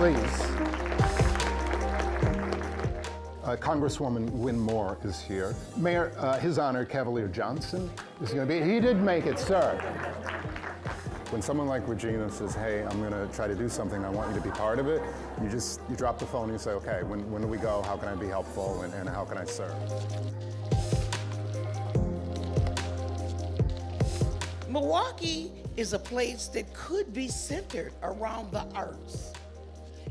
please. Congresswoman Win Moore is here. Mayor, His Honor Cavalier Johnson is going to be. He did make it, sir. When someone like Regina says, hey, I'm going to try to do something, I want you to be part of it, you drop the phone and you say, okay, when do we go? How can I be helpful and how can I serve? Milwaukee is a place that could be centered around the arts.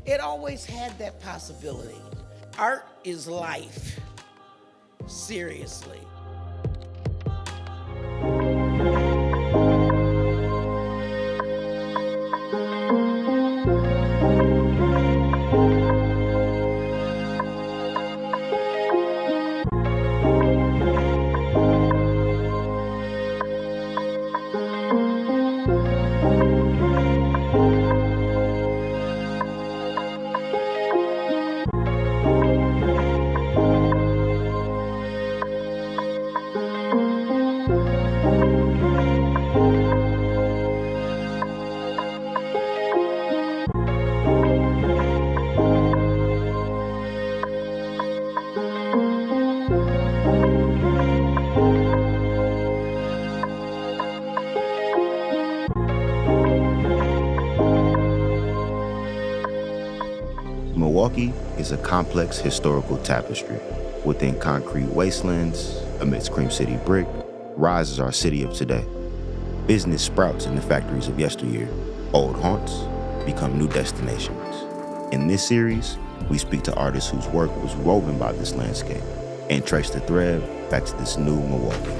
It always had that possibility. Art is life, seriously. Milwaukee is a complex historical tapestry. Within concrete wastelands, amidst Cream City brick, rises our city of today. Business sprouts in the factories of yesteryear. Old haunts become new destinations. In this series, we speak to artists whose work was woven by this landscape and trace the thread back to this new Milwaukee.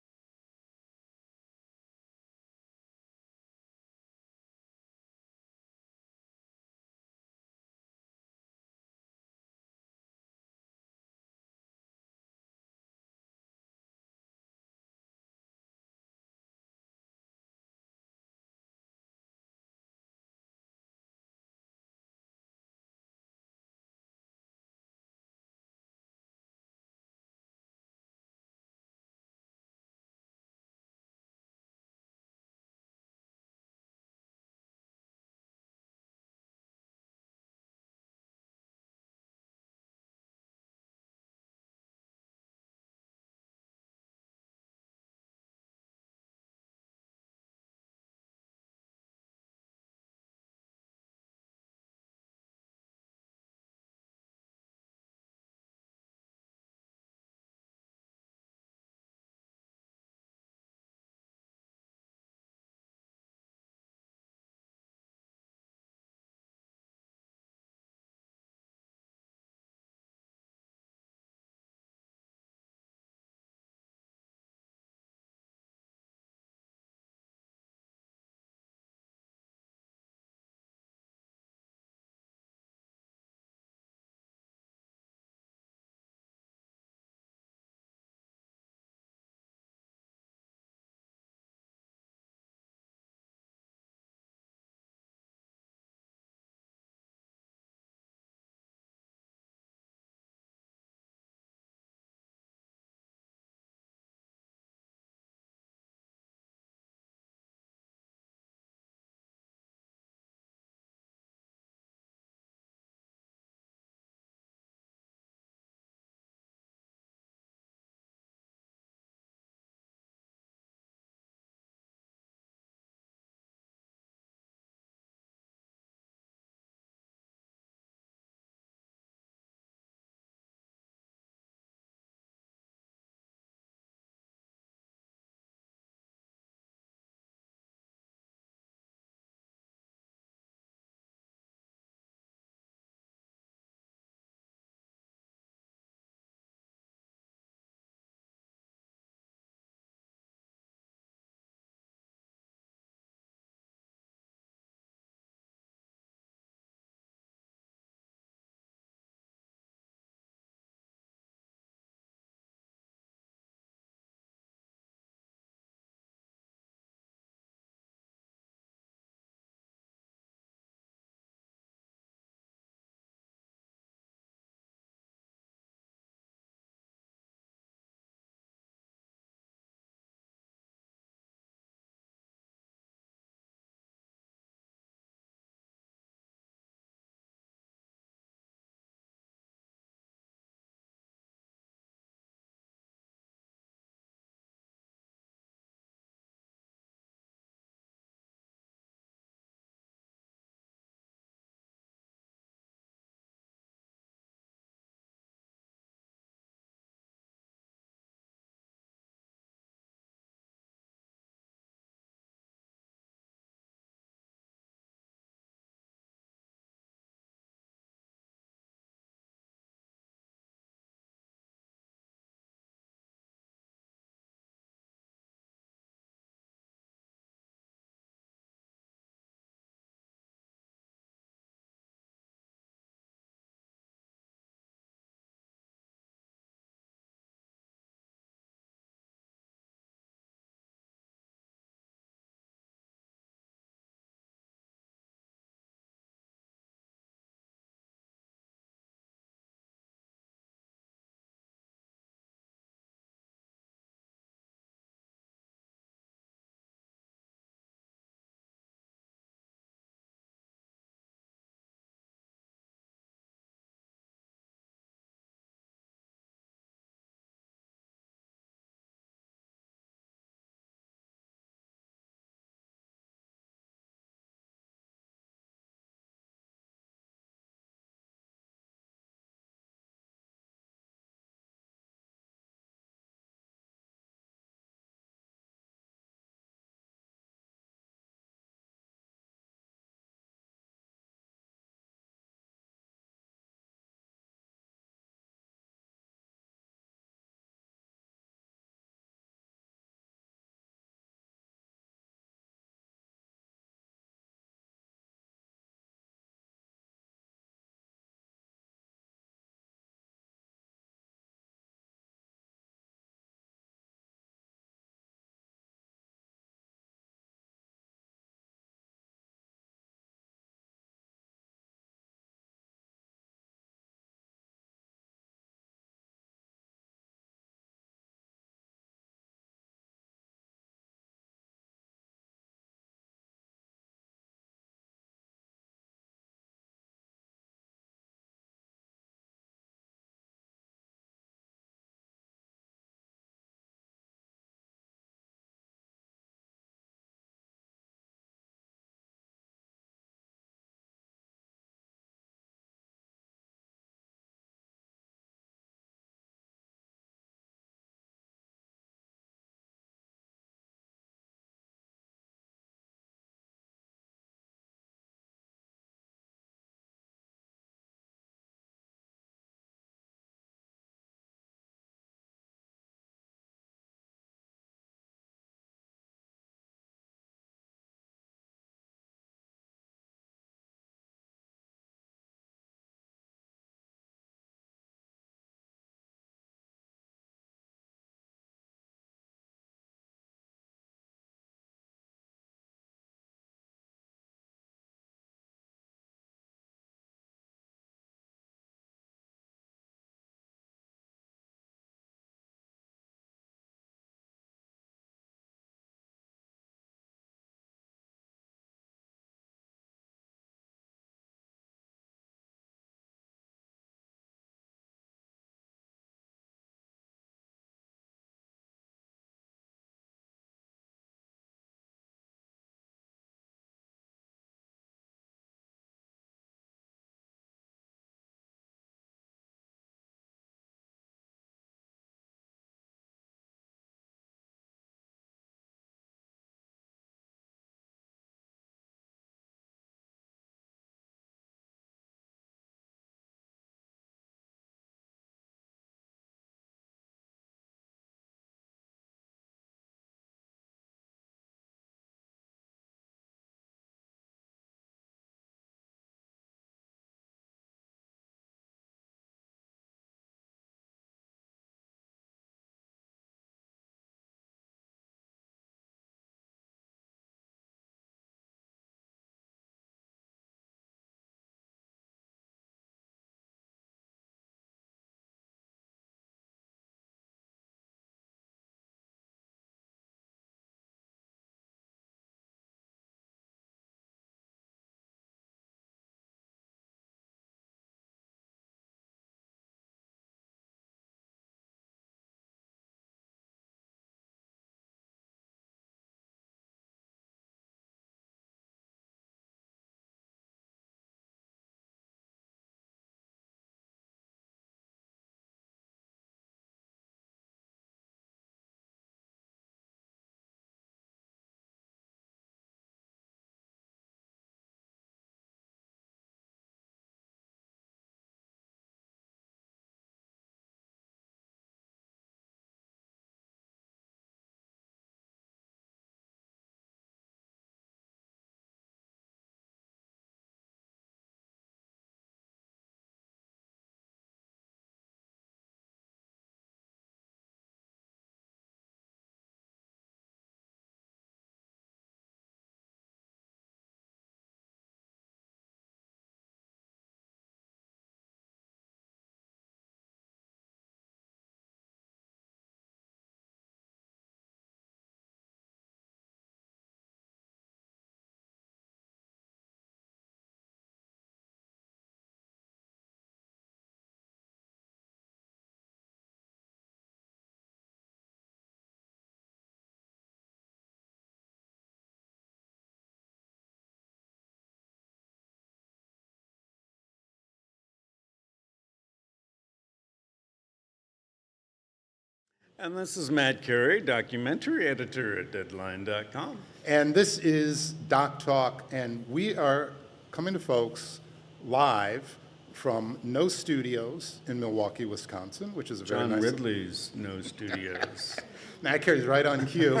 And this is Matt Carey, documentary editor at Deadline.com. And this is Doc Talk, and we are coming to folks live from Nō Studios in Milwaukee, Wisconsin, which is a very John nice... Ridley's Nō Studios. Matt Carey's right on cue.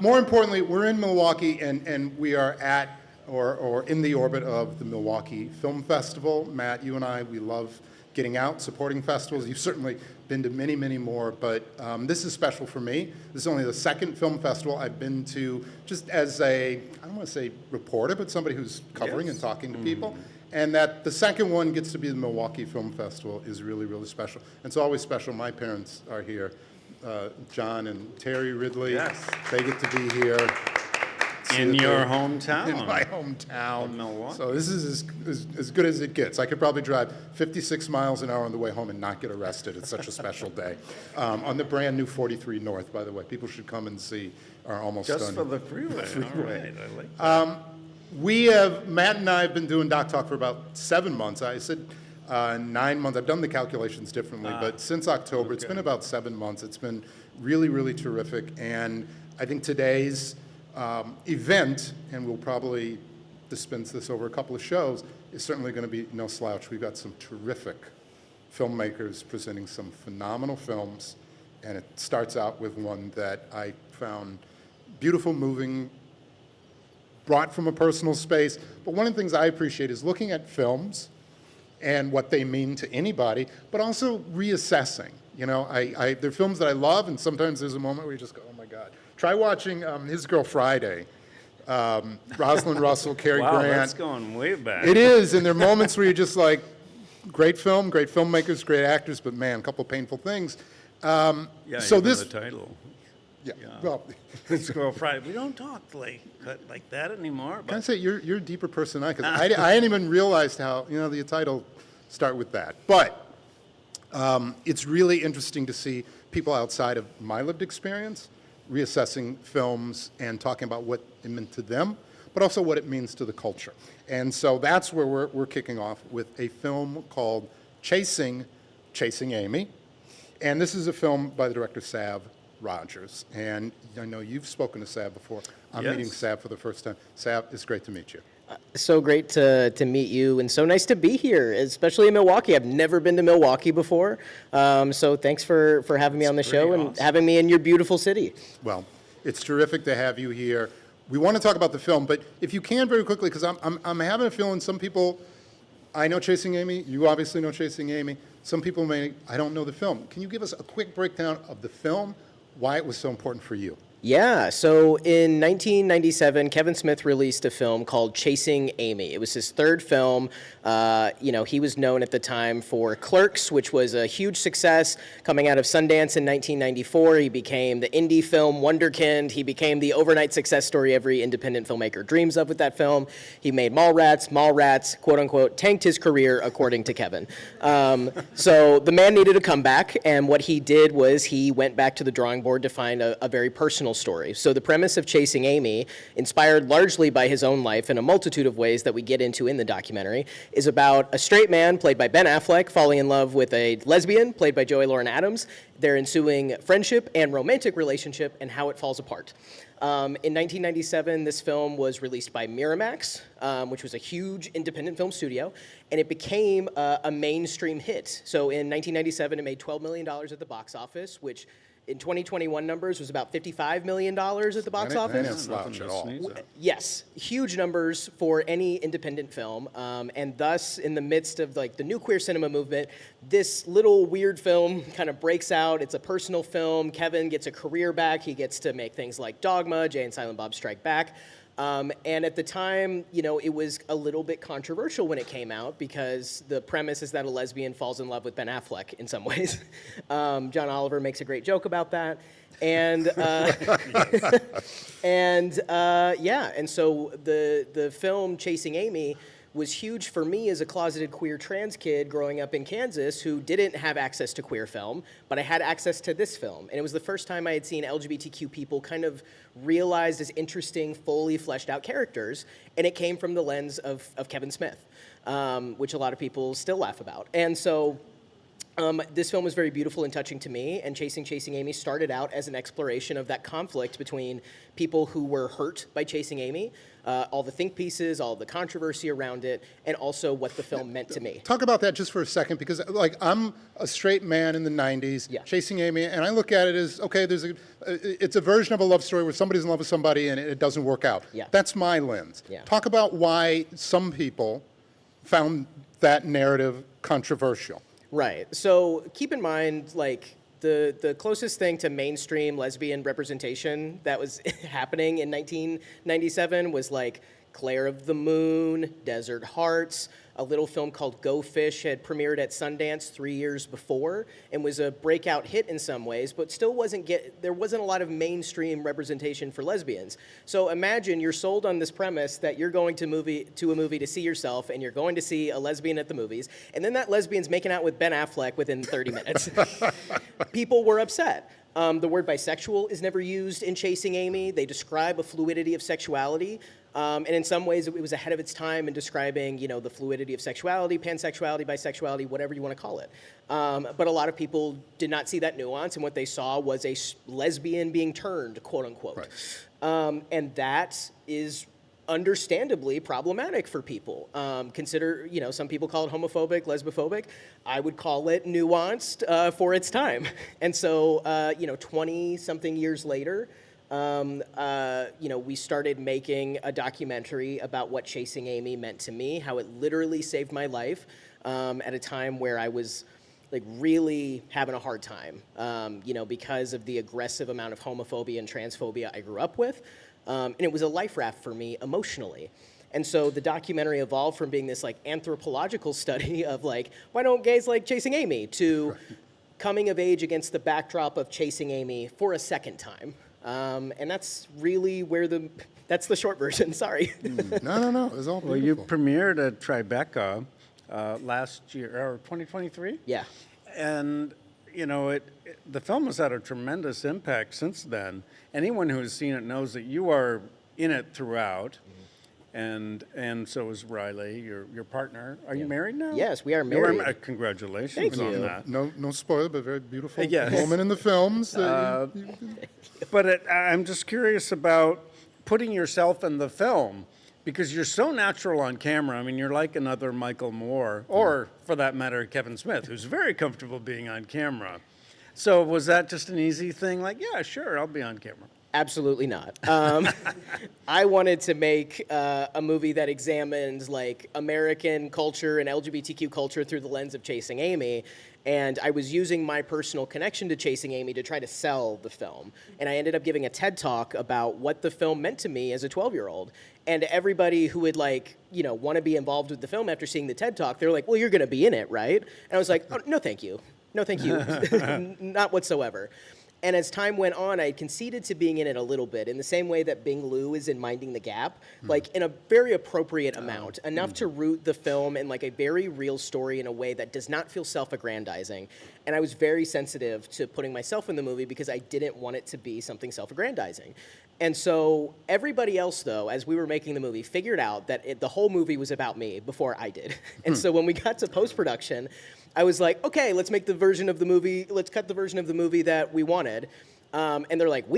More importantly, we're in Milwaukee, and we are at or in the orbit of the Milwaukee Film Festival. Matt, you and I, we love getting out, supporting festivals. You've certainly been to many, many more, but this is special for me. This is only the second film festival I've been to just as a, I don't want to say reporter, but somebody who's covering and talking to people. And that the second one gets to be the Milwaukee Film Festival is really, really special. And it's always special. My parents are here, John and Terry Ridley. Yes. They get to be here. In your hometown. In my hometown. Of Milwaukee. So this is as good as it gets. I could probably drive 56 miles an hour on the way home and not get arrested. It's such a special day. On the brand new 43 North, by the way. People should come and see our almost done. Just for the freeway. All right, I like that. Matt and I have been doing Doc Talk for about 7 months. I said 9 months. I've done the calculations differently, but since October, it's been about 7 months. It's been really, really terrific. And I think today's event, and we'll probably dispense this over a couple of shows, is certainly going to be no slouch. We've got some terrific filmmakers presenting some phenomenal films, and it starts out with one that I found beautiful, moving, brought from a personal space. But one of the things I appreciate is looking at films and what they mean to anybody, but also reassessing. You know, there are films that I love, and sometimes there's a moment where you just go, oh my God. Try watching His Girl Friday. Rosalind Russell, Cary Wow, Grant. that's going way back. It is, and there are moments where you're just like, great film, great filmmakers, great actors, but man, a couple painful things. Yeah, so even this, the title. yeah, Yeah. well, It's Girl Friday. We don't talk like that anymore. can I But say you're a deeper person than I, because I hadn't even realized how, you know, the title start with that. But it's really interesting to see people outside of my lived experience reassessing films and talking about what it meant to them, but also what it means to the culture. And so that's where we're kicking off with a film called Chasing Amy. And this is a film by the director Sav Rogers. And I know you've spoken to Sav before. I'm Yes. meeting Sav for the first time. Sav, it's great to meet you. So great to meet you, and so nice to be here, especially in Milwaukee. I've never been to Milwaukee before, so thanks for having me on the show pretty and awesome. having me in your beautiful city. Well, it's terrific to have you here. We want to talk about the film, but if you can very quickly, because I'm having a feeling some people, I know Chasing Amy, you obviously know Chasing Amy, some people I don't know the film. Can you give us a quick breakdown of the film, why it was so important for you? Yeah, so in 1997, Kevin Smith released a film called Chasing Amy. It was his third film. He was known at the time for Clerks, which was a huge success. Coming out of Sundance in 1994, he became the indie film wonderkind. He became the overnight success story every independent filmmaker dreams of with that film. He made Mallrats, quote unquote, tanked his career, according to Kevin. So the man needed a comeback, and what he did was he went back to the drawing board to find a very personal story. So the premise of Chasing Amy, inspired largely by his own life in a multitude of ways that we get into in the documentary, is about a straight man, played by Ben Affleck, falling in love with a lesbian, played by Joey Lauren Adams, their ensuing friendship and romantic relationship, and how it falls apart. In 1997, this film was released by Miramax, which was a huge independent film studio, and it became a mainstream hit. So in 1997, it made $12 million at the box office, which in 2021 numbers was about $55 million at the box office. And it's slouch at all. Yes, huge numbers for any independent film, and thus, in the midst of like the new queer cinema movement, this little weird film kind of breaks out. It's a personal film. Kevin gets a career back. He gets to make things like Dogma, Jay and Silent Bob Strike Back. And at the time, it was a little bit controversial when it came out because the premise is that a lesbian falls in love with Ben Affleck in some ways. John Oliver makes a great joke about that. And and so the film Chasing Amy was huge for me as a closeted queer trans kid growing up in Kansas who didn't have access to queer film, but I had access to this film. And it was the first time I had seen LGBTQ people kind of realized as interesting, fully fleshed out characters, and it came from the lens of Kevin Smith, which a lot of people still laugh about. And so This film was very beautiful and touching to me, and Chasing Amy started out as an exploration of that conflict between people who were hurt by Chasing Amy, all the think pieces, all the controversy around it, and also what the film meant to me. Talk about that just for a second, because like I'm a straight man in the 90s, Yeah. Chasing Amy, and I look at it as, okay, it's a version of a love story where somebody's in love with somebody and it doesn't work out. Yeah. That's my lens. Yeah. Talk about why some people found that narrative controversial. Right. So keep in mind, like, the closest thing to mainstream lesbian representation that was happening in 1997 was like Claire of the Moon, Desert Hearts. A little film called Go Fish had premiered at Sundance 3 years before and was a breakout hit in some ways, but still there wasn't a lot of mainstream representation for lesbians. So imagine you're sold on this premise that you're going to a movie to see yourself, and you're going to see a lesbian at the movies, and then that lesbian's making out with Ben Affleck within 30 minutes. People were upset. The word bisexual is never used in Chasing Amy. They describe a fluidity of sexuality. And in some ways, it was ahead of its time in describing, the fluidity of sexuality, pansexuality, bisexuality, whatever you want to call it. But a lot of people did not see that nuance, and what they saw was a lesbian being turned, quote unquote. Right. And that is understandably problematic for people. Consider, some people call it homophobic, lesbophobic. I would call it nuanced for its time. And so, 20-something years later, we started making a documentary about what Chasing Amy meant to me, how it literally saved my life at a time where I was like really having a hard time, because of the aggressive amount of homophobia and transphobia I grew up with. And it was a life raft for me emotionally. And so the documentary evolved from being this like anthropological study of like, why don't gays like Chasing Amy, to coming of age against the backdrop of Chasing Amy for a second time. And that's really that's the short version, sorry. No, it was all beautiful. Well, you premiered at Tribeca last year, or 2023? Yeah. And, the film has had a tremendous impact since then. Anyone who has seen it knows that you are in it throughout. And so is Riley, your partner. Are you married now? Yes, we are married. Congratulations Thank on you. that. No spoiler, but very beautiful Yes. moment in the films. But I'm just curious about putting yourself in the film, because you're so natural on camera. I mean, you're like another Michael Moore, or for that matter, Kevin Smith, who's very comfortable being on camera. So was that just an easy thing? Like, yeah, sure, I'll be on camera. Absolutely not. I wanted to make a movie that examines like American culture and LGBTQ culture through the lens of Chasing Amy. And I was using my personal connection to Chasing Amy to try to sell the film. And I ended up giving a TED Talk about what the film meant to me as a 12-year-old. And everybody who would want to be involved with the film after seeing the TED Talk, they're like, well, you're going to be in it, right? And I was like, oh, no, thank you. No, thank you. Not whatsoever. And as time went on, I conceded to being in it a little bit, in the same way that Bing Liu is in Minding the Gap, like in a very appropriate amount, enough to root the film in like a very real story in a way that does not feel self-aggrandizing. And I was very sensitive to putting myself in the movie because I didn't want it to be something self-aggrandizing. And so everybody else, though, as we were making the movie, figured out that the whole movie was about me before I did. And so when we got to post-production, I was like, okay, let's cut the version of the movie that we wanted. And they're like,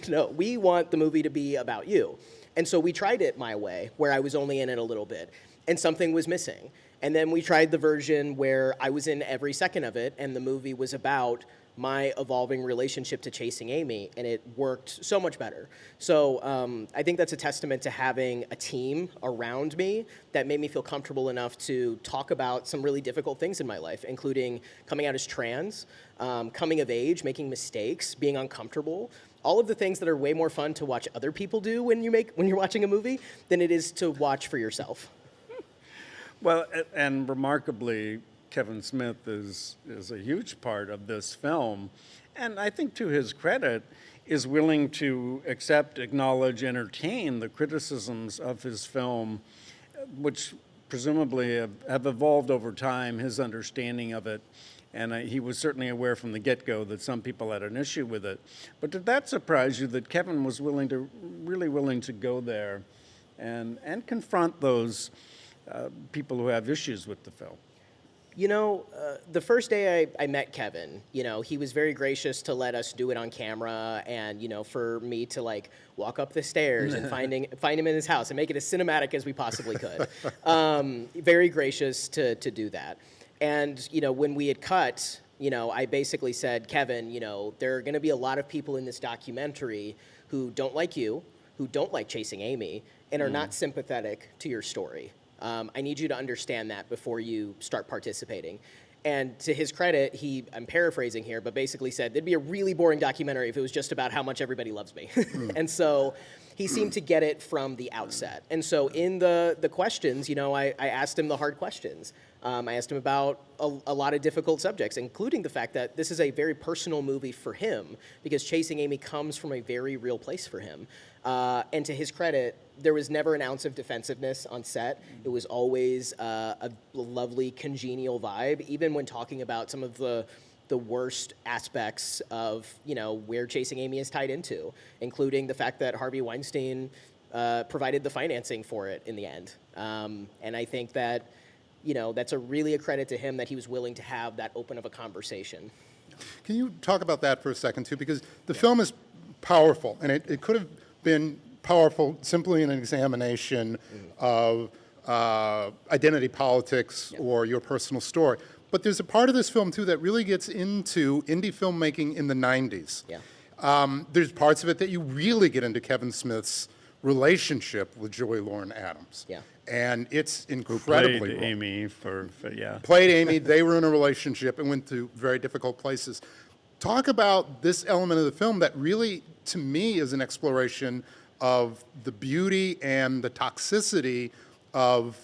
no, we want the movie to be about you. And so we tried it my way, where I was only in it a little bit, and something was missing. And then we tried the version where I was in every second of it, and the movie was about my evolving relationship to Chasing Amy, and it worked so much better. So I think that's a testament to having a team around me that made me feel comfortable enough to talk about some really difficult things in my life, including coming out as trans, coming of age, making mistakes, being uncomfortable, all of the things that are way more fun to watch other people do when you're watching a movie than it is to watch for yourself. Well, and remarkably, Kevin Smith is a huge part of this film, and I think to his credit, is willing to accept, acknowledge, entertain the criticisms of his film, which presumably have evolved over time, his understanding of it, and he was certainly aware from the get-go that some people had an issue with it. But did that surprise you that Kevin was really willing to go there and confront those people who have issues with the film? The first day I met Kevin, he was very gracious to let us do it on camera and, for me to like walk up the stairs and find him in his house and make it as cinematic as we possibly could. Very gracious to do that. And, when we had cut, I basically said, Kevin, there are going to be a lot of people in this documentary who don't like you, who don't like Chasing Amy, and are not sympathetic to your story. I need you to understand that before you start participating. And to his credit, I'm paraphrasing here, but basically said, there'd be a really boring documentary if it was just about how much everybody loves me. And so he seemed to get it from the outset. And so in the questions, I asked him the hard questions. I asked him about a lot of difficult subjects, including the fact that this is a very personal movie for him, because Chasing Amy comes from a very real place for him. And to his credit, there was never an ounce of defensiveness on set. It was always a lovely, congenial vibe, even when talking about some of the worst aspects of, where Chasing Amy is tied into, including the fact that Harvey Weinstein provided the financing for it in the end. And I think that, that's really a credit to him that he was willing to have that open of a conversation. Can you talk about that for a second, too? Because the film is powerful, and it could have been powerful simply in an examination of identity politics or your personal story. But there's a part of this film, too, that really gets into indie filmmaking in the 90s. Yeah. There's parts of it that you really get into Kevin Smith's relationship with Joy Lauren Adams. Yeah. And it's incredibly Played Amy yeah. Played Amy, they were in a relationship and went through very difficult places. Talk about this element of the film that really, to me, is an exploration of the beauty and the toxicity of,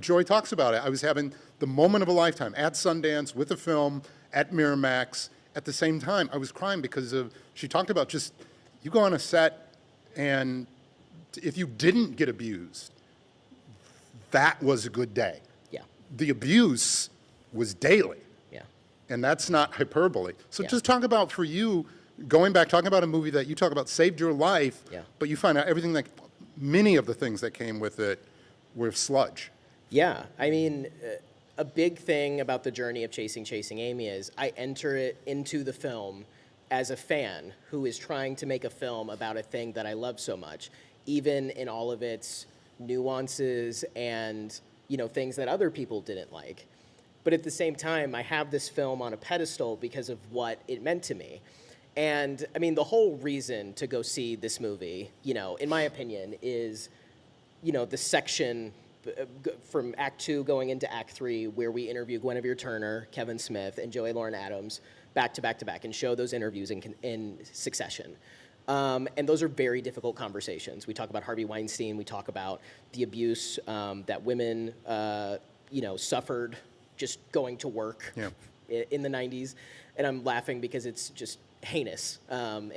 Joy talks about it. I was having the moment of a lifetime at Sundance with a film at Miramax. At the same time, I was crying because she talked about just, you go on a set and if you didn't get abused, that was a good day. Yeah. The abuse was daily. Yeah. And that's not hyperbole. So Yeah. just talk about, for you, going back, talking about a movie that you talk about saved your life, Yeah. but you find out many of the things that came with it were sludge. Yeah, I mean, a big thing about the journey of Chasing Amy is I enter it into the film as a fan who is trying to make a film about a thing that I love so much, even in all of its nuances and, things that other people didn't like. But at the same time, I have this film on a pedestal because of what it meant to me. And, I mean, the whole reason to go see this movie, in my opinion, is, the section from Act 2 going into Act 3 where we interview Guinevere Turner, Kevin Smith, and Joy Lauren Adams back to back to back and show those interviews in succession. And those are very difficult conversations. We talk about Harvey Weinstein. We talk about the abuse that women, suffered just going to work in the 90s. And I'm laughing because it's just heinous. And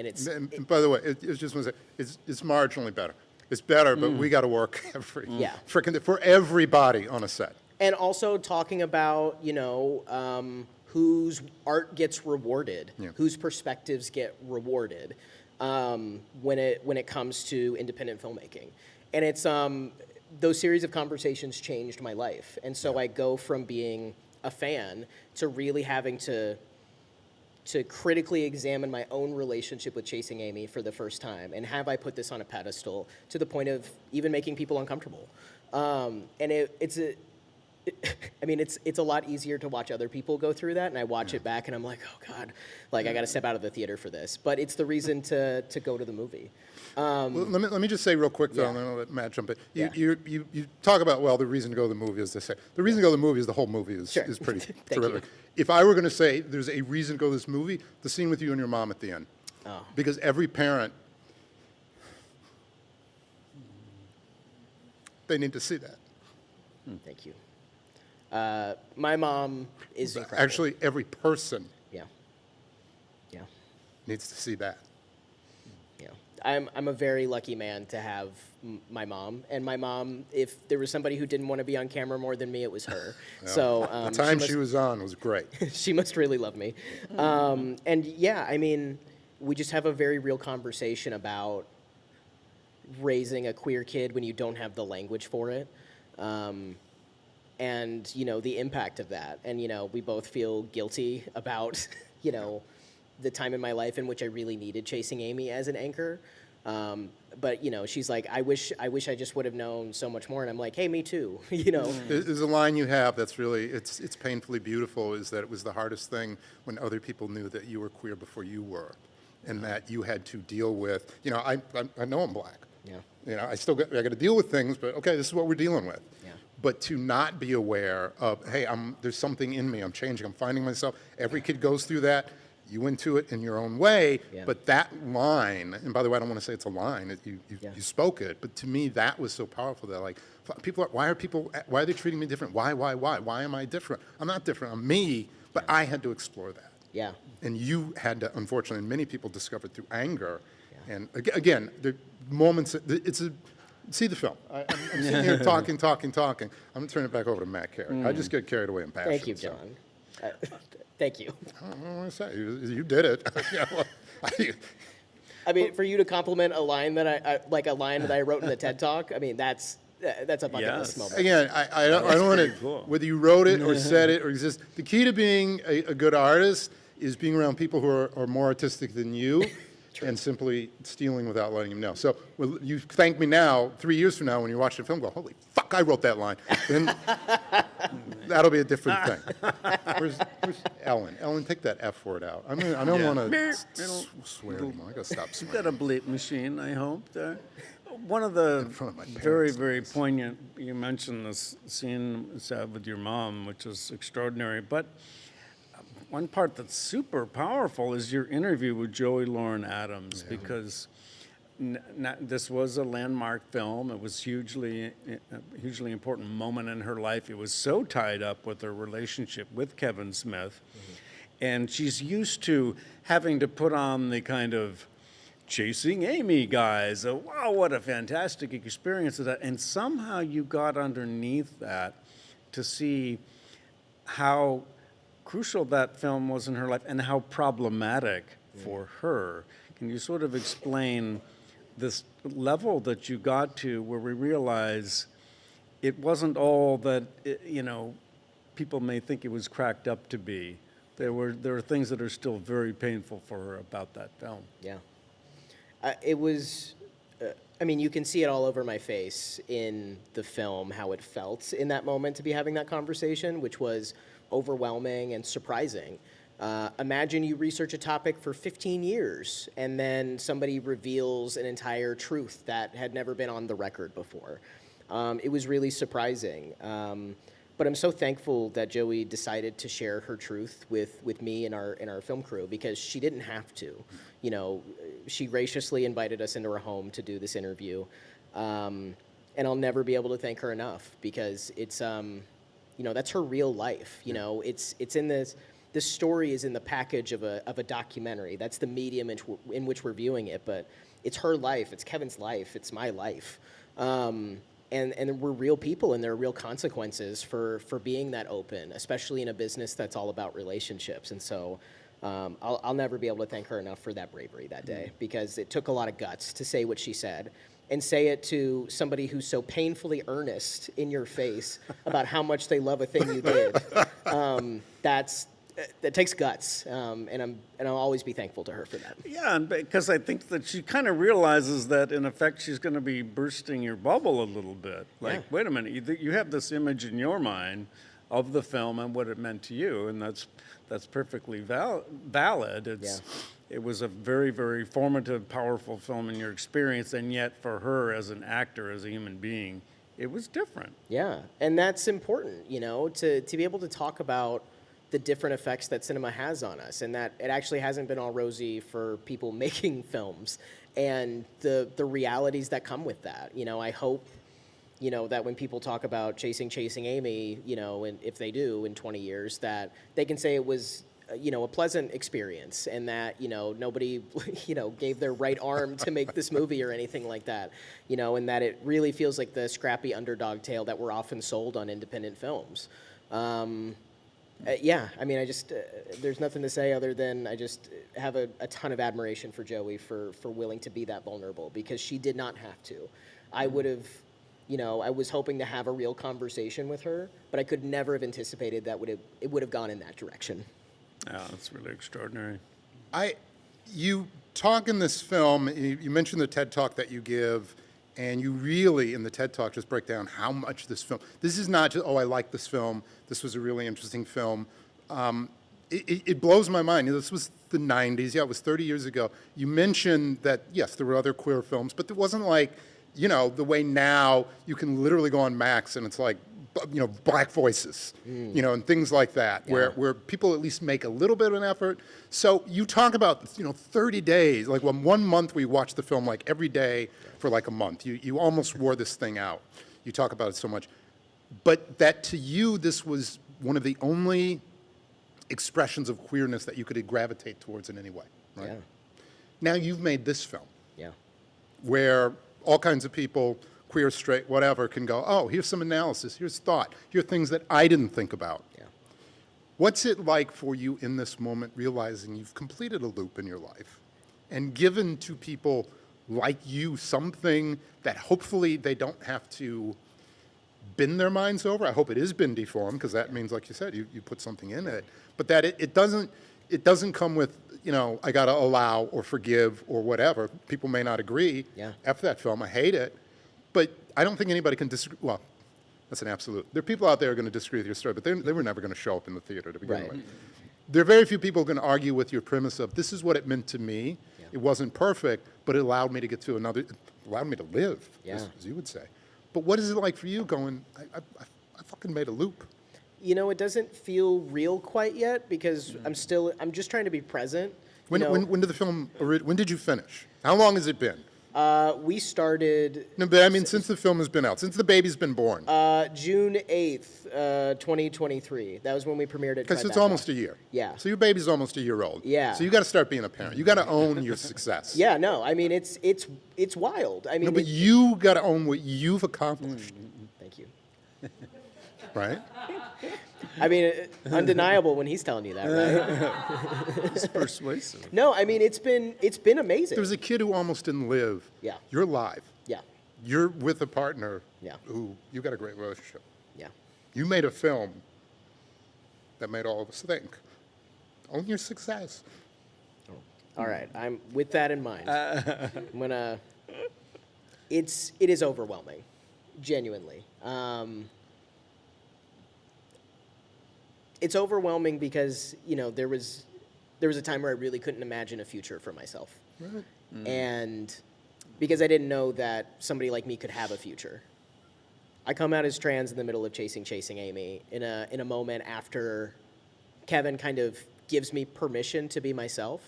by the way, it's just one to say, it's marginally better. It's better, but we got to work for everybody on a set. And also talking about, whose art gets rewarded, whose perspectives get rewarded when it comes to independent filmmaking. And it's those series of conversations changed my life. And so I go from being a fan to really having to critically examine my own relationship with Chasing Amy for the first time. And have I put this on a pedestal to the point of even making people uncomfortable? And it's a lot easier to watch other people go through that. And I watch it back and I'm like, oh God, I got to step out of the theater for this. But it's the reason to go to the movie. Well, let me just say real quick, though, and then I'll let Matt jump in. You talk about, the reason to go to the movie is this. The reason to go to the movie is the whole movie is pretty terrific. If I were going to say there's a reason to go to this movie, the scene with you and your mom at the end. Oh. Because every parent, they need to see that. Thank you. My mom is incredible. Actually, every person Yeah. needs to see that. Yeah. I'm a very lucky man to have my mom. And my mom, if there was somebody who didn't want to be on camera more than me, it was her. Yeah. So the time she was on was great. She must really love me. And yeah, I mean, we just have a very real conversation about raising a queer kid when you don't have the language for it. and, you know, the impact of that. And, you know, we both feel guilty about, you know, the time in my life in which I really needed Chasing Amy as an anchor. But, you know, she's like, I wish I just would have known so much more. And I'm like, hey, me too, you know. There's a line you have that's really, it's painfully beautiful, is that it was the hardest thing when other people knew that you were queer before you were, and that you had to deal with, you know, I know I'm black. Yeah. You know, I got to deal with things, but okay, this is what we're dealing with. Yeah. But to not be aware of, hey, there's something in me, I'm changing, I'm finding myself. Every kid goes through that. You went to it in your own way, Yeah. but that line, and by the way, I don't want to say it's a line, you spoke it, but to me that was so powerful that, like, why are they treating me different? Why am I different? I'm not different, I'm me, but I had to explore that. Yeah. And you had to, unfortunately, many people discovered through anger. And again, the moments, see the film. I'm sitting here talking. I'm going to turn it back over to Matt Carey. I just get carried away in passion. Thank you, John. Thank you. I don't know what to say. You did it. I mean, for you to compliment a line that a line that I wrote in the TED Talk, I mean, that's a bucket list moment. Again, I don't want to, cool. whether you wrote it or said it or exist, the key to being a good artist is being around people who are more artistic than you and simply stealing without letting them know. So you thank me now, 3 years from now, when you watch the film, go, holy fuck, I wrote that line. Then that'll be a different thing. Where's Ellen? Ellen, take that F word out. I don't want to swear anymore. I got to stop You've swearing. got a bleep machine, I hope. One of the front of my very, parents. very poignant, you mentioned this scene with your mom, which is extraordinary, but one part that's super powerful is your interview with Joey Lauren Adams, because this was a landmark film. It was a hugely important moment in her life. It was so tied up with her relationship with Kevin Smith. And she's used to having to put on the kind of Chasing Amy guys. Wow, what a fantastic experience is that. And somehow you got underneath that to see how crucial that film was in her life and how problematic for her. Can you sort of explain this level that you got to where we realize it wasn't all that, people may think it was cracked up to be. There are things that are still very painful for her about that film. Yeah. It was, you can see it all over my face in the film, how it felt in that moment to be having that conversation, which was overwhelming and surprising. Imagine you research a topic for 15 years and then somebody reveals an entire truth that had never been on the record before. It was really surprising. But I'm so thankful that Joey decided to share her truth with me and our film crew, because she didn't have to. She graciously invited us into her home to do this interview. And I'll never be able to thank her enough, because it's, that's her real life. It's in this story is in the package of a documentary. That's the medium in which we're viewing it, but it's her life, it's Kevin's life, it's my life. And we're real people, and there are real consequences for being that open, especially in a business that's all about relationships. And so I'll never be able to thank her enough for that bravery that day, because it took a lot of guts to say what she said, and say it to somebody who's so painfully earnest in your face about how much they love a thing you did. That takes guts, and I'll always be thankful to her for that. Yeah, and because I think that she kind of realizes that, in effect, she's going to be bursting your bubble a little bit. Like, wait a minute, you have this image in your mind of the film and what it meant to you, and that's perfectly valid. It was a very, very formative, powerful film in your experience, and yet for her as an actor, as a human being, it was different. Yeah, and that's important, to be able to talk about the different effects that cinema has on us, and that it actually hasn't been all rosy for people making films, and the realities that come with that. I hope, that when people talk about Chasing Amy, and if they do in 20 years, that they can say it was, a pleasant experience, and that, nobody, gave their right arm to make this movie or anything like that, and that it really feels like the scrappy underdog tale that we're often sold on independent films. I just, there's nothing to say other than I just have a ton of admiration for Joey for willing to be that vulnerable, because she did not have to. I would have, I was hoping to have a real conversation with her, but I could never have anticipated that it would have gone in that direction. Yeah, that's really extraordinary. You talk in this film, you mentioned the TED Talk that you give, and you really, in the TED Talk, just break down how much this film, this is not just, oh, I like this film, this was a really interesting film. It blows my mind. This was the 90s, yeah, it was 30 years ago. You mentioned that, yes, there were other queer films, but it wasn't like, the way now you can literally go on Max and it's like, Black Voices, and things like that, where people at least make a little bit of an effort. So you talk about, 30 days, like 1 month we watched the film like every day for like a month. You almost wore this thing out. You talk about it so much. But that to you, this was one of the only expressions of queerness that you could gravitate towards in any way, right? Yeah. Now you've made this film. Yeah. Where all kinds of people, queer, straight, whatever, can go, oh, here's some analysis, here's thought, here are things that I didn't think about. Yeah. What's it like for you in this moment, realizing you've completed a loop in your life and given to people like you something that hopefully they don't have to bend their minds over? I hope it is been deformed, because that means, like you said, you put something in it. But that it doesn't come with, I got to allow or forgive or whatever. People may not agree. Yeah. F that film, I hate it. But I don't think anybody can disagree. Well, that's an absolute. There are people out there who are going to disagree with your story, but they were never going to show up in the theater to begin Right. with. There are very few people going to argue with your premise of, this is what it meant to me. Yeah. It wasn't perfect, but it allowed me to get to another, it allowed me to live, Yeah. as you would say. But what is it like for you going, I fucking made a loop? It doesn't feel real quite yet, because I'm just trying to be present. When did the film, when did you finish? How long has it been? We started No, but I mean, since the film has been out, since the baby's been born. June 8th, 2023. That was when we premiered it. Because it's almost a year. Yeah. So your baby's almost a year old. Yeah. So you got to start being a parent. You got to own your success. Yeah, no, I mean, it's wild. I mean, No, but you got to own what you've accomplished, thank you. right? I mean, undeniable when he's telling you that, right? It's persuasive. No, I mean, it's been amazing. There was a kid who almost didn't live. Yeah. You're alive. Yeah, You're with a partner. Yeah. Who you got a great relationship. yeah. You made a film that made all of us think. Own your success. All right, I'm with that in mind. I'm gonna. It is overwhelming, genuinely. It's overwhelming because there was a time where I really couldn't imagine a future for myself, Right. and because I didn't know that somebody like me could have a future. I come out as trans in the middle of Chasing Amy in a moment after Kevin kind of gives me permission to be myself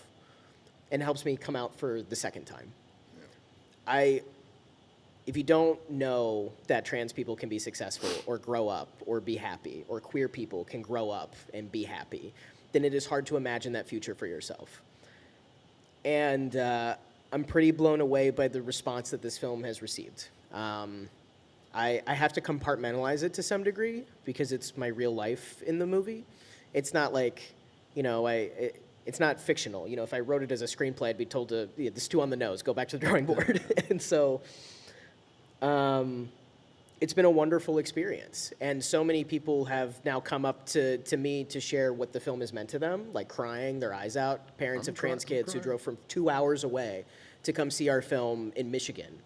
and helps me come out for the second time. If you don't know that trans people can be successful or grow up or be happy, or queer people can grow up and be happy, then it is hard to imagine that future for yourself. And I'm pretty blown away by the response that this film has received. I have to compartmentalize it to some degree because it's my real life in the movie. It's not like, it's not fictional. If I wrote it as a screenplay, I'd be told to, this is too on the nose, go back to the drawing board. And so it's been a wonderful experience. And so many people have now come up to me to share what the film has meant to them, like crying their eyes out, parents of trans kids who drove from 2 hours away to come see our film in Michigan,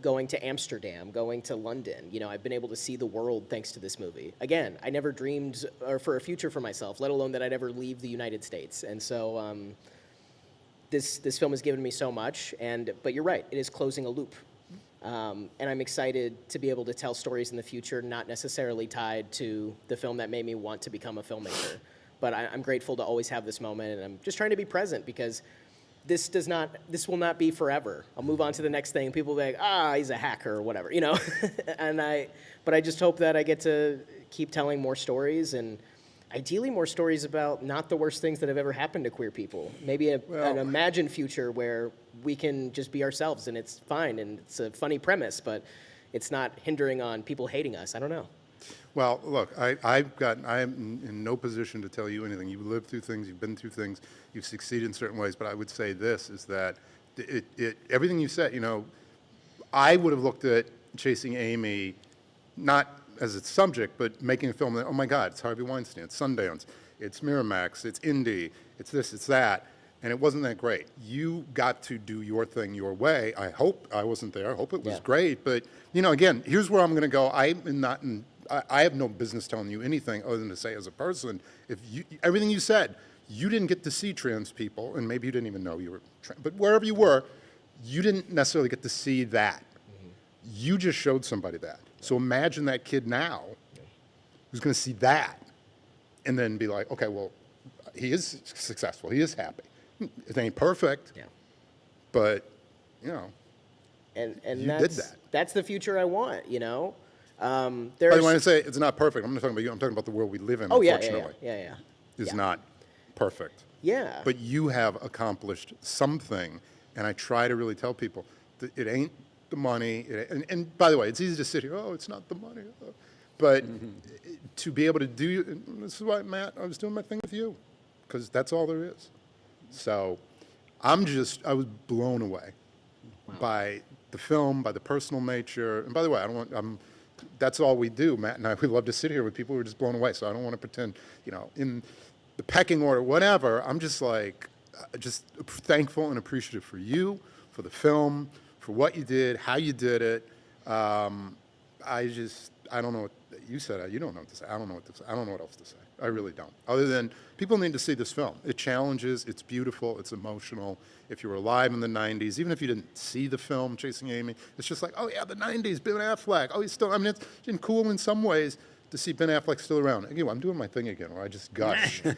going to Amsterdam, going to London. I've been able to see the world thanks to this movie. Again, I never dreamed for a future for myself, let alone that I'd ever leave the United States. And so this film has given me so much, but you're right, it is closing a loop. And I'm excited to be able to tell stories in the future, not necessarily tied to the film that made me want to become a filmmaker. But I'm grateful to always have this moment, and I'm just trying to be present because this will not be forever. I'll move on to the next thing. People will be like, he's a hacker or whatever, but I just hope that I get to keep telling more stories, and ideally more stories about not the worst things that have ever happened to queer people. Maybe an imagined future where we can just be ourselves and it's fine, and it's a funny premise, but it's not hindering on people hating us. I don't know. Well, look, I am in no position to tell you anything. You've lived through things, you've been through things, you've succeeded in certain ways, but I would say this, is that everything you said, I would have looked at Chasing Amy not as its subject, but making a film that, oh my God, it's Harvey Weinstein, it's Sundance, it's Miramax, it's indie, it's this, it's that, and it wasn't that great. You got to do your thing your way. I hope I wasn't there. I hope it was great. But, you know, again, here's where I'm going to go. I have no business telling you anything other than to say as a person, everything you said, you didn't get to see trans people, and maybe you didn't even know you were trans, but wherever you were, you didn't necessarily get to see that. You just showed somebody that. So imagine that kid now who's going to see that and then be like, okay, well, he is successful. He is happy. It ain't perfect, but, you know, and you that's, did that. That's the future I want, you know? By the way, when I say it's not perfect, I'm not talking about you. I'm talking about the world we live in, unfortunately. Is not perfect. Yeah. But you have accomplished something, and I try to really tell people that it ain't the money. And by the way, it's easy to sit here, oh, it's not the money. But to be able to do, and this is why, Matt, I was doing my thing with you, because that's all there is. So I was blown away by the film, by the personal nature. And by the way, that's all we do, Matt and I. We love to sit here with people who are just blown away. So I don't want to pretend, you know, in the pecking order, whatever. I'm just like, just thankful and appreciative for you, for the film, for what you did, how you did it. I don't know what you said. You don't know what to say. I don't know what to say. I don't know what else to say. I really don't. Other than people need to see this film. It challenges. It's beautiful. It's emotional. If you were alive in the '90s, even if you didn't see the film Chasing Amy, it's just like, oh yeah, the '90s, Ben Affleck. Oh, he's still. I mean, it's been cool in some ways to see Ben Affleck still around. Again, I'm doing my thing again, where I just gush. We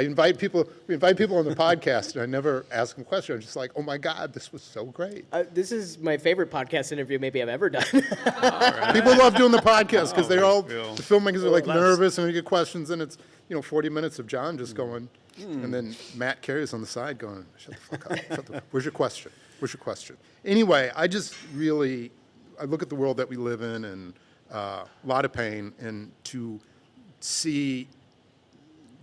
invite people on the podcast, and I never ask them questions. I'm just like, oh my God, this was so great. This is my favorite podcast interview maybe I've ever done. People love doing the podcast because the filmmakers are like nervous, and we get questions, and it's 40 minutes of John just going, and then Matt Carey is on the side going, shut the fuck up. Where's your question? Where's your question? Anyway, I look at the world that we live in, and a lot of pain, and to see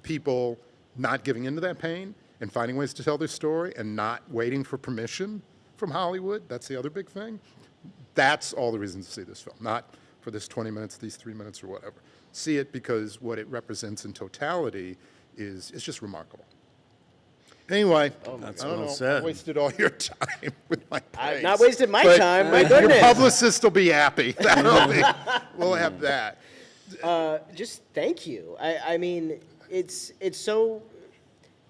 people not giving into that pain and finding ways to tell their story and not waiting for permission from Hollywood, that's the other big thing. That's all the reason to see this film, not for this 20 minutes, these 3 minutes or whatever. See it because what it represents in totality is just remarkable. Anyway, That's I don't well know. said. I wasted all your time with my praise. I've not wasted my time. My Your goodness. publicist will be happy. We'll have that. Just thank you. I mean, it's so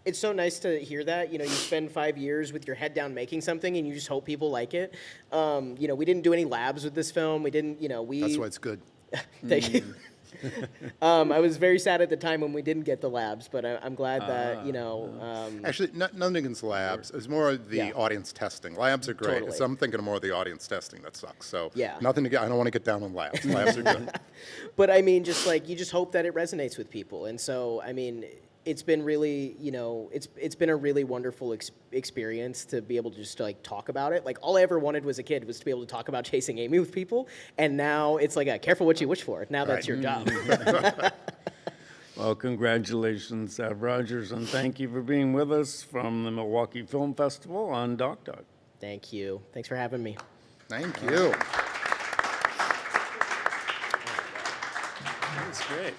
nice to hear that. You spend 5 years with your head down making something, and you just hope people like it. We didn't do any labs with this film. We didn't. That's why it's good. Thank you. I was very sad at the time when we didn't get the labs, but I'm glad that Actually, nothing against labs. It's more the audience testing. Labs are great. Totally. So I'm thinking of more of the audience testing that sucks. So nothing to get. I don't want to get down on labs. Labs are good. But I mean, just like you just hope that it resonates with people, and so I mean, it's been really, it's been a really wonderful experience to be able to just like talk about it. Like all I ever wanted as a kid was to be able to talk about Chasing Amy with people, and now it's like careful what you wish for. Now that's your job. Well, congratulations, Sav Rogers, and thank you for being with us from the Milwaukee Film Festival on Doc Doc. Thank you. Thanks for having me. Thank you. That's great.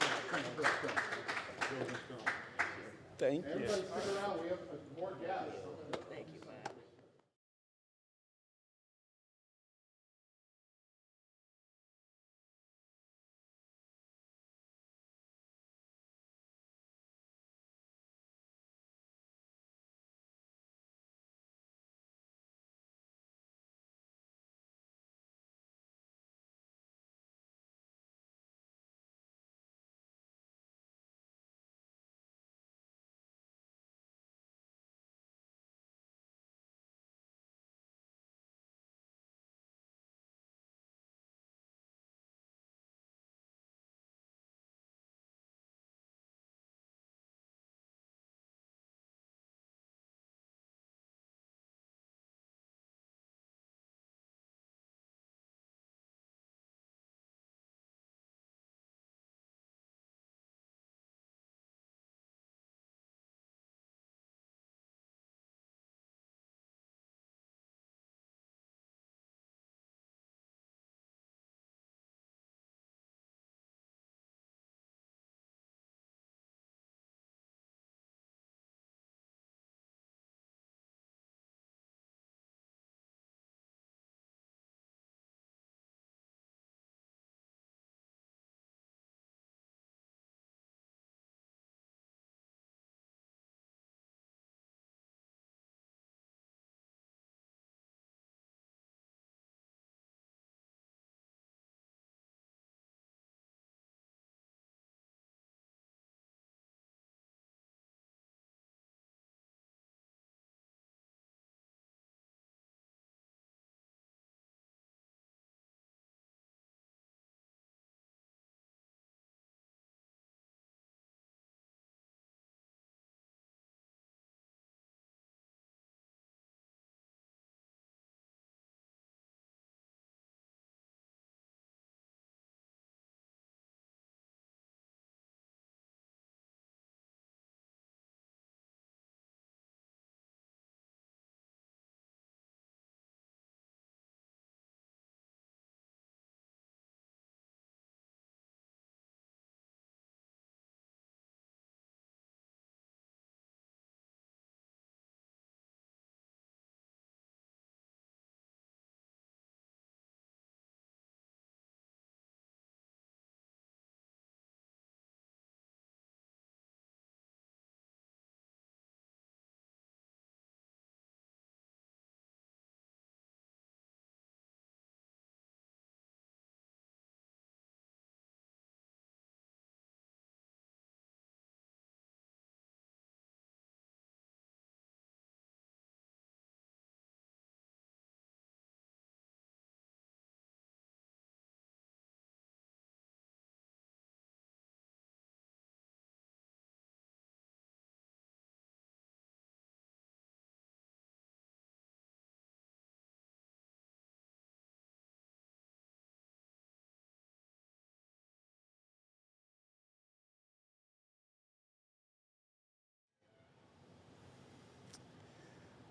Thank you. Everybody stick around. We have more guests.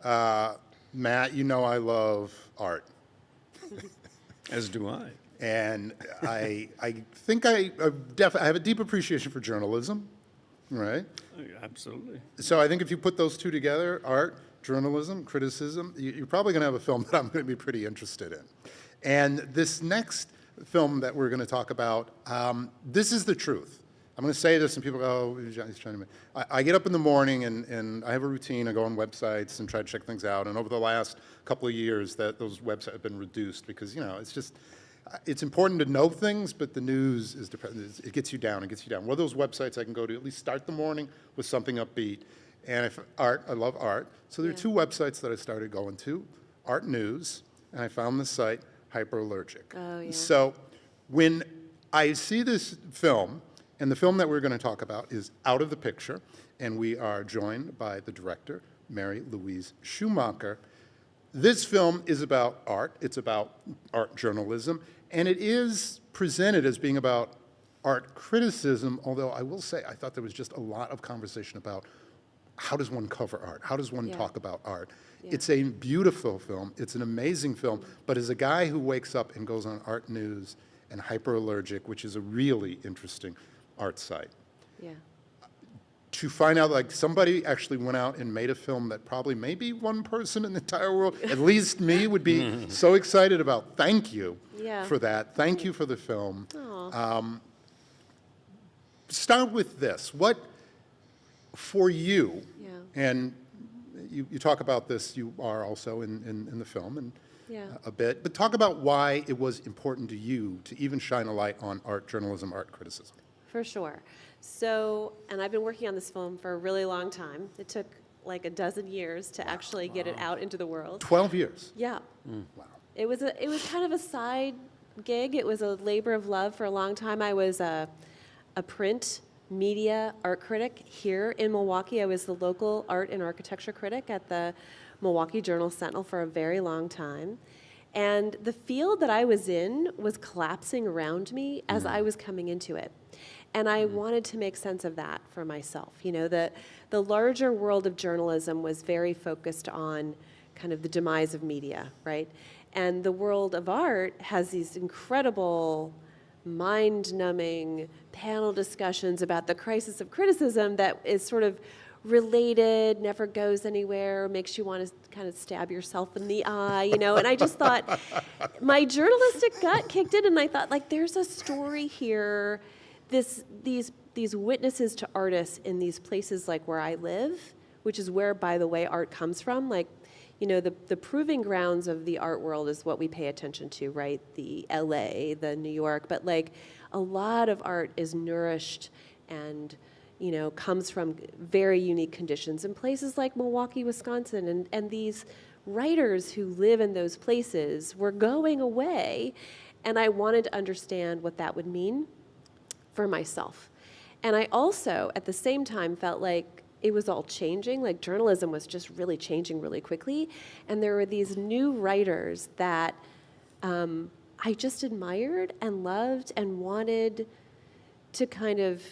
Matt, you know I love art. As do I. And I think I have a deep appreciation for journalism, right? Oh, yeah, absolutely. So I think if you put those two together, art, journalism, criticism, you're probably going to have a film that I'm going to be pretty interested in. And this next film that we're going to talk about, this is the truth. I'm going to say this and people go, oh, he's trying to make. I get up in the morning and I have a routine. I go on websites and try to check things out. And over the last couple of years, those websites have been reduced because, you know, it's just, it's important to know things, but the news is, it gets you down, it gets you down. One of those websites I can go to at least start the morning with something upbeat. And if art, I love art. So there are two websites that I started going to, Art News, and I found the site Hyperallergic. Oh, yeah. So when I see this film, and the film that we're going to talk about is Out of the Picture, and we are joined by the director, Mary Louise Schumacher. This film is about art, it's about art journalism, and it is presented as being about art criticism, although I will say I thought there was just a lot of conversation about how does one cover art? How does one talk about art? Yeah. It's a beautiful film, it's an amazing film, but as a guy who wakes up and goes on Art News and Hyperallergic, which is a really interesting art site, to find out like somebody actually went out and made a film that probably maybe one person in the entire world, at least me, would be so excited about. Thank you for that. Thank you for the film. Start with this. What, for you, and you talk about this, you are also in the film and a bit, but talk about why it was important to you to even shine a light on art journalism, art criticism. For sure. So, and I've been working on this film for a really long time. It took like a dozen years to actually get it out into the world. 12 years? Yeah. Wow. It was kind of a side gig. It was a labor of love for a long time. I was a print media art critic here in Milwaukee. I was the local art and architecture critic at the Milwaukee Journal-Sentinel for a very long time. And the field that I was in was collapsing around me as I was coming into it. And I wanted to make sense of that for myself. You know, the larger world of journalism was very focused on kind of the demise of media, right? And the world of art has these incredible, mind-numbing panel discussions about the crisis of criticism that is sort of related, never goes anywhere, makes you want to kind of stab yourself in the eye, you know? And I just thought, my journalistic gut kicked in, and I thought, like, there's a story here. These witnesses to artists in these places like where I live, which is where, by the way, art comes from. Like, you know, the proving grounds of the art world is what we pay attention to, right? The LA, the New York, but like a lot of art is nourished and, you know, comes from very unique conditions in places like Milwaukee, Wisconsin, and these writers who live in those places were going away, and I wanted to understand what that would mean for myself. And I also, at the same time, felt like it was all changing, like journalism was just really changing really quickly, and there were these new writers that I just admired and loved and wanted to kind of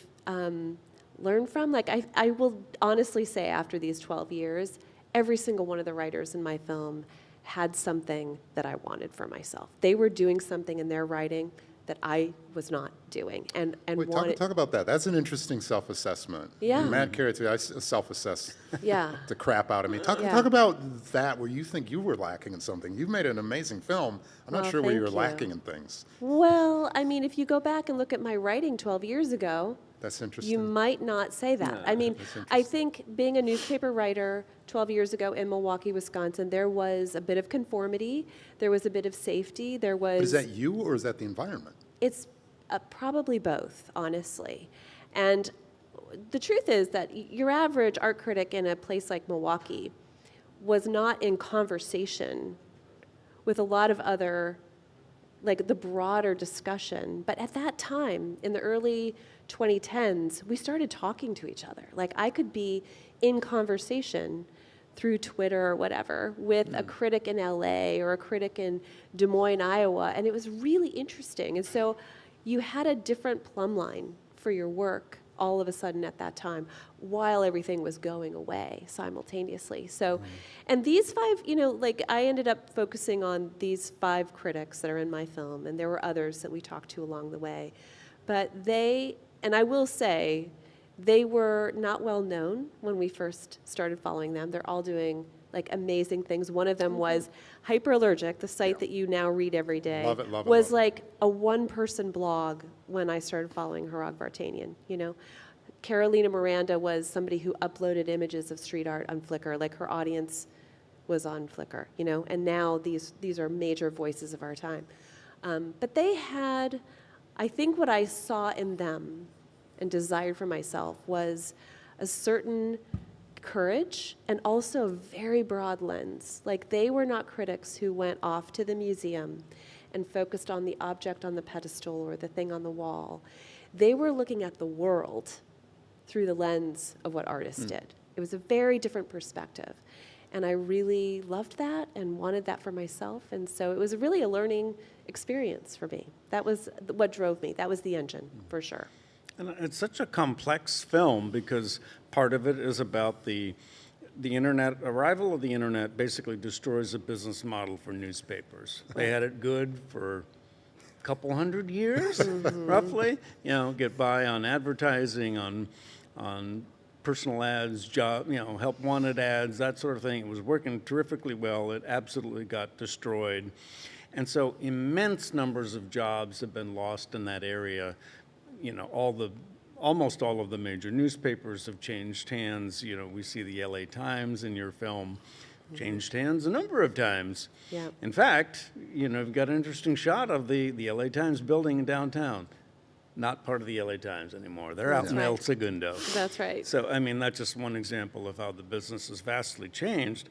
learn from. Like, I will honestly say, after these 12 years, every single one of the writers in my film had something that I wanted for myself. They were doing something in their writing that I was not doing, and Wait, wanted. talk about that. That's an interesting self-assessment. Yeah. Matt Carey, too, I self-assess Yeah. the crap out of me. Talk about that, where you think you were lacking in something. You've made an amazing film. I'm not Well, sure where thank you're you. lacking in things. Well, I mean, if you go back and look at my writing 12 years ago, That's interesting. you might not say that. I mean, I think being a newspaper writer 12 years ago in Milwaukee, Wisconsin, there was a bit of conformity, there was a bit of safety, there was... Is that you, or is that the environment? It's probably both, honestly. And the truth is that your average art critic in a place like Milwaukee was not in conversation with a lot of other, like the broader discussion. But at that time, in the early 2010s, we started talking to each other. Like, I could be in conversation through Twitter or whatever with a critic in LA or a critic in Des Moines, Iowa, and it was really interesting. And so you had a different plumb line for your work all of a sudden at that time while everything was going away simultaneously. So, and these 5, like I ended up focusing on these 5 critics that are in my film, and there were others that we talked to along the way. But and I will say, they were not well known when we first started following them. They're all doing like amazing things. One of them was Hyperallergic, the site that you now read every day. Love it, love it, was love it. like a one-person blog when I started following Harag Vartanian, Carolina Miranda was somebody who uploaded images of street art on Flickr, like her audience was on Flickr, and now these are major voices of our time. But they had, I think what I saw in them and desired for myself was a certain courage and also a very broad lens. Like they were not critics who went off to the museum and focused on the object on the pedestal or the thing on the wall. They were looking at the world through the lens of what artists did. It was a very different perspective. And I really loved that and wanted that for myself. And so it was really a learning experience for me. That was what drove me. That was the engine, for sure. And it's such a complex film because part of it is about the internet. Arrival of the internet basically destroys the business model for newspapers. They had it good for a couple hundred years, roughly. Get by on advertising, on personal ads, job, help wanted ads, that sort of thing. It was working terrifically well. It absolutely got destroyed. And so immense numbers of jobs have been lost in that area. Almost all of the major newspapers have changed hands. We see the LA Times in your film changed hands a number of times. Yeah. In fact, you've got an interesting shot of the LA Times building in downtown. Not part of the LA Times anymore. They're out in El Segundo. That's right. So, that's just one example of how the business has vastly changed.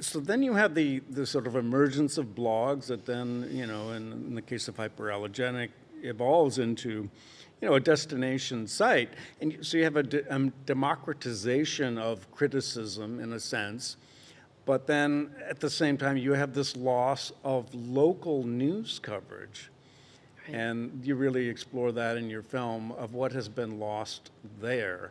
So then you have the sort of emergence of blogs that then, in the case of Hyperallergenic, evolves into, a destination site. And so you have a democratization of criticism in a sense, but then at the same time you have this loss of local news coverage. Right. And you really explore that in your film of what has been lost there.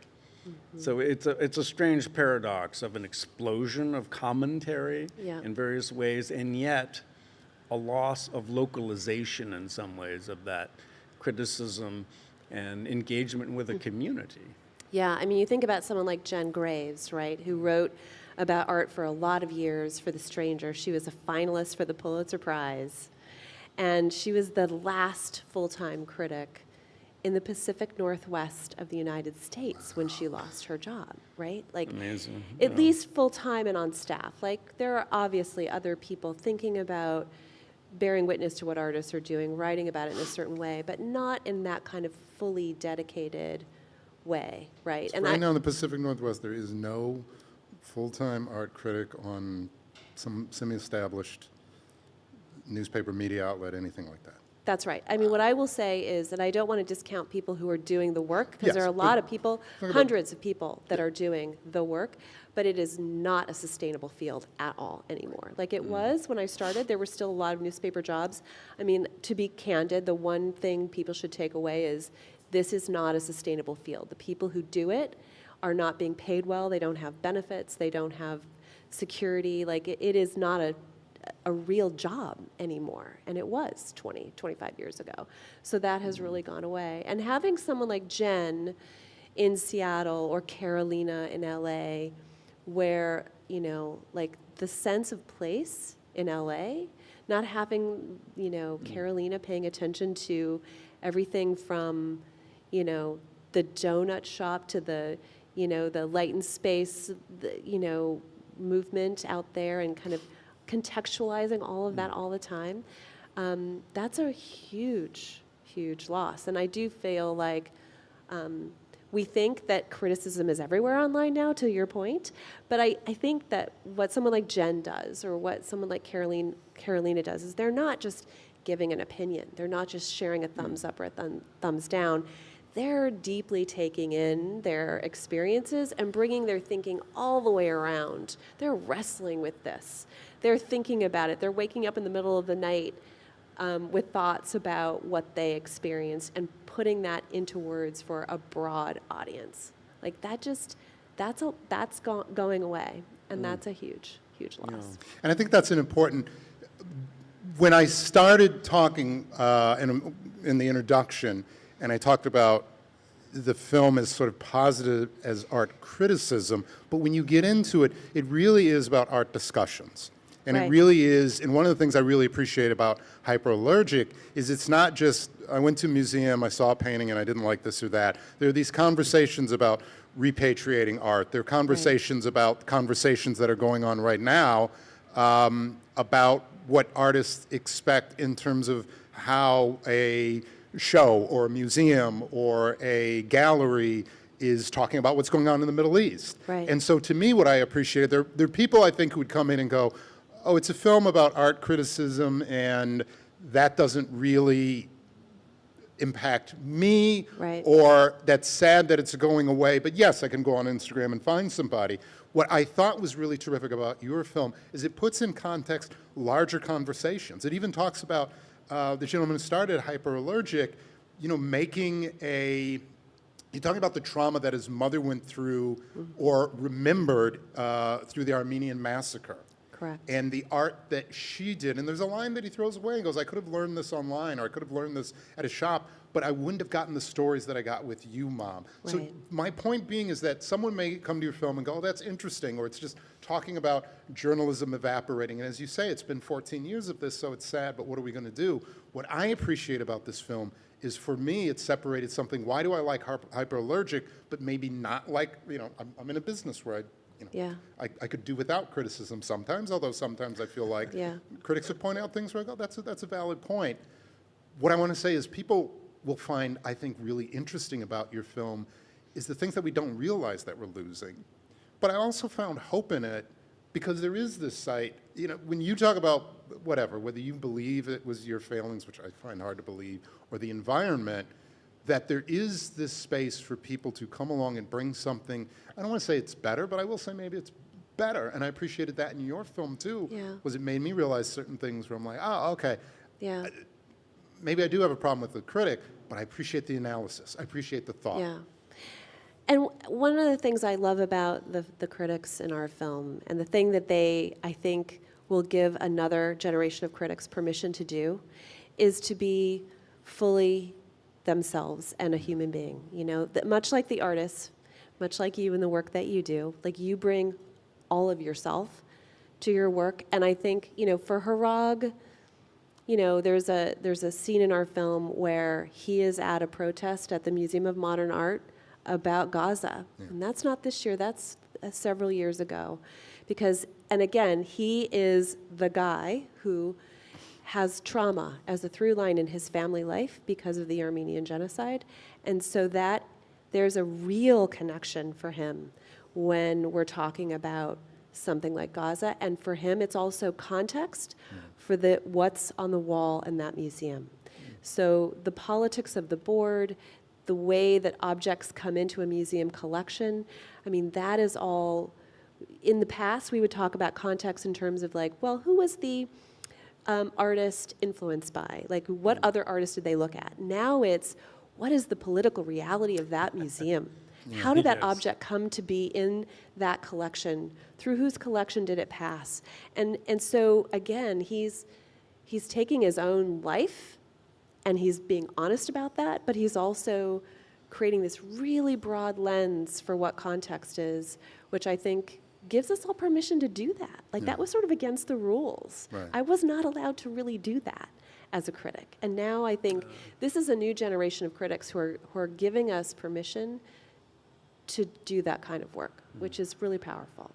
So it's a strange paradox of an explosion of commentary in various ways, and yet a loss of localization in some ways of that criticism and engagement with a community. Yeah, you think about someone like Jen Graves, right, who wrote about art for a lot of years for The Stranger. She was a finalist for the Pulitzer Prize, and she was the last full-time critic in the Pacific Northwest of the United States when she lost her job, right? Like, amazing. At least full-time and on staff. Like, there are obviously other people thinking about bearing witness to what artists are doing, writing about it in a certain way, but not in that kind of fully dedicated way, right? So right now in the Pacific Northwest, there is no full-time art critic on some semi-established newspaper, media outlet, anything like that. That's right. What I will say is that I don't want to discount people who are doing the work, because there are a lot of people, hundreds of people that are doing the work, but it is not a sustainable field at all anymore. Like it was when I started, there were still a lot of newspaper jobs. To be candid, the one thing people should take away is this is not a sustainable field. The people who do it are not being paid well. They don't have benefits. They don't have security. Like it is not a real job anymore, and it was 20, 25 years ago. So that has really gone away. And having someone like Jen in Seattle or Carolina in LA, where, like the sense of place in LA, not having, Carolina paying attention to everything from, the donut shop to the, the light and space, movement out there and kind of contextualizing all of that all the time, that's a huge, huge loss. And I do feel like we think that criticism is everywhere online now, to your point, but I think that what someone like Jen does or what someone like Carolina does is they're not just giving an opinion. They're not just sharing a thumbs up or a thumbs down. They're deeply taking in their experiences and bringing their thinking all the way around. They're wrestling with this. They're thinking about it. They're waking up in the middle of the night with thoughts about what they experienced and putting that into words for a broad audience. Like that's going away, and that's a huge loss. And I think that's an important. When I started talking in the introduction, and I talked about the film as sort of positive as art criticism, but when you get into it, it really is about art discussions. And it Right. really is, and one of the things I really appreciate about Hyperallergic is it's not just, I went to a museum, I saw a painting, and I didn't like this or that. There are these conversations about repatriating art. There are conversations about conversations that are going on right now about what artists expect in terms of how a show or a museum or a gallery is talking about what's going on in the Middle East. Right. And so to me, what I appreciated, there are people I think who would come in and go, oh, it's a film about art criticism and that doesn't really impact me, Right. or that's sad that it's going away, but yes, I can go on Instagram and find somebody. What I thought was really terrific about your film is it puts in context larger conversations. It even talks about the gentleman who started Hyperallergic, making you're talking about the trauma that his mother went through or remembered through the Armenian massacre. Correct. And the art that she did. And there's a line that he throws away and goes, I could have learned this online, or I could have learned this at a shop, but I wouldn't have gotten the stories that I got with you, Mom. So Right. my point being is that someone may come to your film and go, oh, that's interesting, or it's just talking about journalism evaporating. And as you say, it's been 14 years of this, so it's sad, but what are we going to do? What I appreciate about this film is, for me, it separated something. Why do I like Hyperallergic, but maybe not like, I'm in a business where I could do without criticism sometimes, although sometimes I feel like critics would point out things where I go, that's a valid point. What I want to say is people will find, I think, really interesting about your film is the things that we don't realize that we're losing. But I also found hope in it because there is this site, when you talk about whatever, whether you believe it was your failings, which I find hard to believe, or the environment, that there is this space for people to come along and bring something. I don't want to say it's better, but I will say maybe it's better. And I appreciated that in your film too, was it made me realize certain things where I'm like, oh, okay. Yeah. Maybe I do have a problem with the critic, but I appreciate the analysis. I appreciate the thought. Yeah. And one of the things I love about the critics in our film, and the thing that they, I think, will give another generation of critics permission to do, is to be fully themselves and a human being. That much like the artists, much like you and the work that you do, like you bring all of yourself to your work. And I think, for Harag, there's a scene in our film where he is at a protest at the Museum of Modern Art about Gaza. Yeah. And that's not this year, that's several years ago. And again, he is the guy who has trauma as a through line in his family life because of the Armenian genocide. And so that there's a real connection for him when we're talking about something like Gaza. And for him, it's also context for what's on the wall in that museum. So the politics of the board, the way that objects come into a museum collection, that is all. In the past, we would talk about context in terms of who was the artist influenced by? What other artists did they look at? Now it's, what is the political reality of that museum? How did that object come to be in that collection? Through whose collection did it pass? And so, again, he's taking his own life, and he's being honest about that, but he's also creating this really broad lens for what context is, which I think gives us all permission to do that. That was sort of against the rules. Right. I was not allowed to really do that as a critic. And now I think this is a new generation of critics who are giving us permission to do that kind of work, which is really powerful.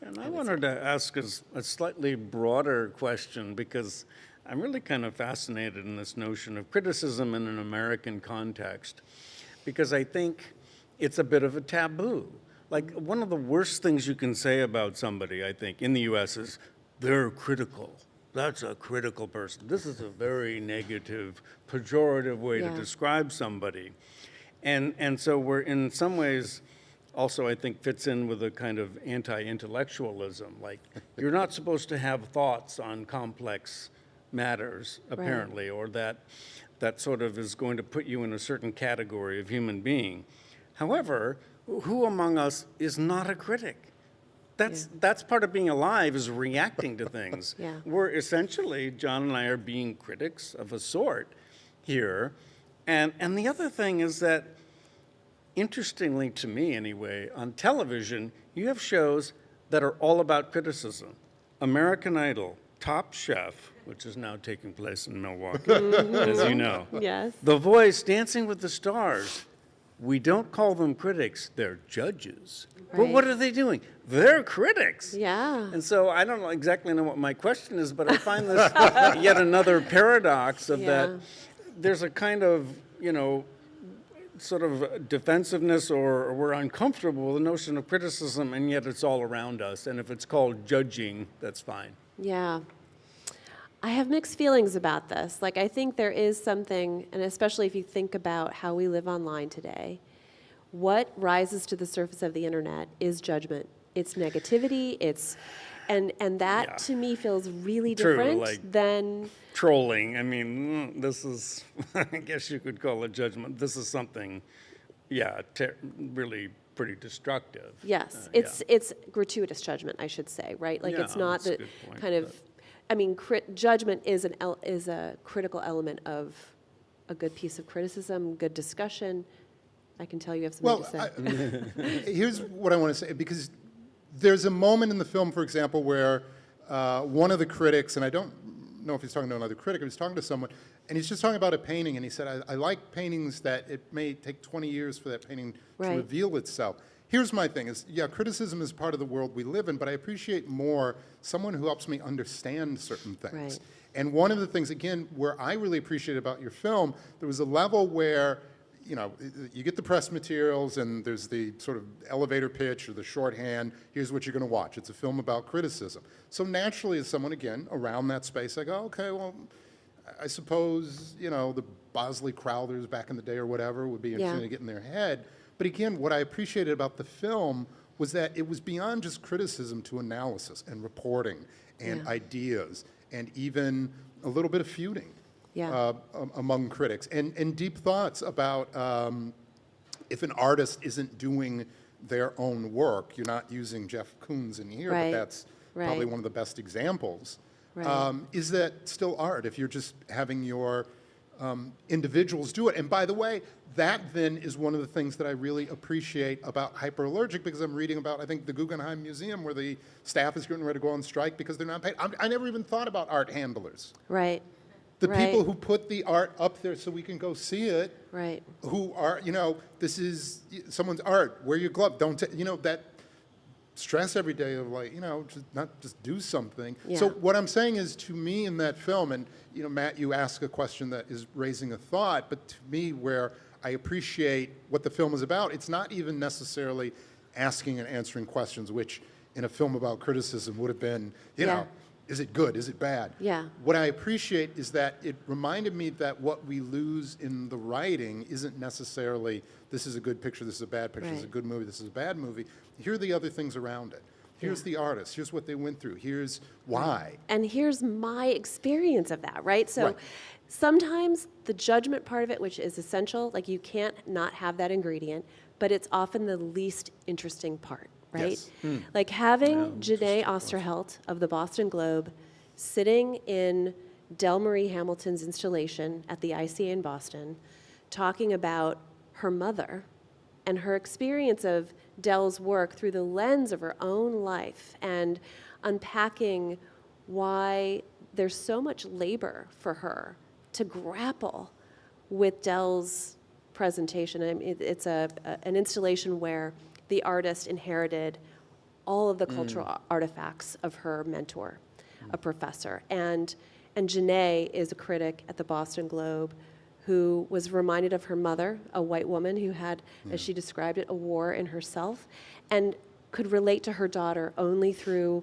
And I wanted to ask a slightly broader question, because I'm really kind of fascinated in this notion of criticism in an American context, because I think it's a bit of a taboo. One of the worst things you can say about somebody, I think, in the U.S. is they're critical. That's a critical person. This is a very negative, pejorative way to describe somebody. And so we're, in some ways, also I think fits in with a kind of anti-intellectualism. You're not supposed to have thoughts on complex matters, apparently, or that sort of is going to put you in a certain category of human being. However, who among us is not a critic? That's part of being alive, is reacting to things. Yeah. We're essentially, John and I are being critics of a sort here. And the other thing is that, interestingly to me anyway, on television, you have shows that are all about criticism. American Idol, Top Chef, which is now taking place in Milwaukee, as you know. Yes. The Voice, Dancing with the Stars. We don't call them critics, they're judges. But what are they doing? They're critics. Yeah. And so I don't exactly know what my question is, but I find this yet another paradox of that there's a kind of, sort of defensiveness, or we're uncomfortable with the notion of criticism, and yet it's all around us. And if it's called judging, that's fine. Yeah. I have mixed feelings about this. Like, I think there is something, and especially if you think about how we live online today, what rises to the surface of the internet is judgment. It's negativity, and that to me feels really True, different like than trolling. I mean, this is, I guess you could call it judgment. This is something, really pretty destructive. yes, it's gratuitous judgment, I should say, right? Like, it's Yeah, not that's a the good point, kind of, I mean, judgment is a critical element of a good piece of criticism, good discussion. I can tell you have something to say. Here's what I want to say, because there's a moment in the film, for example, where one of the critics, and I don't know if he's talking to another critic, or he's talking to someone, and he's just talking about a painting, and he said, I like paintings that it may take 20 years for that painting to Right. reveal itself. Here's my thing, is criticism is part of the world we live in, but I appreciate more someone who helps me understand certain things. Right. And one of the things, again, where I really appreciate about your film, there was a level where you get the press materials, and there's the sort of elevator pitch or the shorthand. Here's what you're going to watch. It's a film about criticism. So naturally, as someone, again, around that space, I go, okay, well, I suppose, the Bosley Crowthers back in the day or whatever would be interesting to get in their head. But again, what I appreciated about the film was that it was beyond just criticism to analysis and reporting and ideas and even a little bit of feuding. Among critics, and deep thoughts about if an artist isn't doing their own work, you're not using Jeff Koons in here, but that's probably one of the best examples. Is that still art if you're just having your individuals do it? And by the way, that then is one of the things that I really appreciate about Hyperallergic, because I'm reading about, I think, the Guggenheim Museum, where the staff is getting ready to go on strike because they're not paid. I never even thought about art handlers. Right. The people who put the art up there so we can go see it, who are, this is someone's art, wear your glove, don't, that stress every day of like, just do something. So what I'm saying is, to me in that film, and, Matt, you ask a question that is raising a thought, but to me, where I appreciate what the film is about, it's not even necessarily asking and answering questions, which in a film about criticism would have been, is it good? Is it bad? Yeah. What I appreciate is that it reminded me that what we lose in the writing isn't necessarily, this is a good picture, this is a bad picture, this is a good movie, this is a bad movie. Here are the other things around it. Here's the artist. Here's what they went through. Here's why. And here's my experience of that, right? So sometimes the judgment part of it, which is essential, like, you can't not have that ingredient, but it's often the least interesting part. Right? Yes. Like, having Janae Osterhelt of the Boston Globe sitting in Del Marie Hamilton's installation at the ICA in Boston, talking about her mother and her experience of Del's work through the lens of her own life, and unpacking why there's so much labor for her to grapple with Del's presentation. I mean, it's an installation where the artist inherited all of the cultural artifacts of her mentor, a professor. And Janae is a critic at the Boston Globe who was reminded of her mother, a white woman who had, as she described it, a war in herself, and could relate to her daughter only through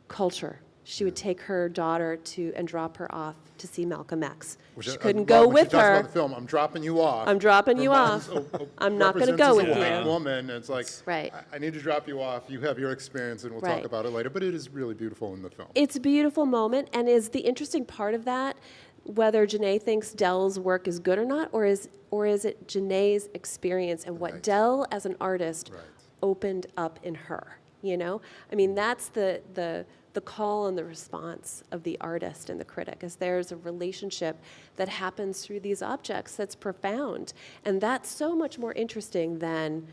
culture she would take her daughter and drop her off to see Malcolm X. Which She I couldn't love go when she with talks her. about the film, I'm dropping you off. I'm dropping you off. I'm not gonna go with represents as a you. white woman, and it's like, right. I need to drop you off. You have your experience, and we'll Right. talk about it later. But it is really beautiful in the film. It's a beautiful moment, and is the interesting part of that whether Janae thinks Dell's work is good or not, or is it Janae's experience and what Right. Dell as an artist Right. opened up in her, you know? I mean, that's the call and the response of the artist and the critic, is there's a relationship that happens through these objects that's profound. And that's so much more interesting than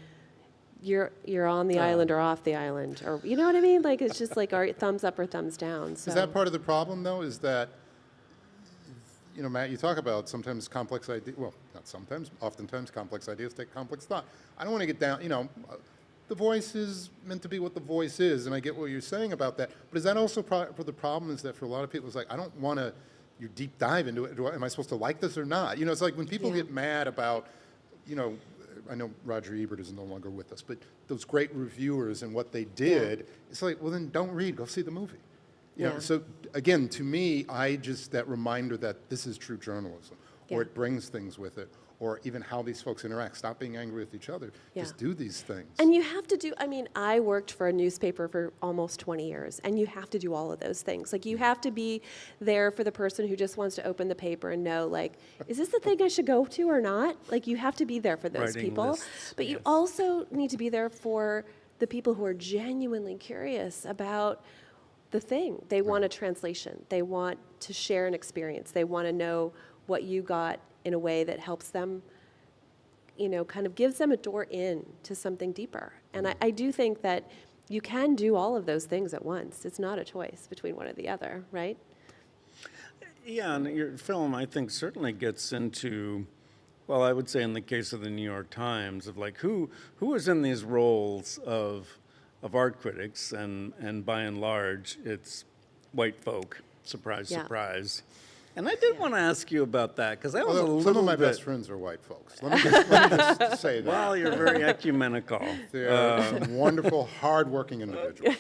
you're on the island or off the island, or, you know what I mean? Like, it's just like our thumbs up or thumbs down. So. Is that part of the problem, though? Is that, you know, Matt, you talk about sometimes complex ideas, well, not sometimes, oftentimes complex ideas take complex thought. I don't want to get down, you know, the voice is meant to be what the voice is, and I get what you're saying about that. But is that also for the problem is that for a lot of people, it's like, I don't want to, you deep dive into it. Am I supposed to like this or not? You know, it's like when people get mad about, you know, I know Roger Ebert is no longer with us, but those great reviewers and what they did, it's like, well, then don't read, go see the movie. You know, so again, to me, that reminder that this is true journalism, or it brings things with it, or even how these folks interact. Stop being angry with each other. Just do these things. And you have to do, I mean, I worked for a newspaper for almost 20 years, and you have to do all of those things. Like, you have to be there for the person who just wants to open the paper and know, like, is this the thing I should go to or not? Like, you have to be there for those Writing people. lists, But you also need to be there for the people who are genuinely curious about the thing. They want a translation. They want to share an experience. They want to know what you got in a way that helps them, you know, kind of gives them a door in to something deeper. And I do think that you can do all of those things at once. It's not a choice between one or the other, right? Yeah, and your film, I think, certainly gets into, well, I would say in the case of the New York Times, of like who is in these roles of art critics, and by and large, it's white folk. Surprise, surprise. And I did want to ask you about that, because that was a little bit... Some of my best friends are white folks. Let me just say that. Well, you're very ecumenical. They're some wonderful, hard-working individuals.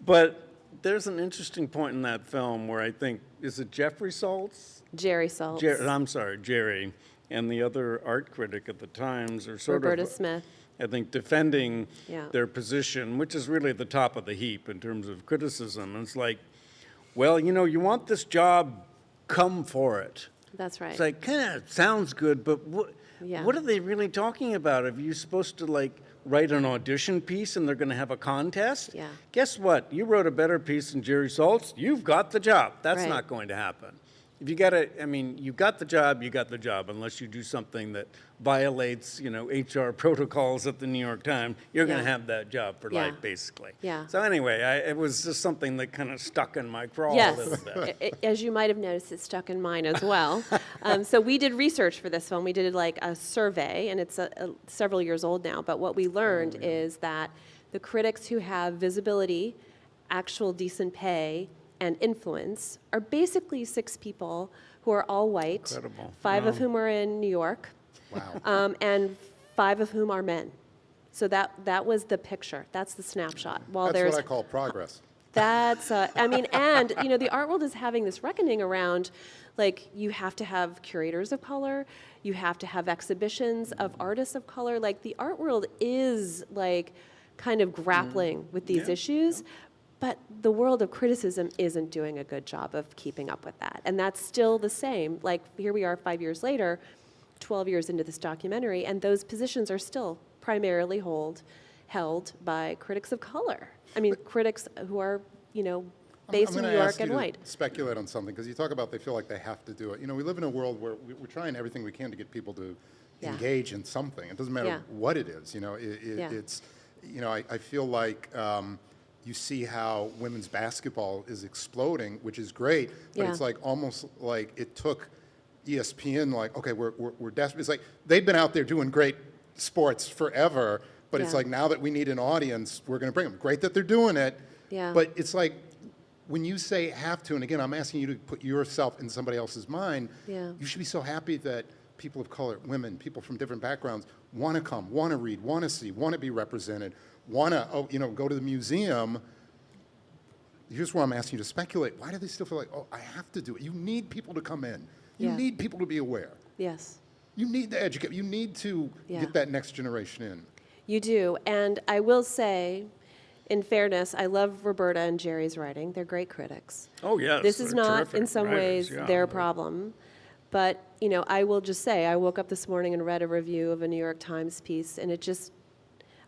But there's an interesting point in that film where I think, is it Jeffrey Saltz? Jerry Saltz. I'm sorry, Jerry, and the other art critic at the Times are sort Roberta of... Smith. I think defending their position, which is really at the top of the heap in terms of criticism. And it's like, well, you know, you want this job, come for it. That's right. It's like, kind of sounds good, but what are they really talking about? Are you supposed to, like, write an audition piece and they're going to have a contest? Yeah. Guess what? You wrote a better piece than Jerry Saltz, you've got the job. That's Right. not going to happen. If you got it, I mean, you got the job, unless you do something that violates, you know, HR protocols at the New York Times, you're going to have that job for life, basically. Yeah. So anyway, it was just something that kind of stuck in my craw a Yes, little bit. as you might have noticed, it stuck in mine as well. So we did research for this film. We did like a survey, and it's several years old now. But what we learned is that the critics who have visibility, actual decent pay, and influence are basically 6 people who are all white, Incredible. 5 of whom are in New York, and 5 of whom are men. So that was the picture. That's the snapshot. While That's what I call progress. That's, I mean, and, you know, the art world is having this reckoning around, like, you have to have curators of color, you have to have exhibitions of artists of color. Like, the art world is, like, kind of grappling with these issues, but the world of criticism isn't doing a good job of keeping up with that. And that's still the same. Like, here we are 5 years later, 12 years into this documentary, and those positions are still primarily held by critics of color. I mean, critics who are, you know, based in New York and white. Speculate on something, because you talk about they feel like they have to do it. You know, we live in a world where we're trying everything we can to get people to engage in something. It doesn't matter what it is. You know, it's, you know, I feel like you see how women's basketball is exploding, which is great, but it's like almost like it took ESPN, like, okay, we're desperate. It's like they've been out there doing great sports forever, but it's like now that we need an audience, we're going to bring them. Great that they're doing it, but it's like when you say have to, and again, I'm asking you to put yourself in somebody else's mind, you should be so happy that people of color, women, people from different backgrounds want to come, want to read, want to see, want to be represented, want to, you know, go to the museum. here's where I'm asking you to speculate. Why do they still feel like, oh, I have to do it? You need people to come in. You Yeah. need people to be aware. Yes. You need to educate. You need to Yeah. get that next generation in. You do. And I will say, in fairness, I love Roberta and Jerry's writing. They're great critics. Oh, yes. This is they're not, terrific in some writers, ways, yeah. their problem. But, I will just say, I woke up this morning and read a review of a New York Times piece, and it just,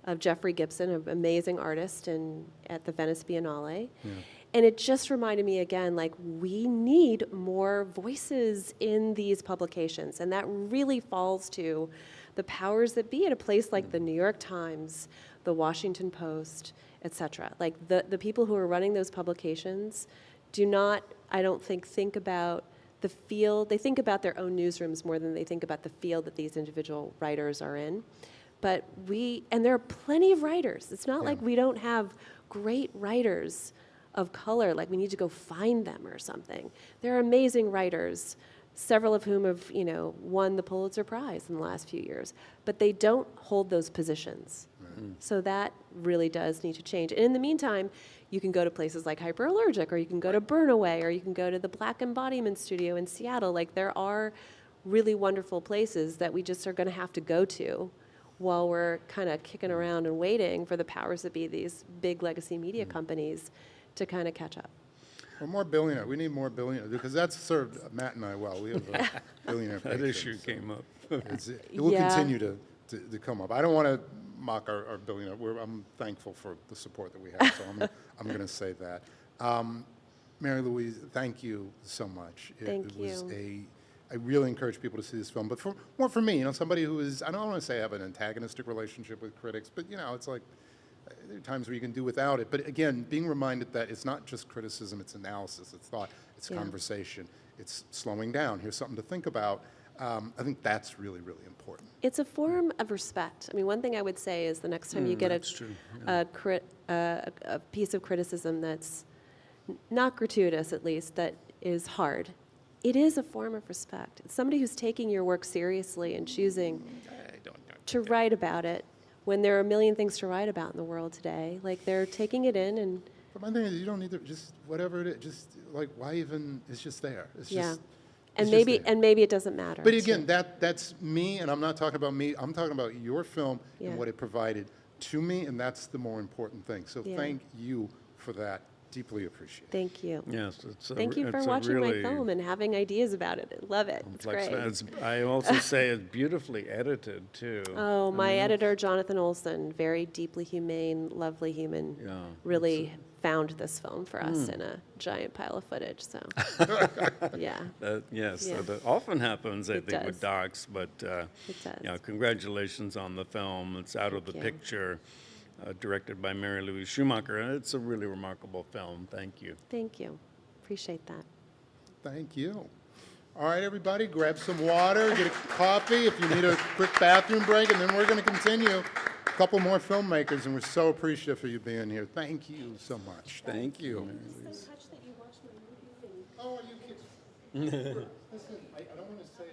of Jeffrey Gibson, an amazing artist at the Venice Biennale. Yeah. And it just reminded me again, like, we need more voices in these publications. And that really falls to the powers that be at a place like the New York Times, the Washington Post, et cetera. Like, the people who are running those publications do not, I don't think about the field. They think about their own newsrooms more than they think about the field that these individual writers are in. But and there are plenty of writers. It's not like we don't have great writers of color, like we need to go find them or something. There are amazing writers, several of whom have, won the Pulitzer Prize in the last few years, but they don't hold those positions. So that really does need to change. And in the meantime, you can go to places like Hyperallergic, or you can go to Burnaway, or you can go to the Black Embodiment Studio in Seattle. Like, there are really wonderful places that we just are going to have to go to while we're kind of kicking around and waiting for the powers that be, these big legacy media companies, to kind of catch up. Well, more billionaire. We need more billionaire, because that's served Matt and I well. We have a billionaire That patron, issue so came up. it will Yeah. continue to come up. I don't want to mock our billionaire. I'm thankful for the support that we have, so I'm going to say that. Mary Louise, thank you so much. Thank you. I really encourage people to see this film, but more for me, somebody who is, I don't want to say I have an antagonistic relationship with critics, but it's like, there are times where you can do without it. But again, being reminded that it's not just criticism, it's analysis, it's thought, it's conversation, it's slowing down. Here's something to think about. I think that's really, really important. It's a form of respect. I mean, one thing I would say is the next time you get a piece of criticism that's not gratuitous, at least, that is hard, it is a form of respect. It's somebody who's taking your work seriously and choosing to write about it when there are a million things to write about in the world today. Like, they're taking it in and... But my thing is, you don't need to, just whatever it is, just like, why even, it's just there. It's just, and it's maybe just there. and maybe it doesn't matter. But again, that's me, and I'm not talking about me. I'm talking about your film Yeah. and what it provided to me, and that's the more important thing. So Yeah. thank you for that. Deeply appreciate it. Thank you. Yes, Thank you for watching my film and having ideas about it. I love it. It's great. I also say it's beautifully edited, too. Oh, my editor, Jonathan Olson, very deeply humane, lovely human, really found this film for us in a giant pile of footage. So, yeah. Yes, Yeah. that often happens, I It think, with does. docs. But It does. congratulations on the film. It's out of the you. picture, directed by Mary Louise Schumacher, and it's a really remarkable film. Thank you. Thank you. Appreciate that. Thank you. All right, everybody, grab some water, get a coffee if you need a quick bathroom break, and then we're going to continue. A couple more filmmakers, and we're so appreciative of you being here. Thank you so much. Thank you. I'm so touched that you watched my movie. Oh, are you kidding? Listen, I don't want to say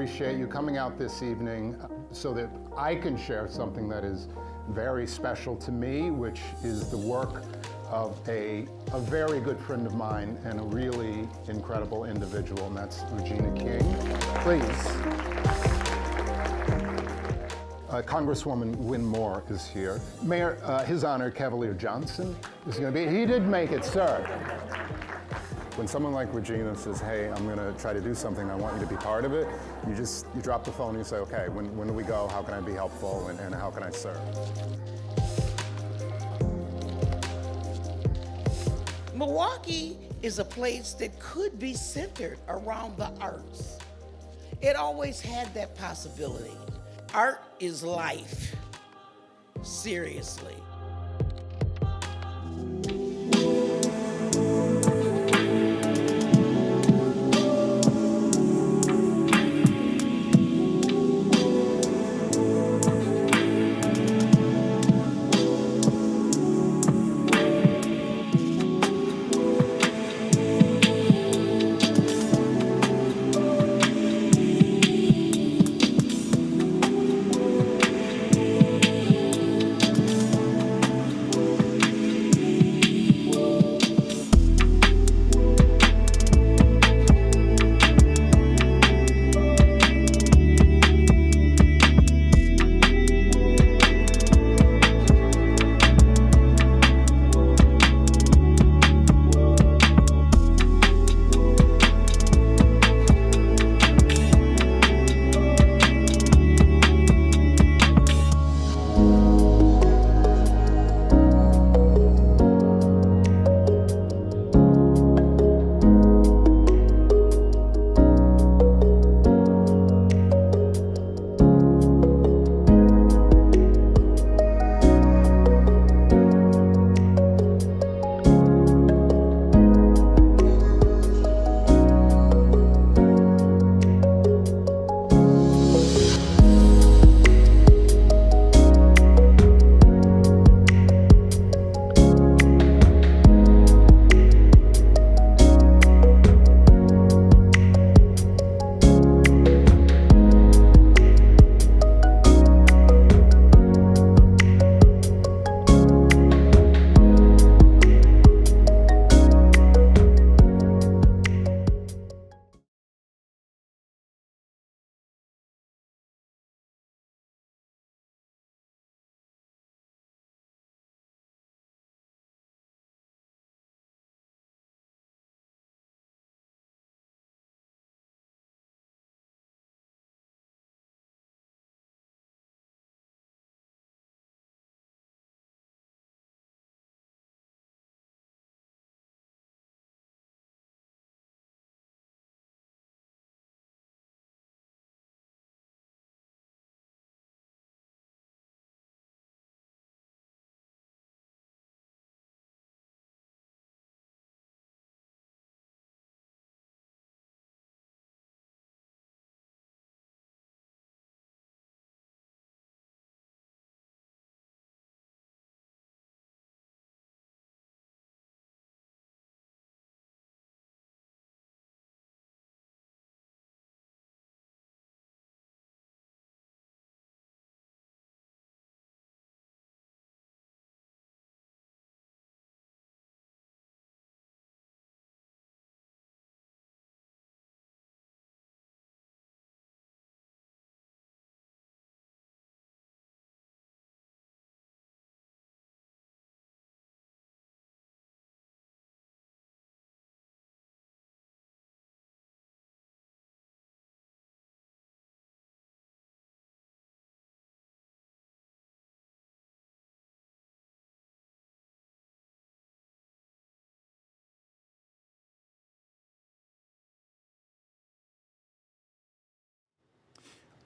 appreciate you coming out this evening so that I can share something that is very special to me, which is the work of a very good friend of mine and a really incredible individual, and that's Regina King. Please. Congresswoman Win Moore is here. Mayor, His Honor Cavalier Johnson is going to be. He did make it, sir. When someone like Regina says, hey, I'm going to try to do something, I want you to be part of it, you drop the phone and you say, okay, when do we go? How can I be helpful? And how can I serve? Milwaukee is a place that could be centered around the arts. It always had that possibility. Art is life. Seriously.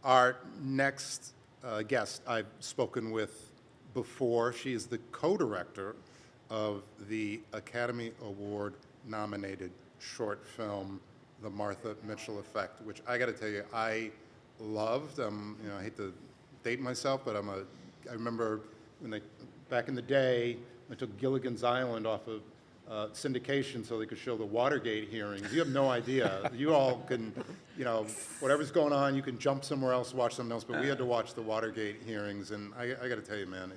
Our next guest I've spoken with before. She is the co-director of the Academy Award-nominated short film, The Martha Mitchell Effect, which I got to tell you, I loved. I hate to date myself, but I remember back in the day, I took Gilligan's Island off of syndication so they could show the Watergate hearings. You have no idea. You all can, you know, whatever's going on, you can jump somewhere else, watch something else, but we had to watch the Watergate hearings, and I got to tell you, man,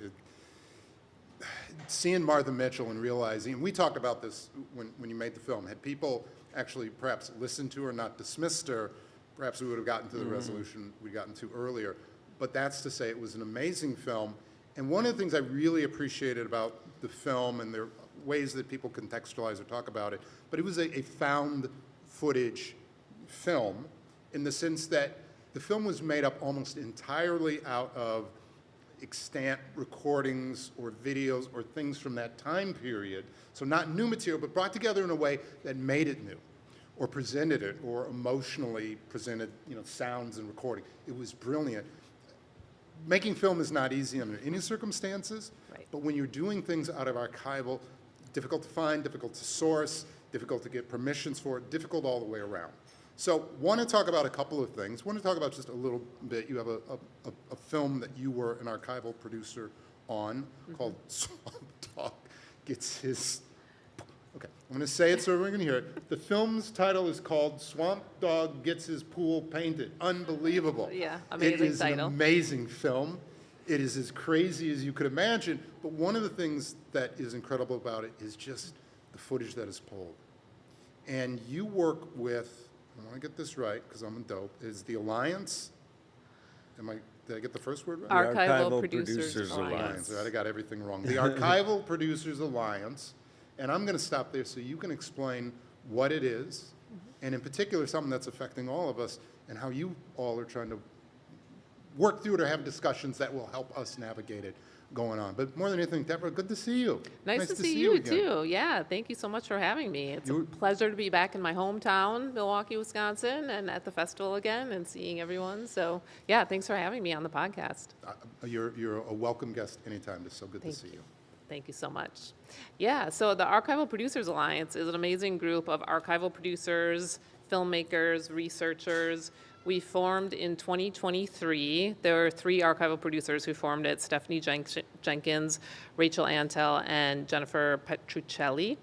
seeing Martha Mitchell and realizing, and we talked about this when you made the film, had people actually perhaps listened to her, not dismissed her, perhaps we would have gotten to the resolution we'd gotten to earlier. But that's to say it was an amazing film. And one of the things I really appreciated about the film, and there are ways that people contextualize or talk about it, but it was a found footage film in the sense that the film was made up almost entirely out of extant recordings or videos or things from that time period. So not new material, but brought together in a way that made it new, or presented it, or emotionally presented, you know, sounds and recording. It was brilliant. Making film is not easy under any circumstances, Right. but when you're doing things out of archival, difficult to find, difficult to source, difficult to get permissions for, difficult all the way around. So want to talk about a couple of things. Want to talk about just a little bit. You have a film that you were an archival producer on called Swamp Dog Gets His... Okay, I'm going to say it so everyone can hear it. The film's title is called Swamp Dog Gets His Pool Painted. Unbelievable. Yeah, amazing It is title. an amazing film. It is as crazy as you could imagine, but one of the things that is incredible about it is just the footage that is pulled. And you work with, I want to get this right because I'm a dope, is the Alliance, did I get the first word right? Archival Producers Alliance. I got everything wrong. The Archival Producers Alliance, and I'm going to stop there so you can explain what it is, and in particular something that's affecting all of us, and how you all are trying to work through it or have discussions that will help us navigate it going on. But more than anything, Deborah, good to see you. Nice to see you again. too. Yeah, thank you so much for having me. It's a pleasure to be back in my hometown, Milwaukee, Wisconsin, and at the festival again and seeing everyone. So yeah, thanks for having me on the podcast. You're a welcome guest anytime. It's so good to see you. Thank you so much. Yeah, so the Archival Producers Alliance is an amazing group of archival producers, filmmakers, researchers. We formed in 2023. There were 3 archival producers who formed it: Stephanie Jenkins, Rachel Antel, and Jennifer Petruccelli.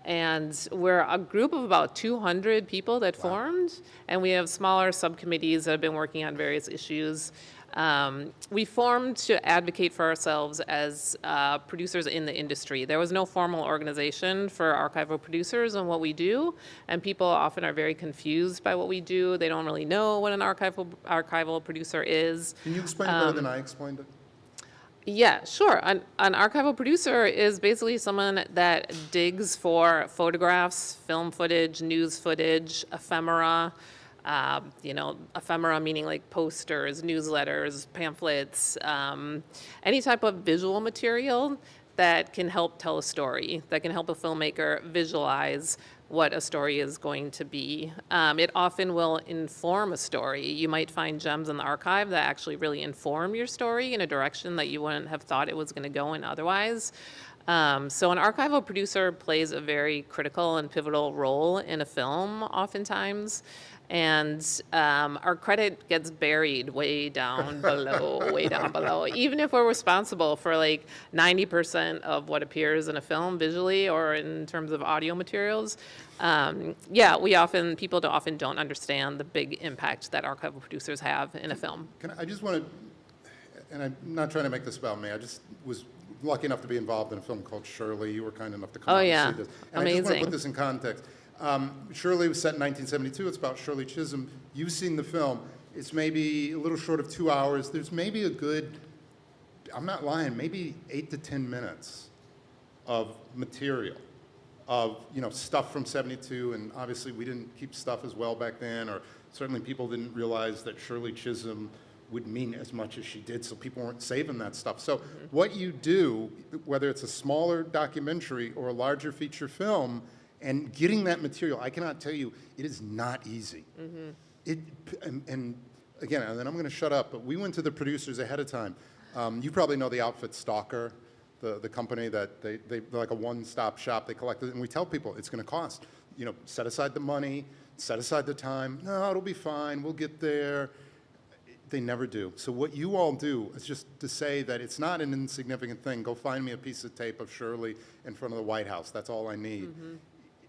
And we're a group of about 200 people that formed, and we have smaller subcommittees that have been working on various issues. We formed to advocate for ourselves as producers in the industry. There was no formal organization for archival producers and what we do, and people often are very confused by what we do. They don't really know what an archival producer is. Can you explain it better than I explained it? Yeah, sure. An archival producer is basically someone that digs for photographs, film footage, news footage, ephemera. Ephemera meaning like posters, newsletters, pamphlets, any type of visual material that can help tell a story, that can help a filmmaker visualize what a story is going to be. It often will inform a story. You might find gems in the archive that actually really inform your story in a direction that you wouldn't have thought it was going to go in otherwise. So an archival producer plays a very critical and pivotal role in a film oftentimes. And our credit gets buried way down below, way down below. Even if we're responsible for like 90% of what appears in a film visually or in terms of audio materials, people often don't understand the big impact that archival producers have in a film. I just want to, and I'm not trying to make this about me, I just was lucky enough to be involved in a film called Shirley. You were kind enough to come out and see this. And amazing. I just want to put this in context. Shirley was set in 1972. It's about Shirley Chisholm. You've seen the film. It's maybe a little short of 2 hours. There's maybe a good, I'm not lying, maybe 8 to 10 minutes of material, of stuff from 72, and obviously we didn't keep stuff as well back then, or certainly people didn't realize that Shirley Chisholm would mean as much as she did, so people weren't saving that stuff. So what you do, whether it's a smaller documentary or a larger feature film, and getting that material, I cannot tell you, it is not easy. And again, and then I'm going to shut up, but we went to the producers ahead of time. You probably know the outfit Stalker, the company that they're like a one-stop shop. They collect it, and we tell people it's going to cost. Set aside the money, set aside the time. No, it'll be fine. We'll get there. They never do. So what you all do is just to say that it's not an insignificant thing. Go find me a piece of tape of Shirley in front of the White House. That's all I need.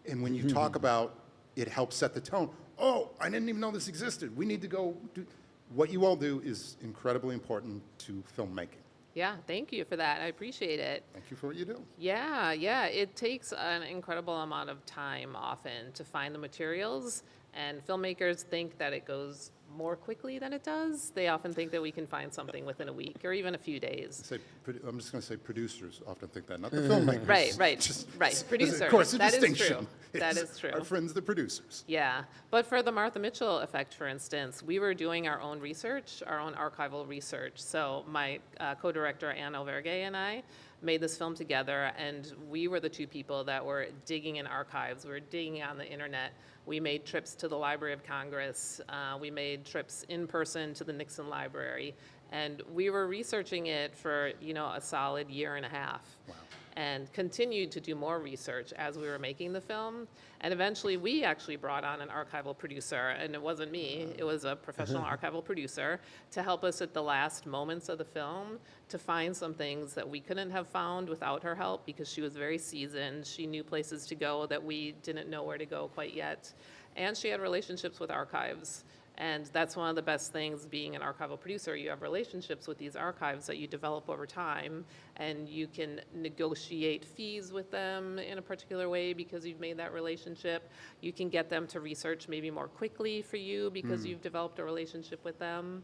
And when you talk about it helps set the tone. Oh, I didn't even know this existed. We need to go do. What you all do is incredibly important to filmmaking. Yeah, thank you for that. I appreciate it. Thank you for what you do. Yeah, it takes an incredible amount of time often to find the materials, and filmmakers think that it goes more quickly than it does. They often think that we can find something within a week or even a few days. I'm just going to say producers often think that, not the filmmakers. Right. Producers. Of course, a that distinction. Is true. That is true. Our friends, the producers. Yeah, but for the Martha Mitchell effect, for instance, we were doing our own research, our own archival research. So my co-director, Anne Alvergue, and I made this film together, and we were the two people that were digging in archives. We were digging on the internet. We made trips to the Library of Congress. We made trips in person to the Nixon Library. And we were researching it for, a solid year and a half. Wow. And continued to do more research as we were making the film. And eventually we actually brought on an archival producer, and it wasn't me, it was a professional archival producer, to help us at the last moments of the film to find some things that we couldn't have found without her help, because she was very seasoned. She knew places to go that we didn't know where to go quite yet. And she had relationships with archives. And that's one of the best things being an archival producer. You have relationships with these archives that you develop over time, and you can negotiate fees with them in a particular way because you've made that relationship. You can get them to research maybe more quickly for you because you've developed a relationship with them.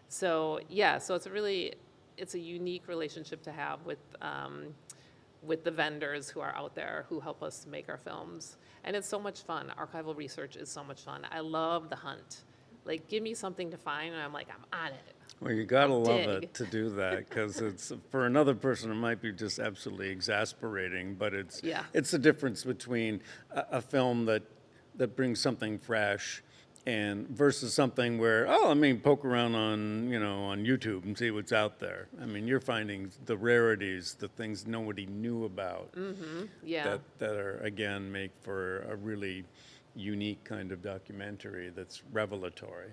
So it's a unique relationship to have with the vendors who are out there who help us make our films. And it's so much fun. Archival research is so much fun. I love the hunt. Like, give me something to find, and I'm like, I'm on it. Well, you gotta love it to do that, because it's, for another person, it might be just absolutely exasperating, but it's the difference between a film that brings something fresh and versus something where, poke around on YouTube and see what's out there. I mean, you're finding the rarities, the things nobody knew about, that are, again, make for a really unique kind of documentary that's revelatory.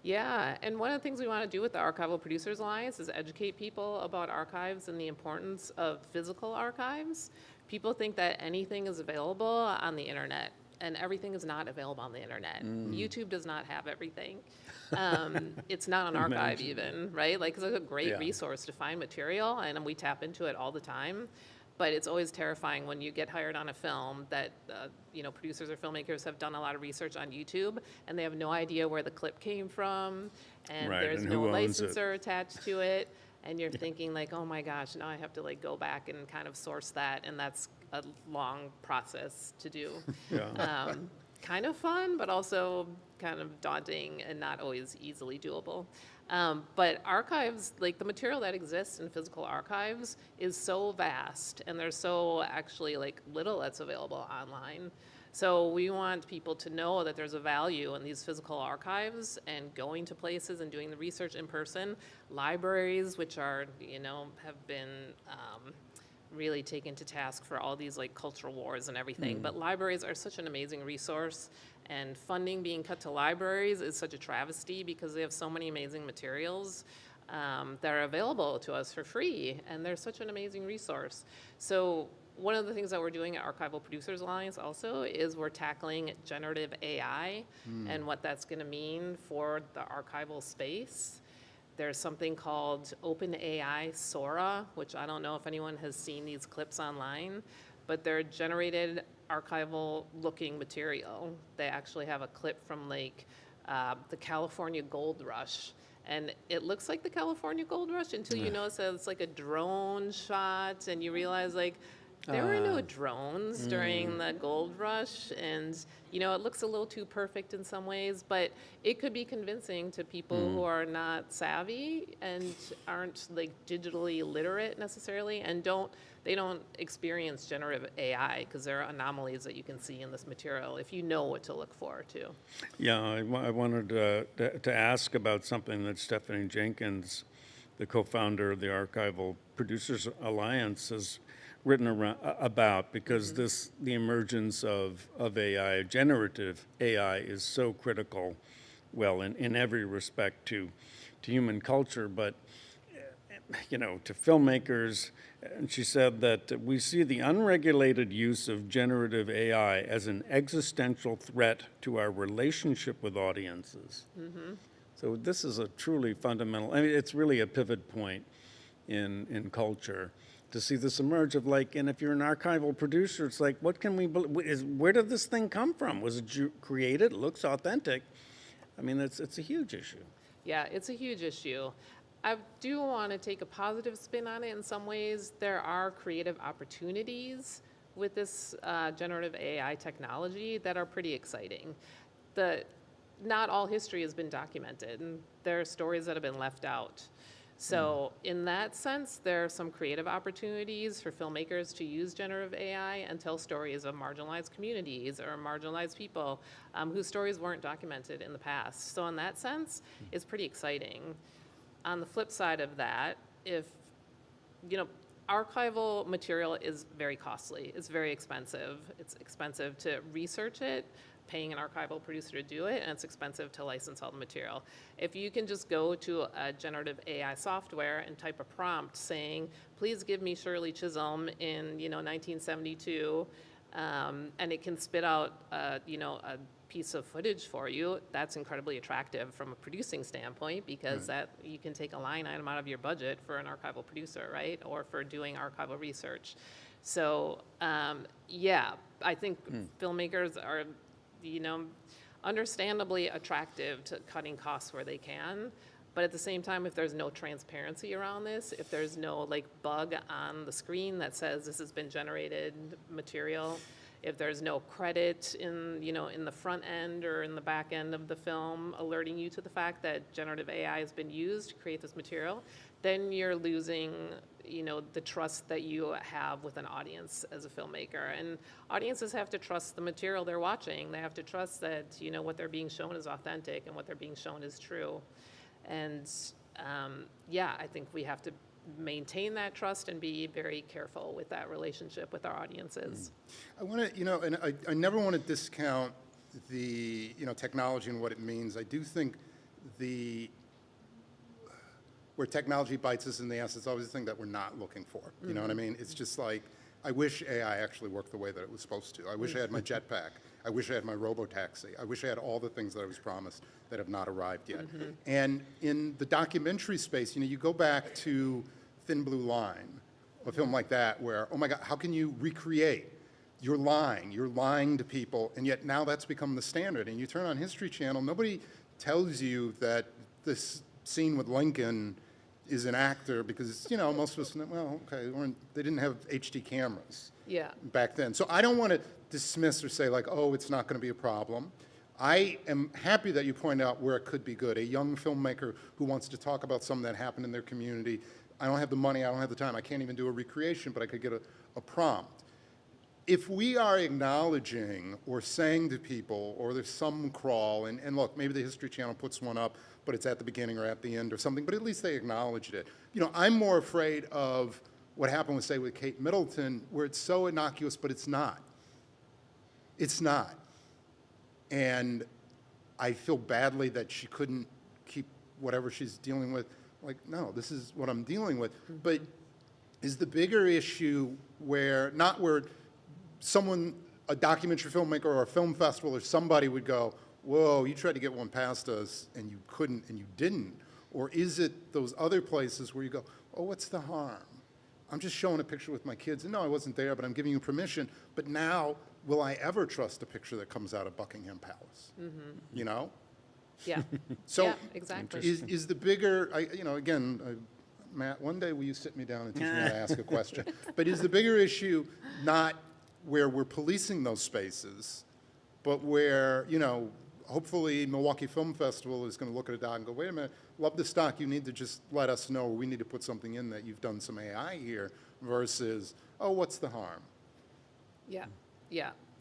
Yeah, and one of the things we want to do with the Archival Producers Alliance is educate people about archives and the importance of physical archives. People think that anything is available on the internet, and everything is not available on the internet. YouTube does not have everything. It's not an archive even, right? Like, it's a great resource to find material, and we tap into it all the time. But it's always terrifying when you get hired on a film that, producers or filmmakers have done a lot of research on YouTube, and they have no idea where the clip came from, and there's no licensor attached to it, and you're thinking like, oh my gosh, now I have to go back and kind of source that, and that's a long process to do. Kind of fun, but also kind of daunting and not always easily doable. But archives, like the material that exists in physical archives is so vast, and there's so actually little that's available online. So we want people to know that there's a value in these physical archives and going to places and doing the research in person. Libraries, which are, have been really taken to task for all these cultural wars and everything. But libraries are such an amazing resource, and funding being cut to libraries is such a travesty because they have so many amazing materials that are available to us for free, and they're such an amazing resource. So one of the things that we're doing at Archival Producers Alliance also is we're tackling generative AI and what that's going to mean for the archival space. There's something called OpenAI Sora, which I don't know if anyone has seen these clips online, but they're generated archival-looking material. They actually have a clip from the California Gold Rush, and it looks like the California Gold Rush until you notice that it's a drone shot, and you realize there were no drones during the gold rush, and it looks a little too perfect in some ways, but it could be convincing to people who are not savvy and aren't digitally literate necessarily, and they don't experience generative AI because there are anomalies that you can see in this material if you know what to look for too. Yeah, I wanted to ask about something that Stephanie Jenkins, the co-founder of the Archival Producers Alliance, has written about, because the emergence of AI, generative AI, is so critical well in every respect to human culture, but to filmmakers. And she said that we see the unregulated use of generative AI as an existential threat to our relationship with audiences. So this is a truly fundamental, I mean, it's really a pivot point in culture to see this emerge of and if you're an archival producer, it's like, what can we, where did this thing come from? Was it created? It looks authentic. I mean, it's a huge issue. Yeah, it's a huge issue. I do want to take a positive spin on it in some ways. There are creative opportunities with this generative AI technology that are pretty exciting. Not all history has been documented, and there are stories that have been left out. So in that sense, there are some creative opportunities for filmmakers to use generative AI and tell stories of marginalized communities or marginalized people whose stories weren't documented in the past. So in that sense, it's pretty exciting. On the flip side of that, if, archival material is very costly. It's very expensive. It's expensive to research it, paying an archival producer to do it, and it's expensive to license all the material. If you can just go to a generative AI software and type a prompt saying, please give me Shirley Chisholm in 1972, and it can spit out a piece of footage for you, that's incredibly attractive from a producing standpoint, because that you can take a line item out of your budget for an archival producer, right? Or for doing archival research. So I think filmmakers are understandably attractive to cutting costs where they can. But at the same time, if there's no transparency around this, if there's no bug on the screen that says this has been generated material, if there's no credit in the front end or in the back end of the film alerting you to the fact that generative AI has been used to create this material, then you're losing the trust that you have with an audience as a filmmaker. And audiences have to trust the material they're watching. They have to trust that what they're being shown is authentic and what they're being shown is true. And I think we have to maintain that trust and be very careful with that relationship with our audiences. I want to, and I never want to discount the, technology and what it means. I do think where technology bites us in the ass, it's always the thing that we're not looking for. You know what I mean? It's just like, I wish AI actually worked the way that it was supposed to. I wish I had my jetpack. I wish I had my robo-taxi. I wish I had all the things that I was promised that have not arrived yet. And in the documentary space, you go back to Thin Blue Line, a film like that, where, oh my God, how can you recreate? You're lying to people, and yet now that's become the standard. And you turn on History Channel, nobody tells you that this scene with Lincoln is an actor, because most of us know, well, okay, they didn't have HD cameras back then. So I don't want to dismiss or say oh, it's not going to be a problem. I am happy that you point out where it could be good. A young filmmaker who wants to talk about something that happened in their community. I don't have the money, I don't have the time, I can't even do a recreation, but I could get a prompt. If we are acknowledging or saying to people, or there's some crawl, and look, maybe the History Channel puts one up, but it's at the beginning or at the end or something, but at least they acknowledged it. I'm more afraid of what happened with, say, with Kate Middleton, where it's so innocuous, but it's not. It's not. And I feel badly that she couldn't keep whatever she's dealing with. No, this is what I'm dealing with. But is the bigger issue where someone, a documentary filmmaker or a film festival or somebody would go, whoa, you tried to get one past us and you couldn't and you didn't? Or is it those other places where you go, oh, what's the harm? I'm just showing a picture with my kids. And no, I wasn't there, but I'm giving you permission. But now, will I ever trust a picture that comes out of Buckingham Palace? Yeah. So yeah, exactly. Is the bigger, Matt, one day will you sit me down and teach me how to ask a question? But is the bigger issue not where we're policing those spaces, but where, hopefully Milwaukee Film Festival is going to look at a doc and go, wait a minute, love the stock, you need to just let us know, we need to put something in that you've done some AI here, versus, oh, what's the harm? Yeah.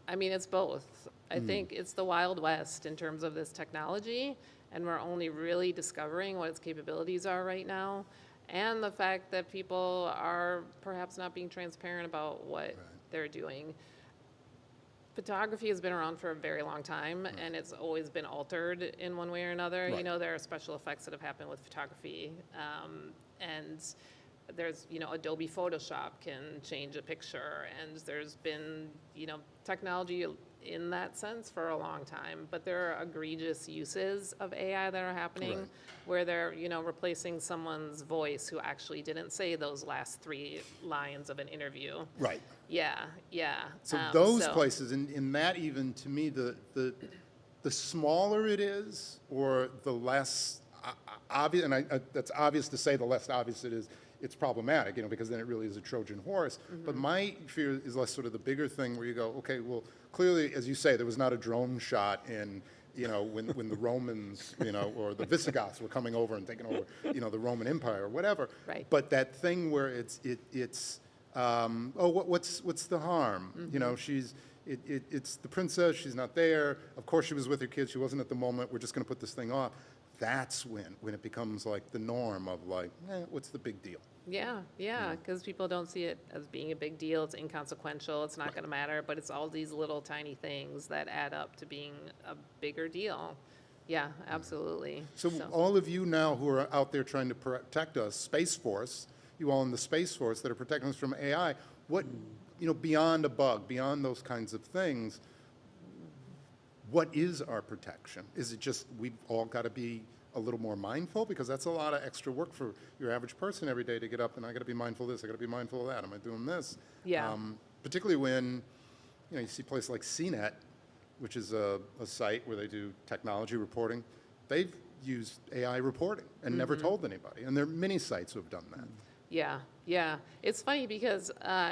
I mean, it's both. I think it's the Wild West in terms of this technology, and we're only really discovering what its capabilities are right now, and the fact that people are perhaps not being transparent about what they're doing. Photography has been around for a very long time, and it's always been altered in one way or another. You Right. know, there are special effects that have happened with photography, and there's, you know, Adobe Photoshop can change a picture, and there's been, you know, technology in that sense for a long time. But there are egregious uses of AI that are happening Right. where they're, you know, replacing someone's voice who actually didn't say those last 3 lines of an interview. Right. Yeah, yeah. So those so- places, in that even, to me, the smaller it is, or the less obvious, and that's obvious to say, the less obvious it is, it's problematic, you know, because then it really is a Trojan horse. But my fear is less sort of the bigger thing where you go, okay, well, clearly, as you say, there was not a drone shot in, you know, when the Romans, you know, or the Visigoths were coming over and taking over, you know, the Roman Empire or whatever. Right. But that thing where it's what's the harm? You know, it's the princess, she's not there. Of course she was with her kids, she wasn't at the moment, we're just gonna put this thing off. That's when it becomes like the norm of like, what's the big deal? Yeah, yeah, because people don't see it as being a big deal. It's inconsequential. It's not going to matter. But it's all these little tiny things that add up to being a bigger deal. Yeah, absolutely. So all of you now who are out there trying to protect us, Space Force, you all in the Space Force that are protecting us from AI, what, you know, beyond a bug, beyond those kinds of things, what is our protection? Is it just we've all got to be a little more mindful? Because that's a lot of extra work for your average person every day to get up and I got to be mindful of this, I got to be mindful of that. Am I doing this? Yeah. Particularly when, you know, you see places like CNET, which is a site where they do technology reporting. They've used AI reporting and never told anybody. And there are many sites who have done that. Yeah, yeah. It's funny because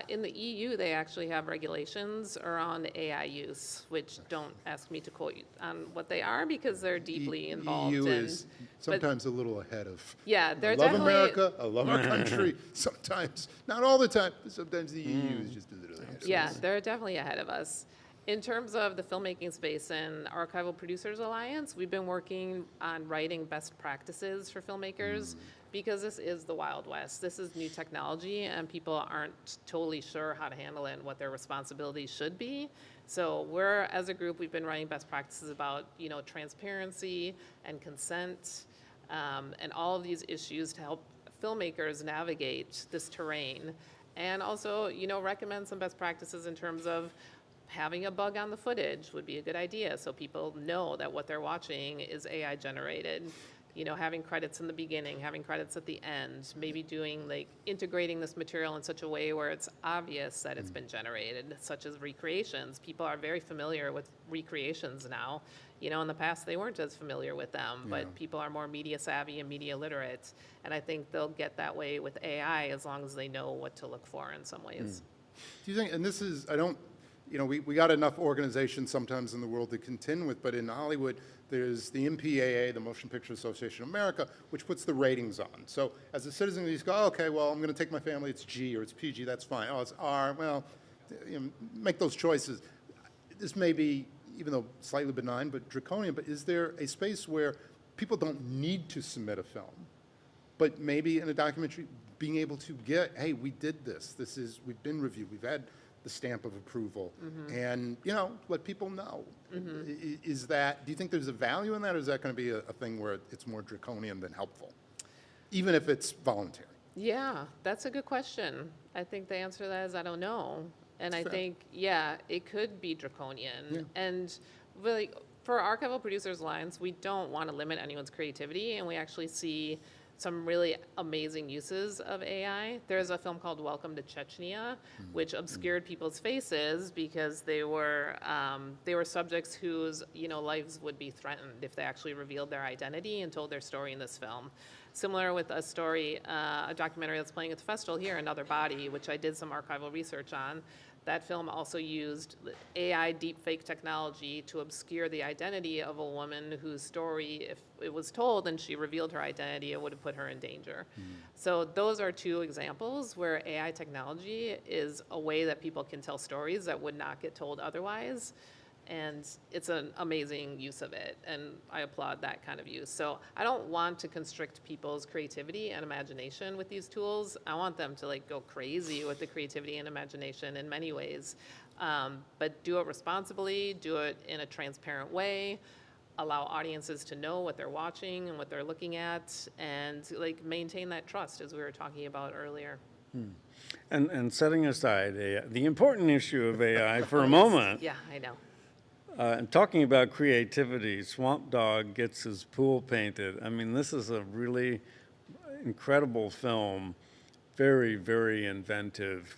in the EU, they actually have regulations around AI use, which don't ask me to quote you on what they are because they're deeply involved. EU in, is sometimes a little ahead of. Yeah, I they're love definitely. America, I love our country. Sometimes, not all the time, but sometimes the EU is just a little ahead of Yeah, us. they're definitely ahead of us. In terms of the filmmaking space and Archival Producers Alliance, we've been working on writing best practices for filmmakers because this is the Wild West. This is new technology and people aren't totally sure how to handle it and what their responsibilities should be. So we're, as a group, we've been writing best practices about, you know, transparency and consent and all of these issues to help filmmakers navigate this terrain. And also, you know, recommend some best practices in terms of having a bug on the footage would be a good idea so people know that what they're watching is AI generated. You know, having credits in the beginning, having credits at the end, maybe doing like integrating this material in such a way where it's obvious that it's been generated, such as recreations. People are very familiar with recreations now. You know, in the past they weren't as familiar with them, but people are more media savvy and media literate. And I think they'll get that way with AI as long as they know what to look for in some ways. Do you think, and this is, I don't, you know, we got enough organizations sometimes in the world to contend with, but in Hollywood, there's the MPAA, the Motion Picture Association of America, which puts the ratings on. So as a citizen, you just go, oh, okay, well, I'm going to take my family, it's G or it's PG, that's fine. Oh, it's R, well, you know, make those choices. This may be, even though slightly benign, but draconian, but is there a space where people don't need to submit a film, but maybe in a documentary, being able to get, hey, we did this, we've been reviewed, we've had the stamp of approval, and, you know, let people know. Is that, do you think there's a value in that, or is that going to be a thing where it's more draconian than helpful, even if it's voluntary? Yeah, that's a good question. I think the answer to that is I don't know. And I Fair. think, yeah, it could be draconian. Yeah. And really, for Archival Producers Alliance, we don't want to limit anyone's creativity, and we actually see some really amazing uses of AI. There's a film called Welcome to Chechnya, which obscured people's faces because they were subjects whose, you know, lives would be threatened if they actually revealed their identity and told their story in this film. Similar with a story, a documentary that's playing at the festival here, Another Body, which I did some archival research on. That film also used AI deepfake technology to obscure the identity of a woman whose story, if it was told and she revealed her identity, it would have put her in danger. So those are two examples where AI technology is a way that people can tell stories that would not get told otherwise. And it's an amazing use of it, and I applaud that kind of use. So I don't want to constrict people's creativity and imagination with these tools. I want them to like go crazy with the creativity and imagination in many ways. But do it responsibly, do it in a transparent way, allow audiences to know what they're watching and what they're looking at, and like maintain that trust as we were talking about earlier. And setting aside the important issue of AI for a moment, Yeah, I know. and talking about creativity, Swamp Dogg gets his pool painted. I mean, this is a really incredible film, very, very inventive.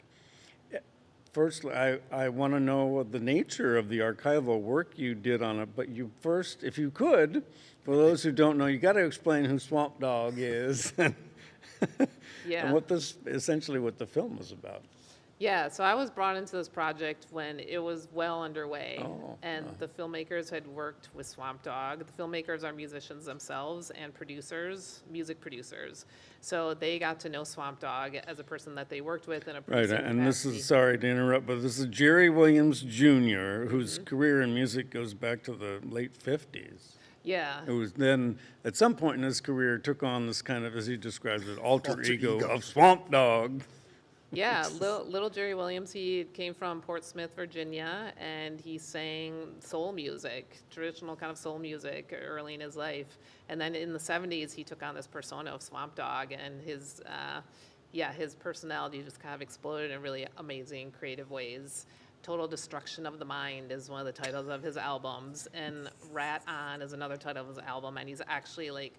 First, I want to know the nature of the archival work you did on it, but you first, if you could, for those who don't know, you got to explain who Swamp Dogg is Yeah. and essentially what the film is about. Yeah, so I was brought into this project when it was well underway, Oh, and the filmmakers had worked with Swamp Dogg. The filmmakers are musicians themselves and producers, music producers. So they got to know Swamp Dogg as a person that they worked with in a Right, producing and this capacity. is, sorry to interrupt, but this is Jerry Williams Jr., whose career in music goes back to the late 50s. Yeah, Who was then, at some point in his career, took on this kind of, as he describes it, alter ego of Swamp Dogg. yeah. Little Jerry Williams, he came from Portsmouth, Virginia, and he sang soul music, traditional kind of soul music early in his life. And then in the 70s, he took on this persona of Swamp Dogg, and his personality just kind of exploded in really amazing, creative ways. Total Destruction of the Mind is one of the titles of his albums, and Rat On is another title of his album, and he's actually like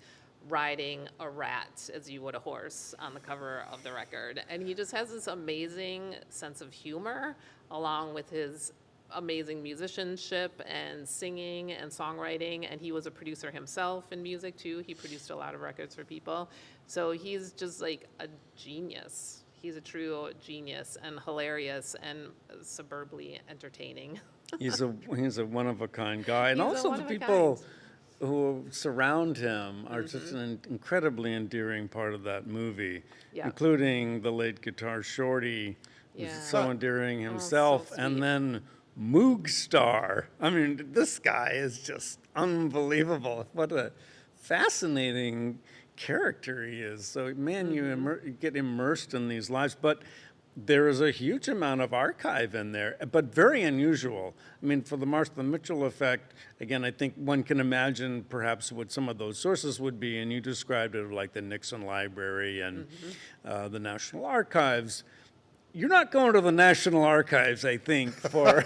riding a rat as you would a horse on the cover of the record. And he just has this amazing sense of humor along with his amazing musicianship and singing and songwriting. And he was a producer himself in music too. He produced a lot of records for people. So he's just like a genius. He's a true genius and hilarious and suburbly entertaining. He's a one-of-a-kind guy. And He's a also the one-of-a-kind. people who surround him are such an incredibly endearing part of that movie, Yeah. including the late guitar shorty, who's Yeah. so endearing so himself, sweet. and then Moog Star. I mean, this guy is just unbelievable. What a fascinating character he is. So, man, you get immersed in these lives, but there is a huge amount of archive in there, but very unusual. I mean, for the Martha Mitchell effect, again, I think one can imagine perhaps what some of those sources would be, and you described it like the Nixon Library and the National Archives. You're not going to the National Archives, I think, for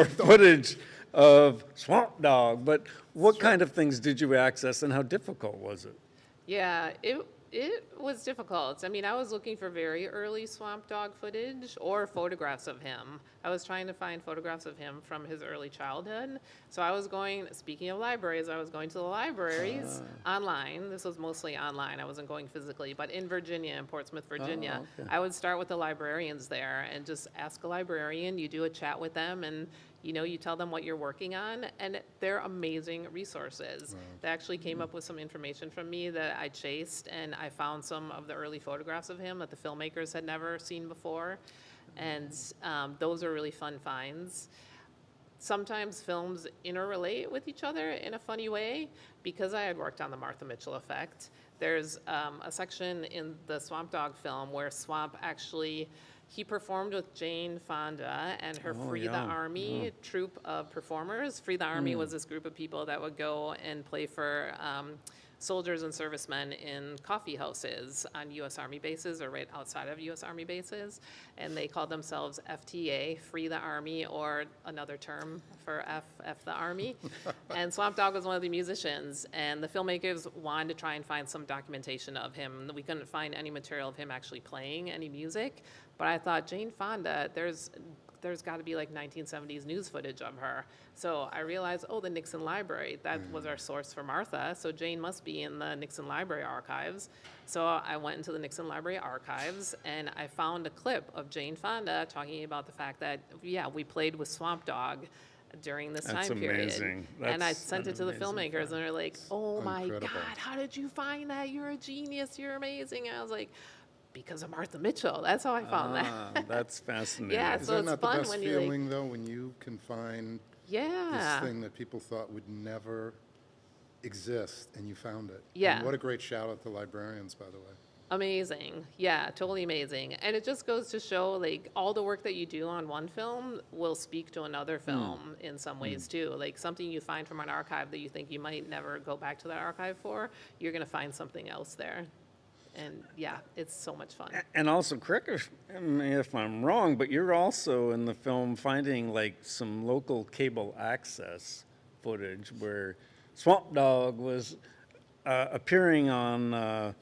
footage of Swamp Dogg, but what kind of things did you access and how difficult was it? Yeah, it was difficult. I mean, I was looking for very early Swamp Dogg footage or photographs of him. I was trying to find photographs of him from his early childhood. So I was going, speaking of libraries, I was going to the libraries online. This was mostly online. I wasn't going physically, but in Virginia, in Portsmouth, Virginia, I would start with the librarians there and just ask a librarian. You do a chat with them and you tell them what you're working on, and they're amazing resources. They actually came up with some information from me that I chased, and I found some of the early photographs of him that the filmmakers had never seen before, and those are really fun finds. Sometimes films interrelate with each other in a funny way. Because I had worked on the Martha Mitchell effect, there's a section in the Swamp Dogg film where Swamp actually, he performed with Jane Fonda and her Free the yeah. Army troupe of performers. Free the Army was this group of people that would go and play for soldiers and servicemen in coffee houses on U.S. Army bases or right outside of U.S. Army bases. And they called themselves FTA, Free the Army, or another term for F the Army. And Swamp Dogg was one of the musicians. And the filmmakers wanted to try and find some documentation of him. We couldn't find any material of him actually playing any music. But I thought, Jane Fonda, there's got to be like 1970s news footage of her. So I realized, the Nixon Library, that was our source for Martha. So Jane must be in the Nixon Library archives. So I went into the Nixon Library archives and I found a clip of Jane Fonda talking about the fact that, we played with Swamp Dogg during this That's time period. amazing. And I That's sent an it to the amazing filmmakers fact. and they're like, oh my Incredible. God, how did you find that? You're a genius, you're amazing. And I was like, because of Martha Mitchell. That's how I found that. That's fascinating. Yeah, Is so that it's not the fun best when you, like- feeling, though, when you can find Yeah. this thing that people thought would never exist, and you found it? Yeah. And what a great shout out to librarians, by the way. Amazing. Yeah, totally amazing. And it just goes to show like all the work that you do on one film will speak to another film in some ways too. Like something you find from an archive that you think you might never go back to that archive for, you're going to find something else there. And yeah, it's so much fun. And also, correct me if I'm wrong, but you're also in the film finding like some local cable access footage where Swamp Dogg was appearing on,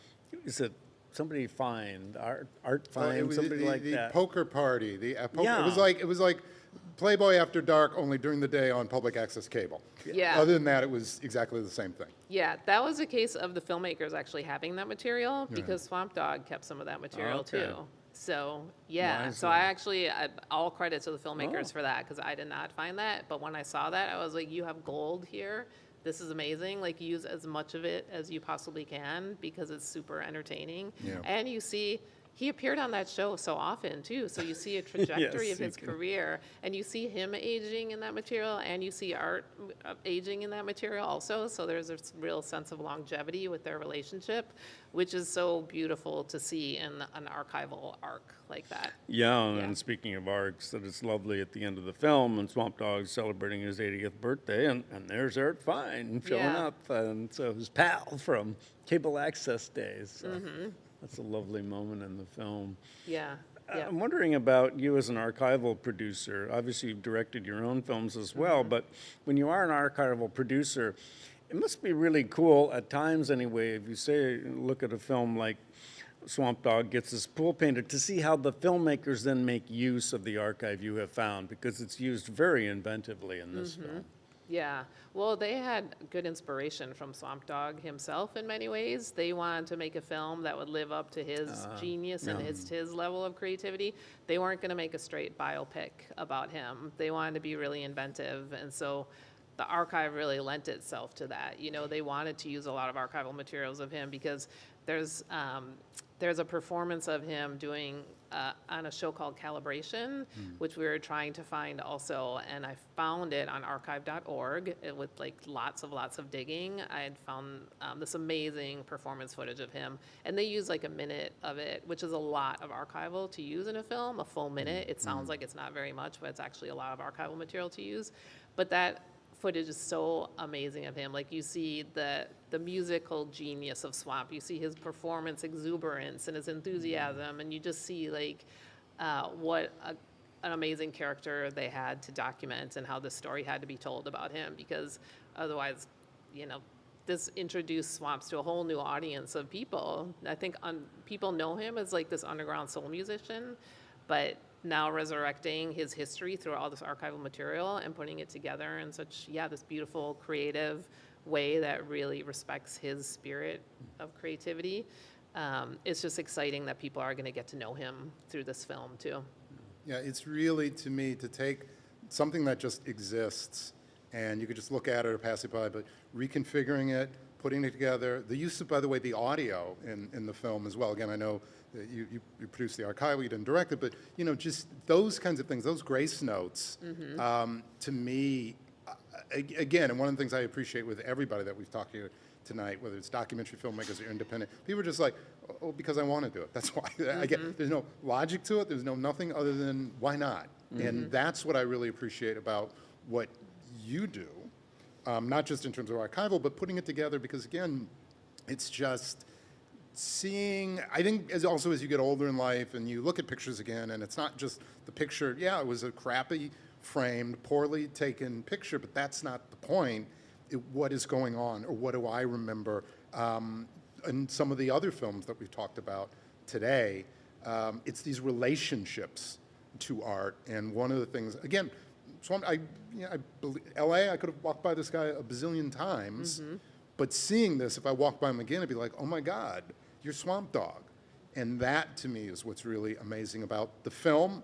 is it somebody find, Art Find, It was somebody like the that? poker party. Yeah. It was like Playboy After Dark, only during the day on public access cable. Yeah. Other than that, it was exactly the same thing. Yeah, that was a case of the filmmakers actually having that material because Swamp Dogg kept some of that material Okay. too. So yeah, Nice. so I actually, all credit to the filmmakers for that because I did not find that. But when I saw that, I was like, you have gold here. This is amazing. Like use as much of it as you possibly can because it's super entertaining. Yeah. And you see, he appeared on that show so often too. So you see a trajectory Yes, of you his can. career and you see him aging in that material and you see Art aging in that material also. So there's a real sense of longevity with their relationship, which is so beautiful to see in an archival arc like that. Yeah, Yeah. and speaking of arcs, that it's lovely at the end of the film, and Swamp Dogg's celebrating his 80th birthday, and there's Art Fine showing Yeah. up, and so his pal from cable access days. So Mm-hmm. that's a lovely moment in the film. Yeah. Yeah. I'm wondering about you as an archival producer. Obviously, you've directed your own films as well, but when you are an archival producer, it must be really cool at times anyway, if you say, look at a film like Swamp Dogg gets his pool painted, to see how the filmmakers then make use of the archive you have found, because it's used very inventively in this film. Yeah, well, they had good inspiration from Swamp Dogg himself in many ways. They wanted to make a film that would live up to his genius and his level of creativity. They weren't going to make a straight biopic about him. They wanted to be really inventive, and so the archive really lent itself to that. You know, they wanted to use a lot of archival materials of him because there's a performance of him doing on a show called Calibration, which we were trying to find also, and I found it on archive.org with like lots of digging. I had found this amazing performance footage of him, and they use like a minute of it, which is a lot of archival to use in a film, a full minute. It sounds like it's not very much, but it's actually a lot of archival material to use. But that footage is so amazing of him. Like you see the musical genius of Swamp. You see his performance exuberance and his enthusiasm, and you just see like what an amazing character they had to document and how the story had to be told about him, because otherwise, you know, this introduced Swamps to a whole new audience of people. I think people know him as like this underground soul musician, but now resurrecting his history through all this archival material and putting it together in such, this beautiful, creative way that really respects his spirit of creativity. It's just exciting that people are going to get to know him through this film, too. Yeah, it's really, to me, to take something that just exists, and you could just look at it or pass it by, but reconfiguring it, putting it together, the use of, by the way, the audio in the film as well. Again, I know that you produced the archival, you didn't direct it, but, you know, just those kinds of things, those grace notes, to me, again, and one of the things I appreciate with everybody that we've talked to tonight, whether it's documentary filmmakers or independent, people are just like, oh, because I want to do it. That's why. I get, there's no logic to it. There's nothing other than why not? And that's what I really appreciate about what you do, not just in terms of archival, but putting it together, because again, it's just seeing, I think as you get older in life and you look at pictures again, and it's not just the picture, it was a crappy framed, poorly taken picture, but that's not the point. What is going on, or what do I remember? In some of the other films that we've talked about today, it's these relationships to art. And one of the things, again, I believe, LA, I could have walked by this guy a bazillion times, but seeing this, if I walked by him again, I'd be like, oh my God, you're Swamp Dogg. And that, to me, is what's really amazing about the film,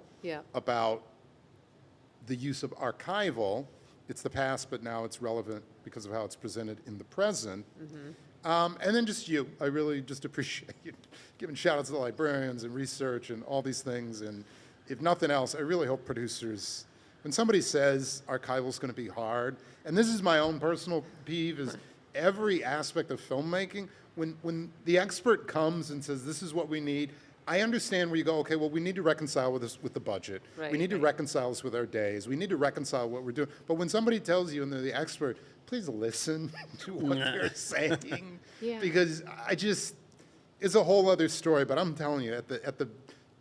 about the use of archival. It's the past, but now it's relevant because of how it's presented in the present. And then just you. I really just appreciate you giving shout outs to the librarians and research and all these things. And if nothing else, I really hope producers, when somebody says archival is going to be hard, and this is my own personal peeve, is every aspect of filmmaking, when the expert comes and says, this is what we need, I understand where you go, okay, well, we need to reconcile with this with the budget. Right, we need to right. reconcile this with our days. We need to reconcile what we're doing. But when somebody tells you and they're the expert, please listen to what they're saying. Yeah. Because it's a whole other story. But I'm telling you, at the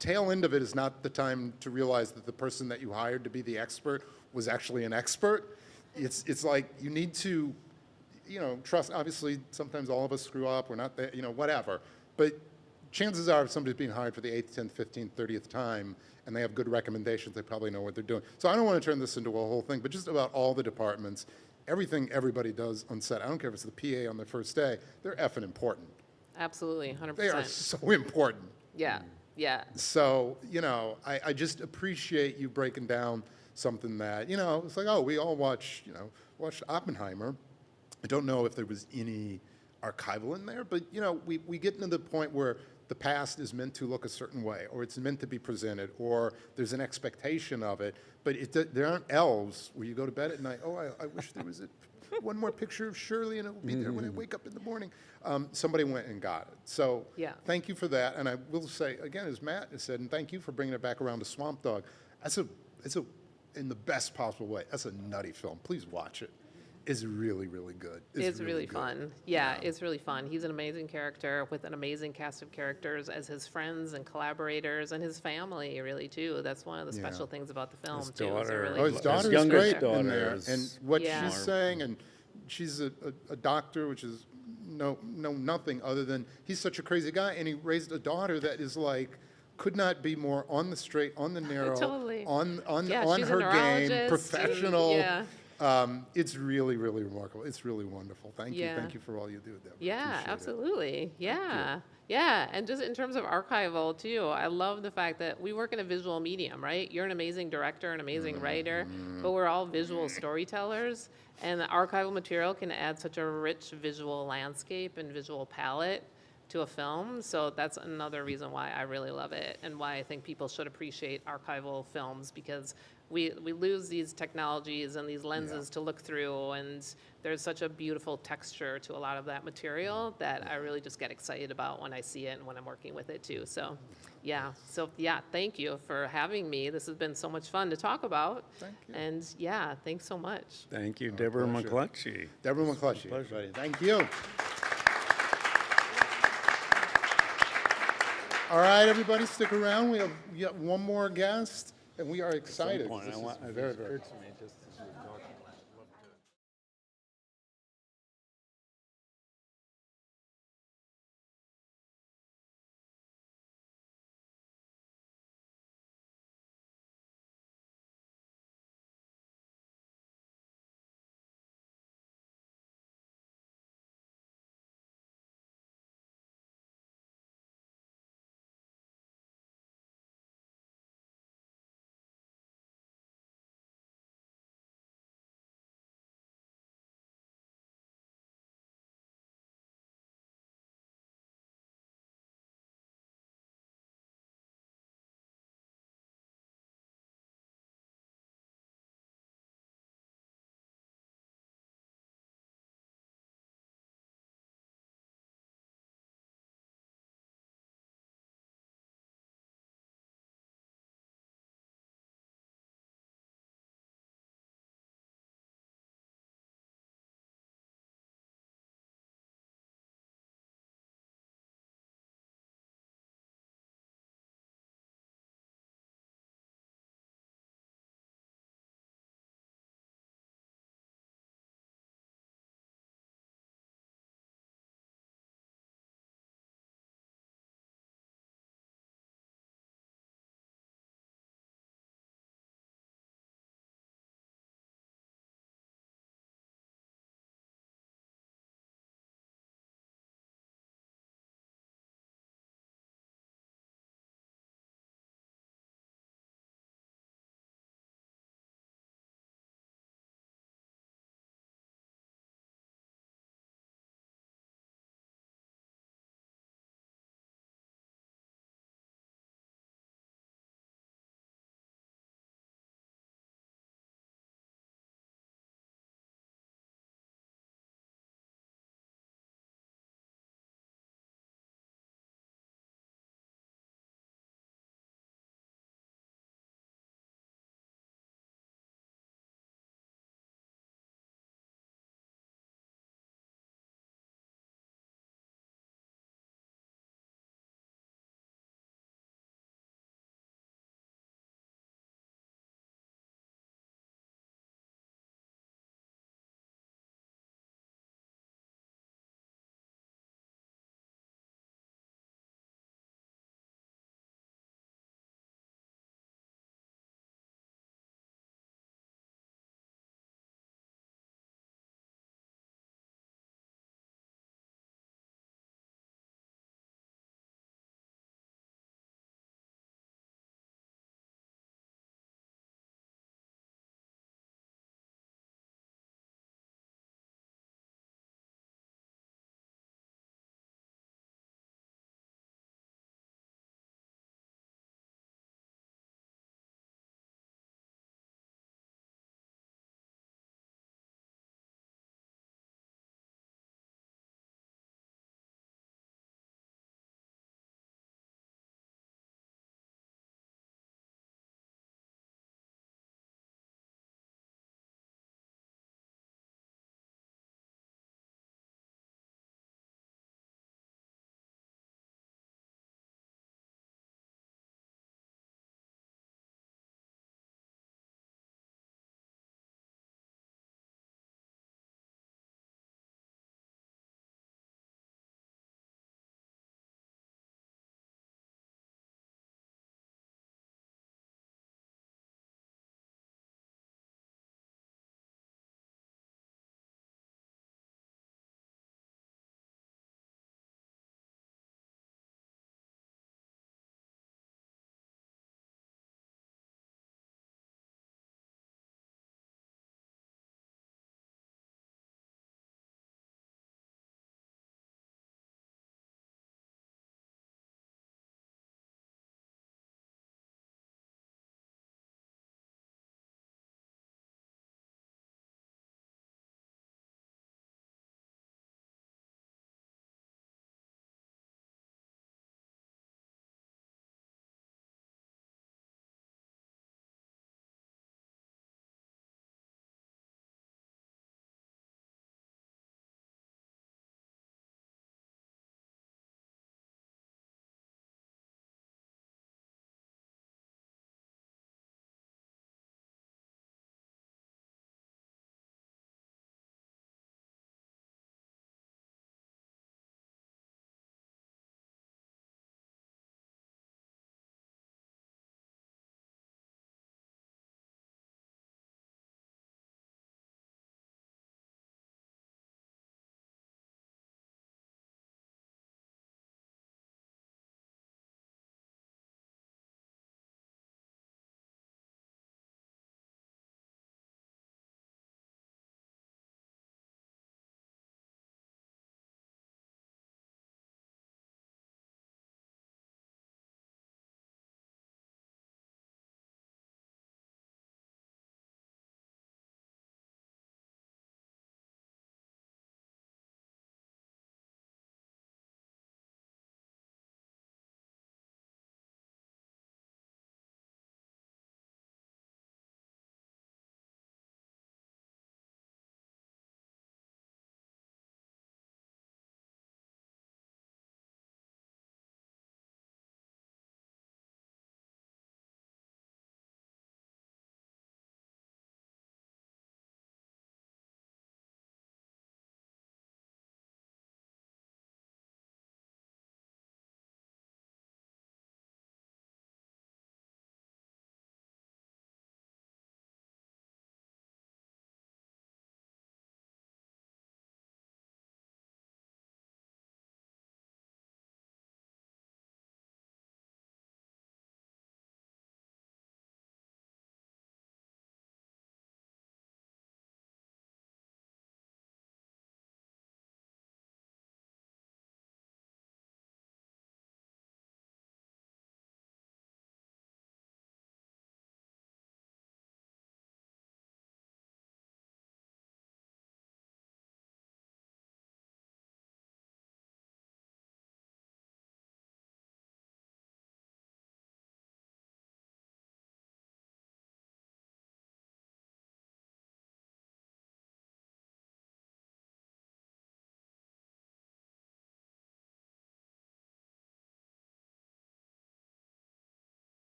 tail end of it is not the time to realize that the person that you hired to be the expert was actually an expert. It's like you need to, trust. Obviously, sometimes all of us screw up. We're not there, whatever. But chances are, if somebody's being hired for the 8th, 10th, 15th, 30th time, and they have good recommendations, they probably know what they're doing. So I don't want to turn this into a whole thing, but just about all the departments, everything everybody does on set, I don't care if it's the PA on their first day, they're effing important. Absolutely, 100%. They are so important. Yeah, yeah. So, I just appreciate you breaking down something that, it's like, oh, we all watched Oppenheimer. I don't know if there was any archival in there, but, we get into the point where the past is meant to look a certain way, or it's meant to be presented, or there's an expectation of it, but there aren't elves where you go to bed at night, oh, I wish there was one more picture of Shirley and it will be there when I wake up in the morning. Somebody went and got it. So Yeah. thank you for that. And I will say, again, as Matt has said, and thank you for bringing it back around to Swamp Dog, it's in the best possible way, that's a nutty film. Please watch it. It's really, really good. It's really good. fun. Yeah, it's really fun. He's an amazing character with an amazing cast of characters as his friends and collaborators and his family, really, too. That's one of the special things about the film, His too. is it daughter. really- Oh, his daughter's youngest great in daughter there, is and what Yeah. she's saying, and she's a doctor, which is nothing other than he's such a crazy guy, and he raised a daughter that is like could not be more on the straight, on the narrow, Totally. on Yeah, on she's a her game, neurologist and- professional. yeah. It's really, really remarkable. It's really wonderful. Thank you. Yeah. Thank you for all you do, Deborah. Yeah, Appreciate it. absolutely. Yeah. Yeah. And just in terms of archival, too, I love the fact that we work in a visual medium, right? You're an amazing director, an amazing writer, but we're all visual storytellers. And the archival material can add such a rich visual landscape and visual palette to a film. So that's another reason why I really love it and why I think people should appreciate archival films, because we lose these technologies and these lenses to look through, and there's such a beautiful texture to a lot of that material that I really just get excited about when I see it and when I'm working with it too. So thank you for having me. This has been so much fun to talk about. Thank you. And yeah, thanks so much. Thank you, Deborah pleasure. McClutchy. Deborah McClutchy, everybody. Thank you. All right, everybody, stick around. We got one more guest, and we are excited. Point, This I is want, it very, just very occurred to me just as you were talking.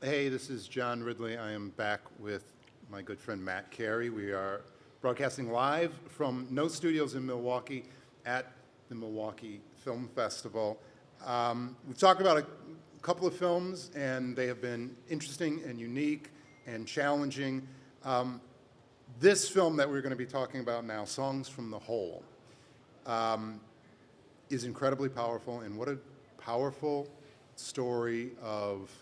Hey, this is John Ridley. I am back with my good friend Matt Carey. We are broadcasting live from Nō Studios in Milwaukee at the Milwaukee Film Festival. We've talked about a couple of films, and they have been interesting and unique and challenging. This film that we're going to be talking about now, Songs from the Hole, is incredibly powerful, and what a powerful story of,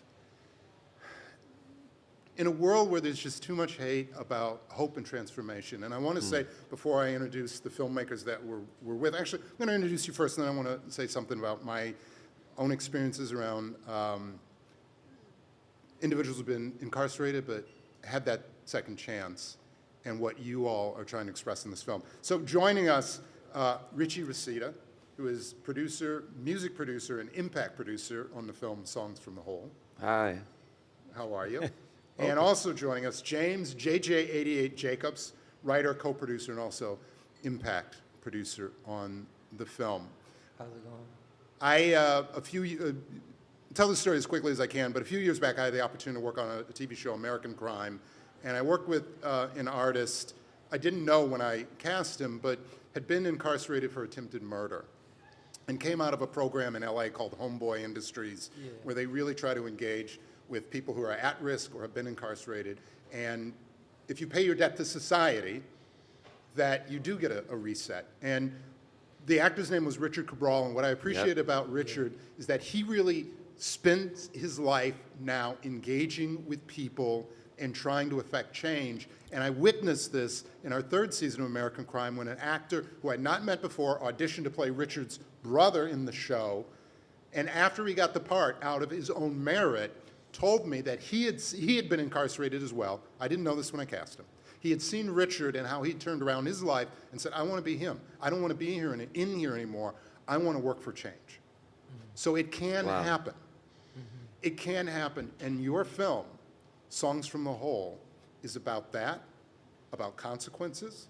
in a world where there's just too much hate, about hope and transformation. And I want to say, before I introduce the filmmakers that we're with, actually, I'm going to introduce you first, and then I want to say something about my own experiences around individuals who've been incarcerated but had that second chance, and what you all are trying to express in this film. So joining us, Richie Reseda, who is producer, music producer, and impact producer on the film Songs from the Hole. Hi. How are you? And also joining us, James JJ88 Jacobs, writer, co-producer, and also impact producer on the film. How's it going? Tell the story as quickly as I can, but a few years back I had the opportunity to work on a TV show, American Crime, and I worked with an artist I didn't know when I cast him, but had been incarcerated for attempted murder, and came out of a program in LA called Homeboy Industries, where they really try to engage with people who are at risk or have been incarcerated. And if you pay your debt to society, that you do get a reset. And the actor's name was Richard Cabral, and what I appreciate about Richard is that he really spends his life now engaging with people and trying to affect change. And I witnessed this in our third season of American Crime when an actor who I'd not met before auditioned to play Richard's brother in the show, and after he got the part, out of his own merit, told me that he had been incarcerated as well. I didn't know this when I cast him. He had seen Richard and how he turned around his life and said, I want to be him. I don't want to be in here anymore. I want to work for change. So it can happen. It can happen. And your film, Songs from the Hole, is about that, about consequences,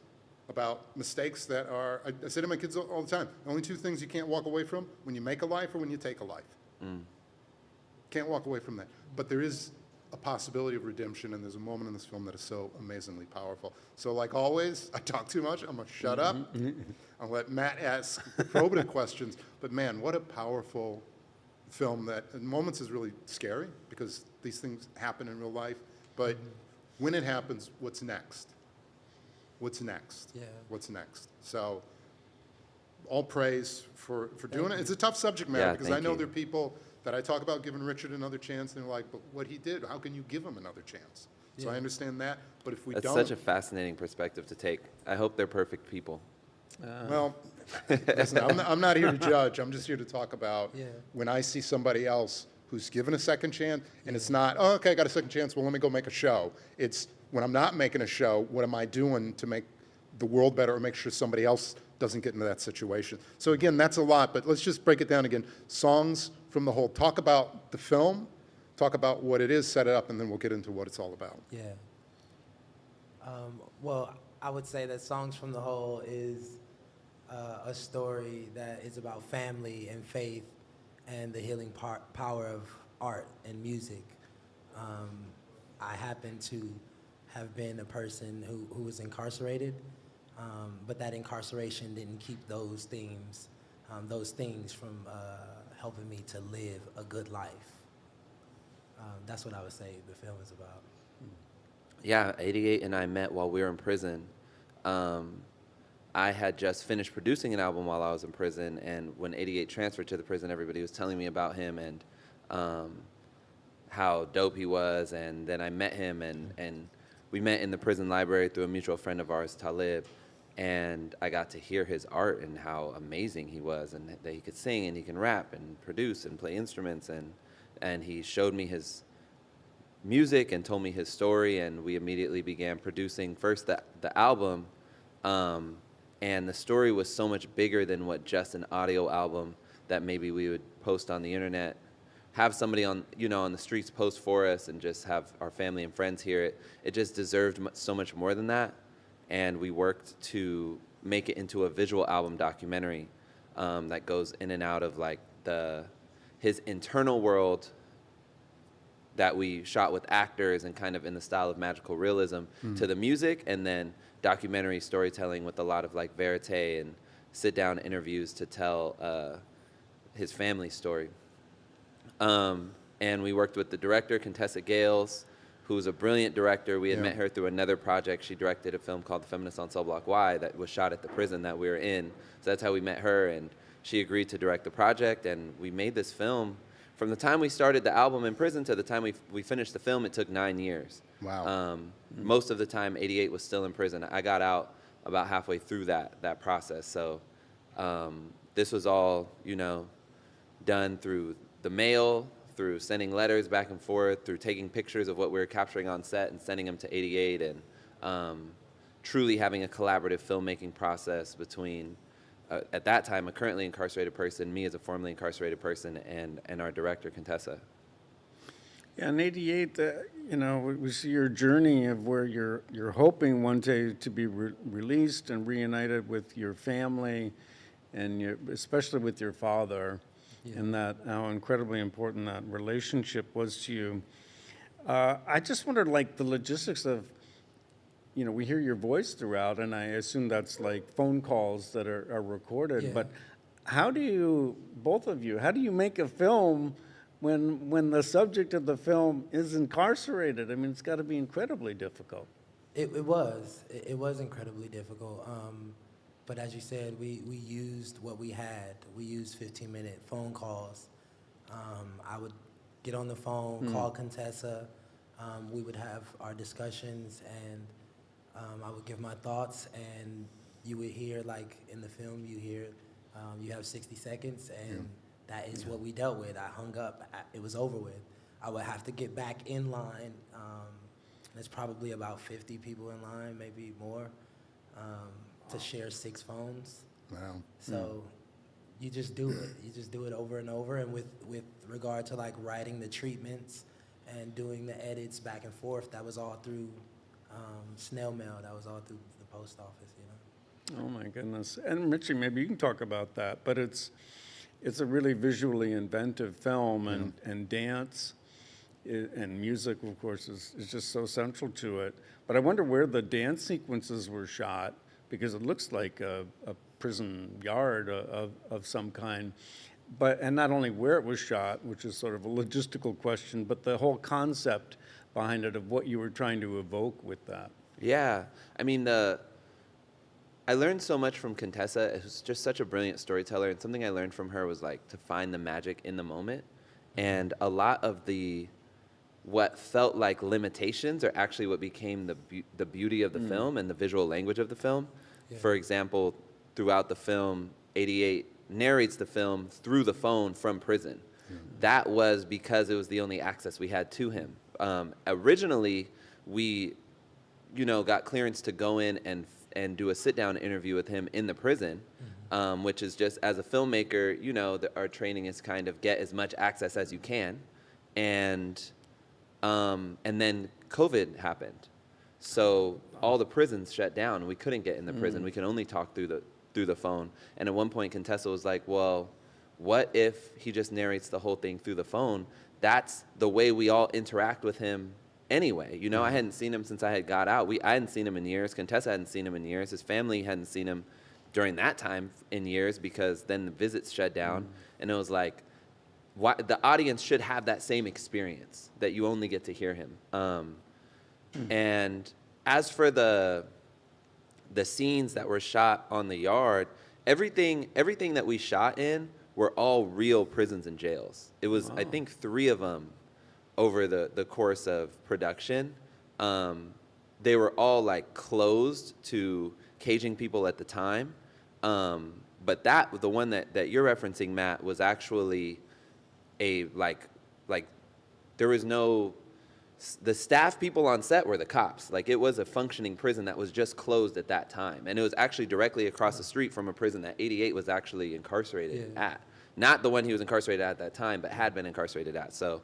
about mistakes that are, I say to my kids all the time, the only two things you can't walk away from, when you make a life or when you take a life. Can't walk away from that. But there is a possibility of redemption, and there's a moment in this film that is so amazingly powerful. So like always, I talk too much, I'm gonna shut up. I'll let Matt ask probative questions, but man, what a powerful film that in moments is really scary, because these things happen in real life, but when it happens, what's next? What's next? Yeah. What's next? So all praise for doing it. It's a tough subject matter, because I know there are people that I talk about giving Richard another chance, and they're like, but what he did, how can you give him another chance? So I understand that, but if we That's don't... such a fascinating perspective to take. I hope they're perfect people. Well, listen, I'm not here to judge. I'm just here to talk about when I see somebody else who's given a second chance, and it's not, oh, okay, I got a second chance, well, let me go make a show. It's when I'm not making a show, what am I doing to make the world better or make sure somebody else doesn't get into that situation? So again, that's a lot, but let's just break it down again. Songs from the Hole. Talk about the film, talk about what it is, set it up, and then we'll get into what it's all about. Yeah. Well, I would say that Songs from the Hole is a story that is about family and faith and the healing power of art and music. I happen to have been a person who was incarcerated, but that incarceration didn't keep those things from helping me to live a good life. That's what I would say the film is about. Yeah, 88 and I met while we were in prison. I had just finished producing an album while I was in prison, and when 88 transferred to the prison, everybody was telling me about him and how dope he was, and then I met him, and we met in the prison library through a mutual friend of ours, Talib, and I got to hear his art and how amazing he was, and that he could sing and he can rap and produce and play instruments, and he showed me his music and told me his story, and we immediately began producing first the album, and the story was so much bigger than what just an audio album that maybe we would post on the internet, have somebody on the streets post for us, and just have our family and friends hear it. It just deserved so much more than that, and we worked to make it into a visual album documentary that goes in and out of like his internal world that we shot with actors and kind of in the style of magical realism to the music, and then documentary storytelling with a lot of like verite and sit-down interviews to tell his family story. And we worked with the director, Contessa Gales, who's a brilliant director. We had met her through another project. She directed a film called The Feminist on Cell Block Y that was shot at the prison that we were in. So that's how we met her, and she agreed to direct the project, and we made this film. From the time we started the album in prison to the time we finished the film, it took 9 years. Wow. Most of the time, 88 was still in prison. I got out about halfway through that process. So this was all, done through the mail, through sending letters back and forth, through taking pictures of what we were capturing on set and sending them to 88, and truly having a collaborative filmmaking process between, at that time, a currently incarcerated person, me as a formerly incarcerated person, and our director, Contessa. Yeah, in '88, we see your journey of where you're hoping one day to be released and reunited with your family, and especially with your father, and that how incredibly important that relationship was to you. I just wondered, like, the logistics of, we hear your voice throughout, and I assume that's like phone calls that are recorded, but how do you, both of you, how do you make a film when the subject of the film is incarcerated? I mean, it's got to be incredibly difficult. It was incredibly difficult. But as you said, we used what we had. We used 15-minute phone calls. I would get on the phone, call Contessa. We would have our discussions, and I would give my thoughts, and you would hear, like in the film, you have 60 seconds, and that is what we dealt with. I hung up. It was over with. I would have to get back in line. There's probably about 50 people in line, maybe more, to share 6 phones. Wow. So you just do it. You just do it over and over. And with regard to like writing the treatments and doing the edits back and forth, that was all through snail mail. That was all through the post office, Oh my goodness. And Richie, maybe you can talk about that, but it's a really visually inventive film, and dance and music, of course, is just so central to it. But I wonder where the dance sequences were shot, because it looks like a prison yard of some kind. And not only where it was shot, which is sort of a logistical question, but the whole concept behind it of what you were trying to evoke with that. Yeah, I mean, I learned so much from Contessa. It was just such a brilliant storyteller, and something I learned from her was like to find the magic in the moment. And a lot of what felt like limitations are actually what became the beauty of the film and the visual language of the film. Yeah. For example, throughout the film, 88 narrates the film through the phone from prison. That was because it was the only access we had to him. Originally, we, got clearance to go in and do a sit-down interview with him in the prison, which is just, as a filmmaker, our training is kind of get as much access as you can, and then COVID happened, so all the prisons shut down. We couldn't get in the prison. We could only talk through the phone. And at one point, Contessa was like, "Well, what if he just narrates the whole thing through the phone? That's the way we all interact with him." Anyway, I hadn't seen him since I had got out. I hadn't seen him in years. Contessa hadn't seen him in years. His family hadn't seen him during that time in years, because then the visits shut down. And it was like, the audience should have that same experience, that you only get to hear him. And as for the scenes that were shot on the yard, everything that we shot in were all real prisons and jails. It was, I think, 3 of them over the course of production. They were all like closed to caging people at the time. But the one that you're referencing, Matt, was actually there was no, the staff people on set were the cops. Like, it was a functioning prison that was just closed at that time. And it was actually directly across the street from a prison that 88 was actually incarcerated at. Not the one he was incarcerated at that time, but had been incarcerated at. So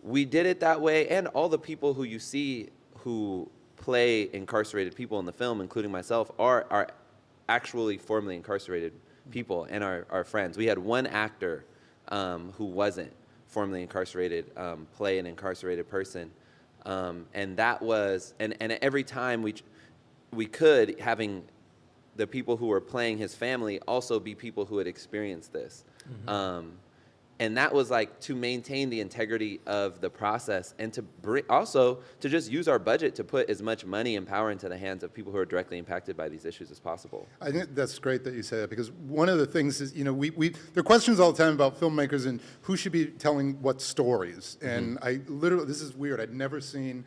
we did it that way. And all the people who you see who play incarcerated people in the film, including myself, are actually formerly incarcerated people and our friends. We had one actor who wasn't formerly incarcerated play an incarcerated person. And that was, and every time we could, having the people who were playing his family also be people who had experienced this. And that was like to maintain the integrity of the process and to also to just use our budget to put as much money and power into the hands of people who are directly impacted by these issues as possible. I think that's great that you say that, because one of the things is, you know, there are questions all the time about filmmakers and who should be telling what stories. And I literally, this is weird, I'd never seen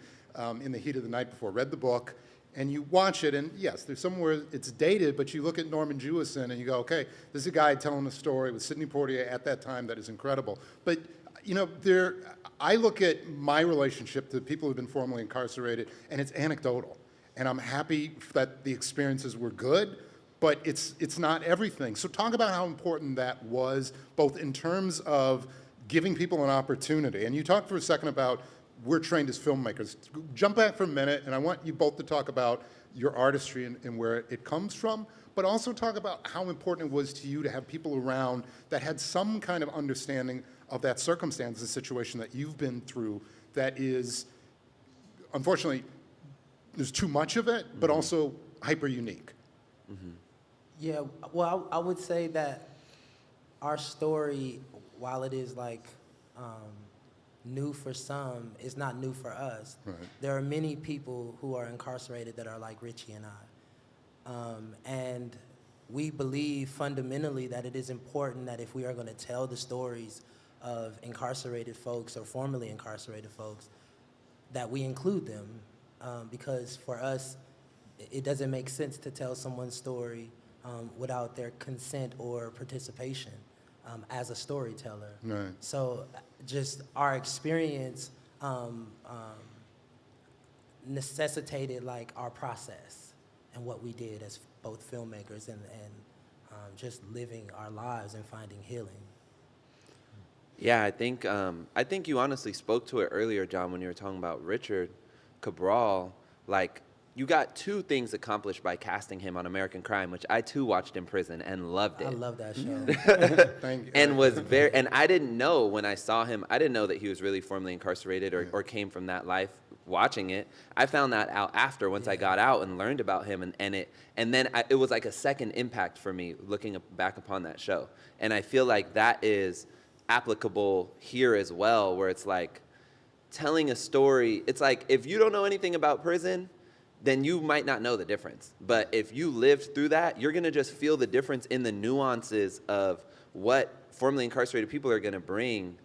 In the Heat of the Night before. Read the book, and you watch it, and yes, there's somewhere it's dated, but you look at Norman Jewison and you go, okay, this is a guy telling a story with Sidney Poitier at that time that is incredible. But, you know, I look at my relationship to people who've been formerly incarcerated, and it's anecdotal. And I'm happy that the experiences were good, but it's not everything. So talk about how important that was, both in terms of giving people an opportunity. And you talked for a second about we're trained as filmmakers. Jump back for a minute, and I want you both to talk about your artistry and where it comes from, but also talk about how important it was to you to have people around that had some kind of understanding of that circumstance and situation that you've been through that is, unfortunately, there's too much of it, but also hyper unique. Yeah, well, I would say that our story, while it is like new for some, it's not new for us. Right. There are many people who are incarcerated that are like Richie and I. And we believe fundamentally that it is important that if we are going to tell the stories of incarcerated folks or formerly incarcerated folks, that we include them. Because for us, it doesn't make sense to tell someone's story without their consent or participation as a storyteller. Right. So just our experience necessitated like our process and what we did as both filmmakers and just living our lives and finding healing. Yeah, I think you honestly spoke to it earlier, John, when you were talking about Richard Cabral. Like, you got two things accomplished by casting him on American Crime, which I too watched in prison and loved it. I love that show. Thank you. And I didn't know when I saw him, I didn't know that he was really formerly incarcerated or came from that life watching it. I found that out after, once I got out and learned about him, it was like a second impact for me looking back upon that show. And I feel like that is applicable here as well, where it's like telling a story. It's like, if you don't know anything about prison, then you might not know the difference. But if you lived through that, you're gonna just feel the difference in the nuances of what formerly incarcerated people are gonna bring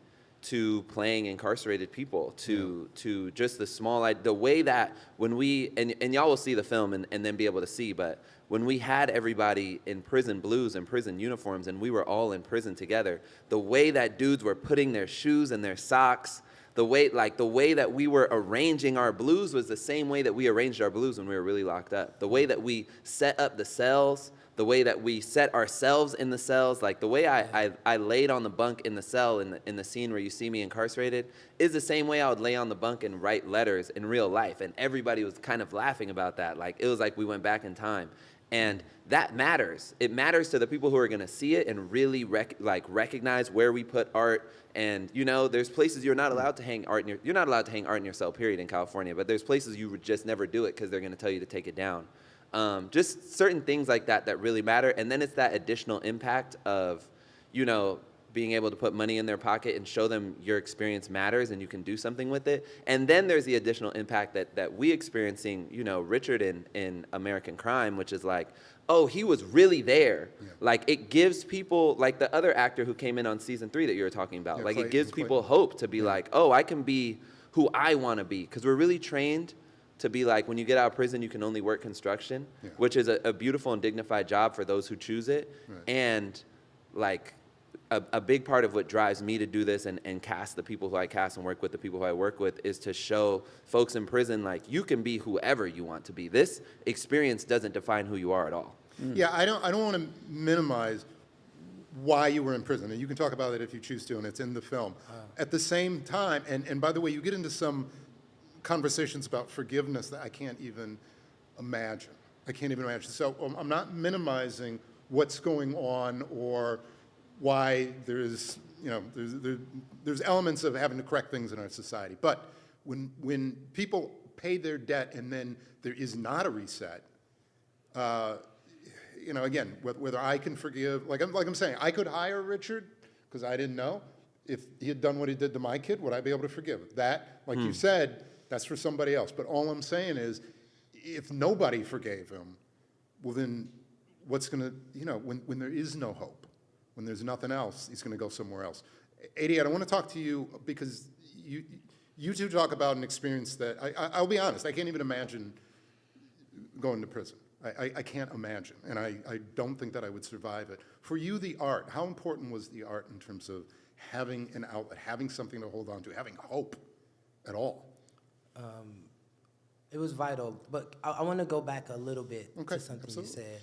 to playing incarcerated people, to just the small, the way that when we, and y'all will see the film and then be able to see, but when we had everybody in prison blues and prison uniforms and we were all in prison together, the way that dudes were putting their shoes and their socks, the way that we were arranging our blues was the same way that we arranged our blues when we were really locked up. The way that we set up the cells, the way that we set ourselves in the cells, like the way I laid on the bunk in the cell in the scene where you see me incarcerated is the same way I would lay on the bunk and write letters in real life. And everybody was kind of laughing about that. Like, it was like we went back in time. And that matters. It matters to the people who are going to see it and really recognize where we put art. And, you know, there's places you're not allowed to hang art you're not allowed to hang art in your cell, period, in California. But there's places you would just never do it because they're going to tell you to take it down. Just certain things like that really matter. And then it's that additional impact of, you know, being able to put money in their pocket and show them your experience matters and you can do something with it. And then there's the additional impact that we experiencing, you know, Richard in American Crime, which is like, oh, he was really there. Yeah. Like, it gives people, like the other actor who came in on season 3 that you were talking about, like, it gives people hope to be like, oh, I can be who I want to be. Because we're really trained to be like, when you get out of prison, you can only work construction, which is a beautiful and dignified job for those who choose it. Right. And like, a big part of what drives me to do this and cast the people who I cast and work with the people who I work with is to show folks in prison, like, you can be whoever you want to be. This experience doesn't define who you are at all. Yeah, I don't want to minimize why you were in prison, and you can talk about it if you choose to, and it's in the film. At the same time, and by the way, you get into some conversations about forgiveness that I can't even imagine. So I'm not minimizing what's going on or why there's, there's elements of having to correct things in our society. But when people pay their debt and then there is not a reset, again, whether I can forgive, like I'm saying, I could hire Richard because I didn't know. If he had done what he did to my kid, would I be able to forgive that? Like you said, that's for somebody else. But all I'm saying is, if nobody forgave him, well then, what's gonna, when there is no hope, when there's nothing else, he's gonna go somewhere else. 88, I want to talk to you because you two talk about an experience that, I'll be honest, I can't even imagine going to prison. I can't imagine, and I don't think that I would survive it. For you, the art, how important was the art in terms of having an outlet, having something to hold on to, having hope at all? It was vital, but I want to go back a little bit to something absolutely. you said.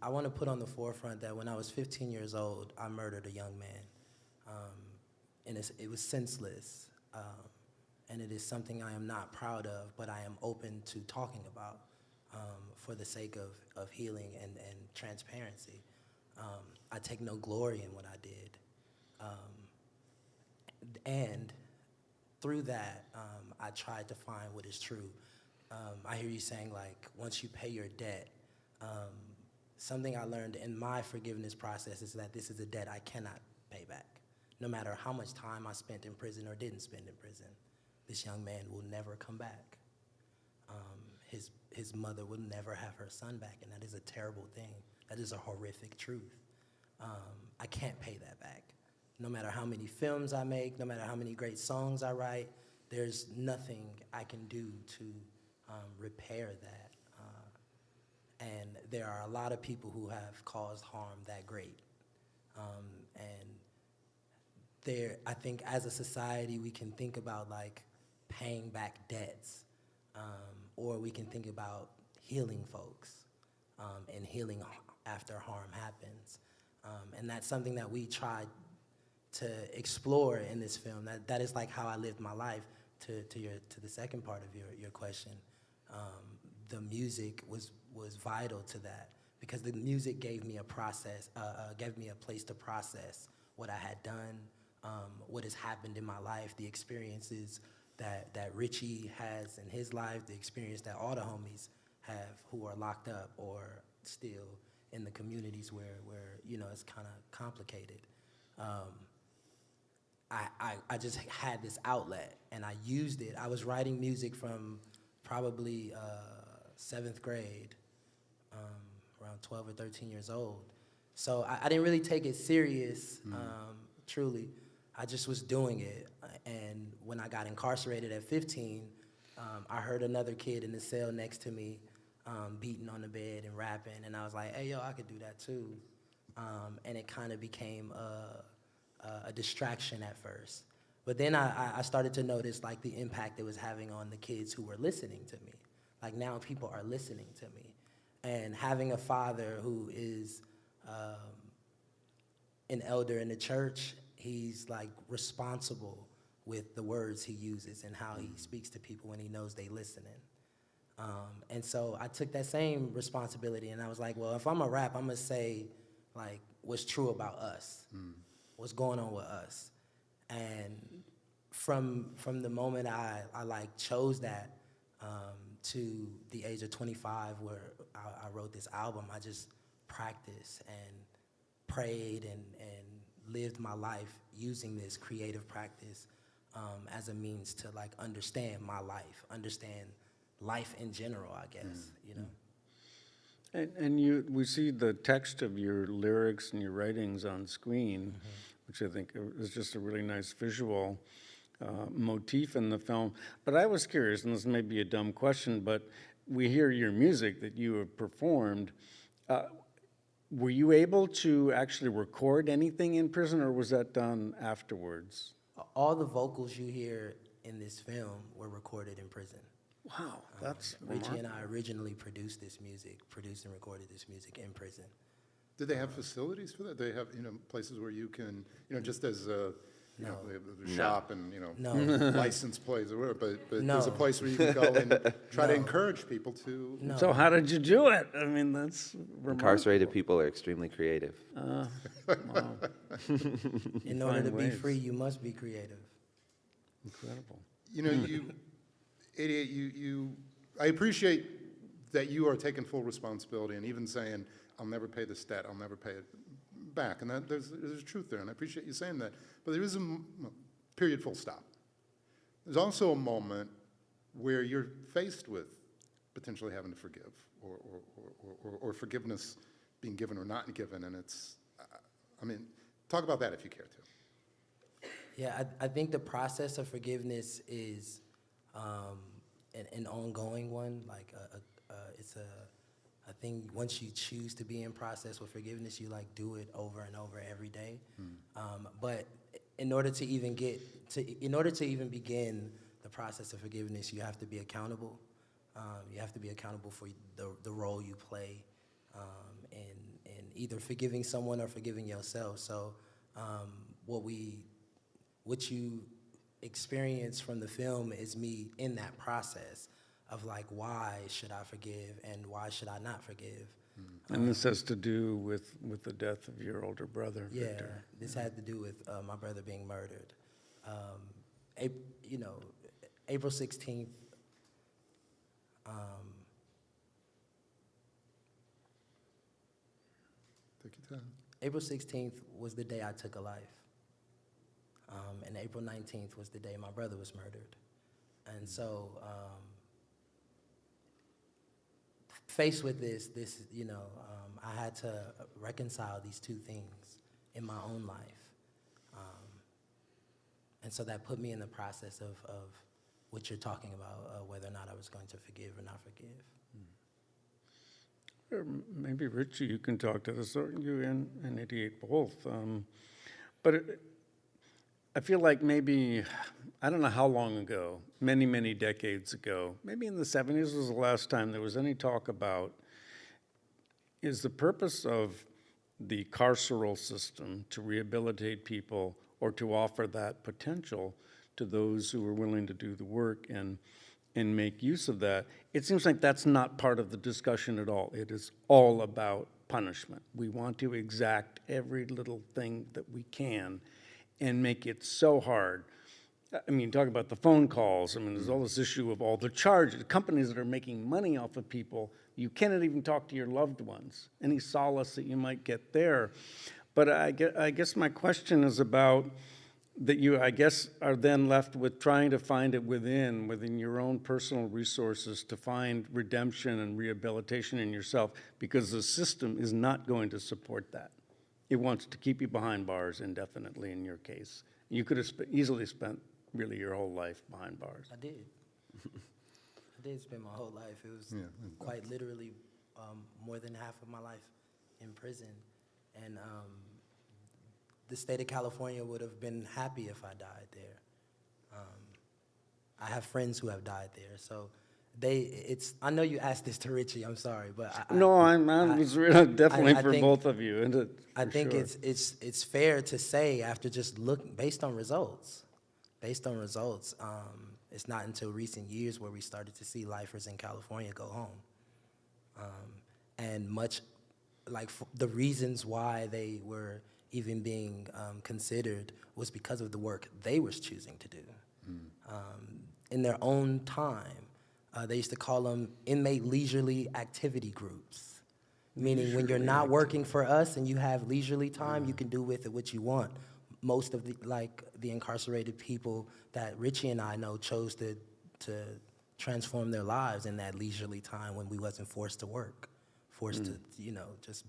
I want to put on the forefront that when I was 15 years old, I murdered a young man, and it was senseless, and it is something I am not proud of, but I am open to talking about for the sake of healing and transparency. I take no glory in what I did. And through that, I tried to find what is true. I hear you saying, like, once you pay your debt, something I learned in my forgiveness process is that this is a debt I cannot pay back. No matter how much time I spent in prison or didn't spend in prison, this young man will never come back. His mother will never have her son back, and that is a terrible thing. That is a horrific truth. I can't pay that back. No matter how many films I make, no matter how many great songs I write, there's nothing I can do to repair that. And there are a lot of people who have caused harm that great. And I think as a society, we can think about like paying back debts, or we can think about healing folks and healing after harm happens. And that's something that we tried to explore in this film. That is like how I lived my life. To the second part of your question, the music was vital to that, because the music gave me a process, gave me a place to process what I had done, what has happened in my life, the experiences that Richie has in his life, the experience that all the homies have who are locked up or still in the communities where it's kind of complicated. I just had this outlet, and I used it. I was writing music from probably 7th grade, around 12 or 13 years old. So I didn't really take it serious, truly. I just was doing it. And when I got incarcerated at 15, I heard another kid in the cell next to me beating on the bed and rapping, and I was like, hey, yo, I could do that too. And it kind of became a distraction at first. But then I started to notice like the impact it was having on the kids who were listening to me. Like now people are listening to me. And having a father who is an elder in the church, he's like responsible with the words he uses and how he speaks to people when he knows they listening. And so I took that same responsibility, and I was like, well, if I'm a rap, I'm gonna say like what's true about us, what's going on with us. And from the moment I like chose that to the age of 25, where I wrote this album, I just practiced and prayed and lived my life using this creative practice as a means to like understand my life, understand life in general, I guess, you know. And we see the text of your lyrics and your writings on screen, which I think is just a really nice visual motif in the film. But I was curious, and this may be a dumb question, but we hear your music that you have performed. Were you able to actually record anything in prison, or was that done afterwards? All the vocals you hear in this film were recorded in prison. Wow, that's Richie and I originally produced and recorded this music in prison. Did they have facilities for that? They have, places where you can, just as you know, No. the shop and, you know, No. license plates or whatever, but No. there's a place where you can go and try to encourage people to. No. So how did you do it? I mean, that's remarkable. Incarcerated people are extremely creative. In order to find be ways. free, you must be creative. Incredible. You know, 88, I appreciate that you are taking full responsibility and even saying, I'll never pay this debt, I'll never pay it back. And that, there's truth there, and I appreciate you saying that. But there is a period, full stop. There's also a moment where you're faced with potentially having to forgive or forgiveness being given or not given, and it's, I mean, talk about that if you care to. Yeah, I think the process of forgiveness is an ongoing one. Like it's a thing. Once you choose to be in process with forgiveness, you like do it over and over every day. But in order to even begin the process of forgiveness, you have to be accountable. You have to be accountable for the role you play in either forgiving someone or forgiving yourself. So what you experience from the film is me in that process of like, why should I forgive and why should I not forgive? And this has to do with the death of your older brother, Yeah, Victor. this had to do with my brother being murdered. April 16th, Take your time. April 16th was the day I took a life. And April 19th was the day my brother was murdered. And so, faced with this, I had to reconcile these two things in my own life. And so that put me in the process of what you're talking about, whether or not I was going to forgive or not forgive. Or maybe Richie, you can talk to this, or you and 88 both. I feel like maybe, I don't know how long ago, many, many decades ago, maybe in the 70s was the last time there was any talk about, is the purpose of the carceral system to rehabilitate people or to offer that potential to those who are willing to do the work and make use of that? It seems like that's not part of the discussion at all. It is all about punishment. We want to exact every little thing that we can and make it so hard. I mean, talk about the phone calls. I mean, there's all this issue of all the charges, companies that are making money off of people. You cannot even talk to your loved ones, any solace that you might get there. But I guess my question is about that you, I guess, are then left with trying to find it within your own personal resources to find redemption and rehabilitation in yourself, because the system is not going to support that. It wants to keep you behind bars indefinitely in your case. You could have easily spent really your whole life behind bars. I did. I did spend my whole life. It was quite literally more than half of my life in prison. And the state of California would have been happy if I died there. I have friends who have died there. So I know you asked this to Richie, I'm sorry, but I was really definitely I for think- both of you. I think it's fair to say, after just looking, based on results, it's not until recent years where we started to see lifers in California go home. And much like the reasons why they were even being considered was because of the work they was choosing to do. In their own time, they used to call them inmate leisurely activity groups, meaning when you're not working for us and you have leisurely time, you can do with it what you want. Most of the incarcerated people that Richie and I know chose to transform their lives in that leisurely time when we wasn't forced to work, forced to, just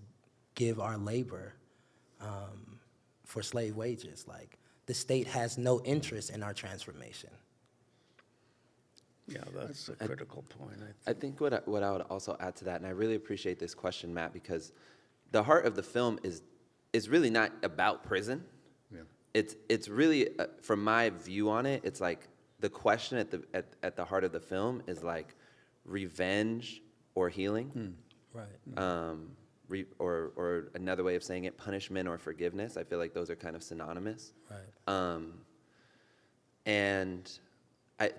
give our labor for slave wages. Like, the state has no interest in our transformation. Yeah, that's a critical point. I think what I would also add to that, and I really appreciate this question, Matt, because the heart of the film is really not about prison. Yeah. It's really, from my view on it, it's like the question at the heart of the film is like revenge or healing. Right. or another way of saying it, punishment or forgiveness. I feel like those are kind of synonymous. Right. And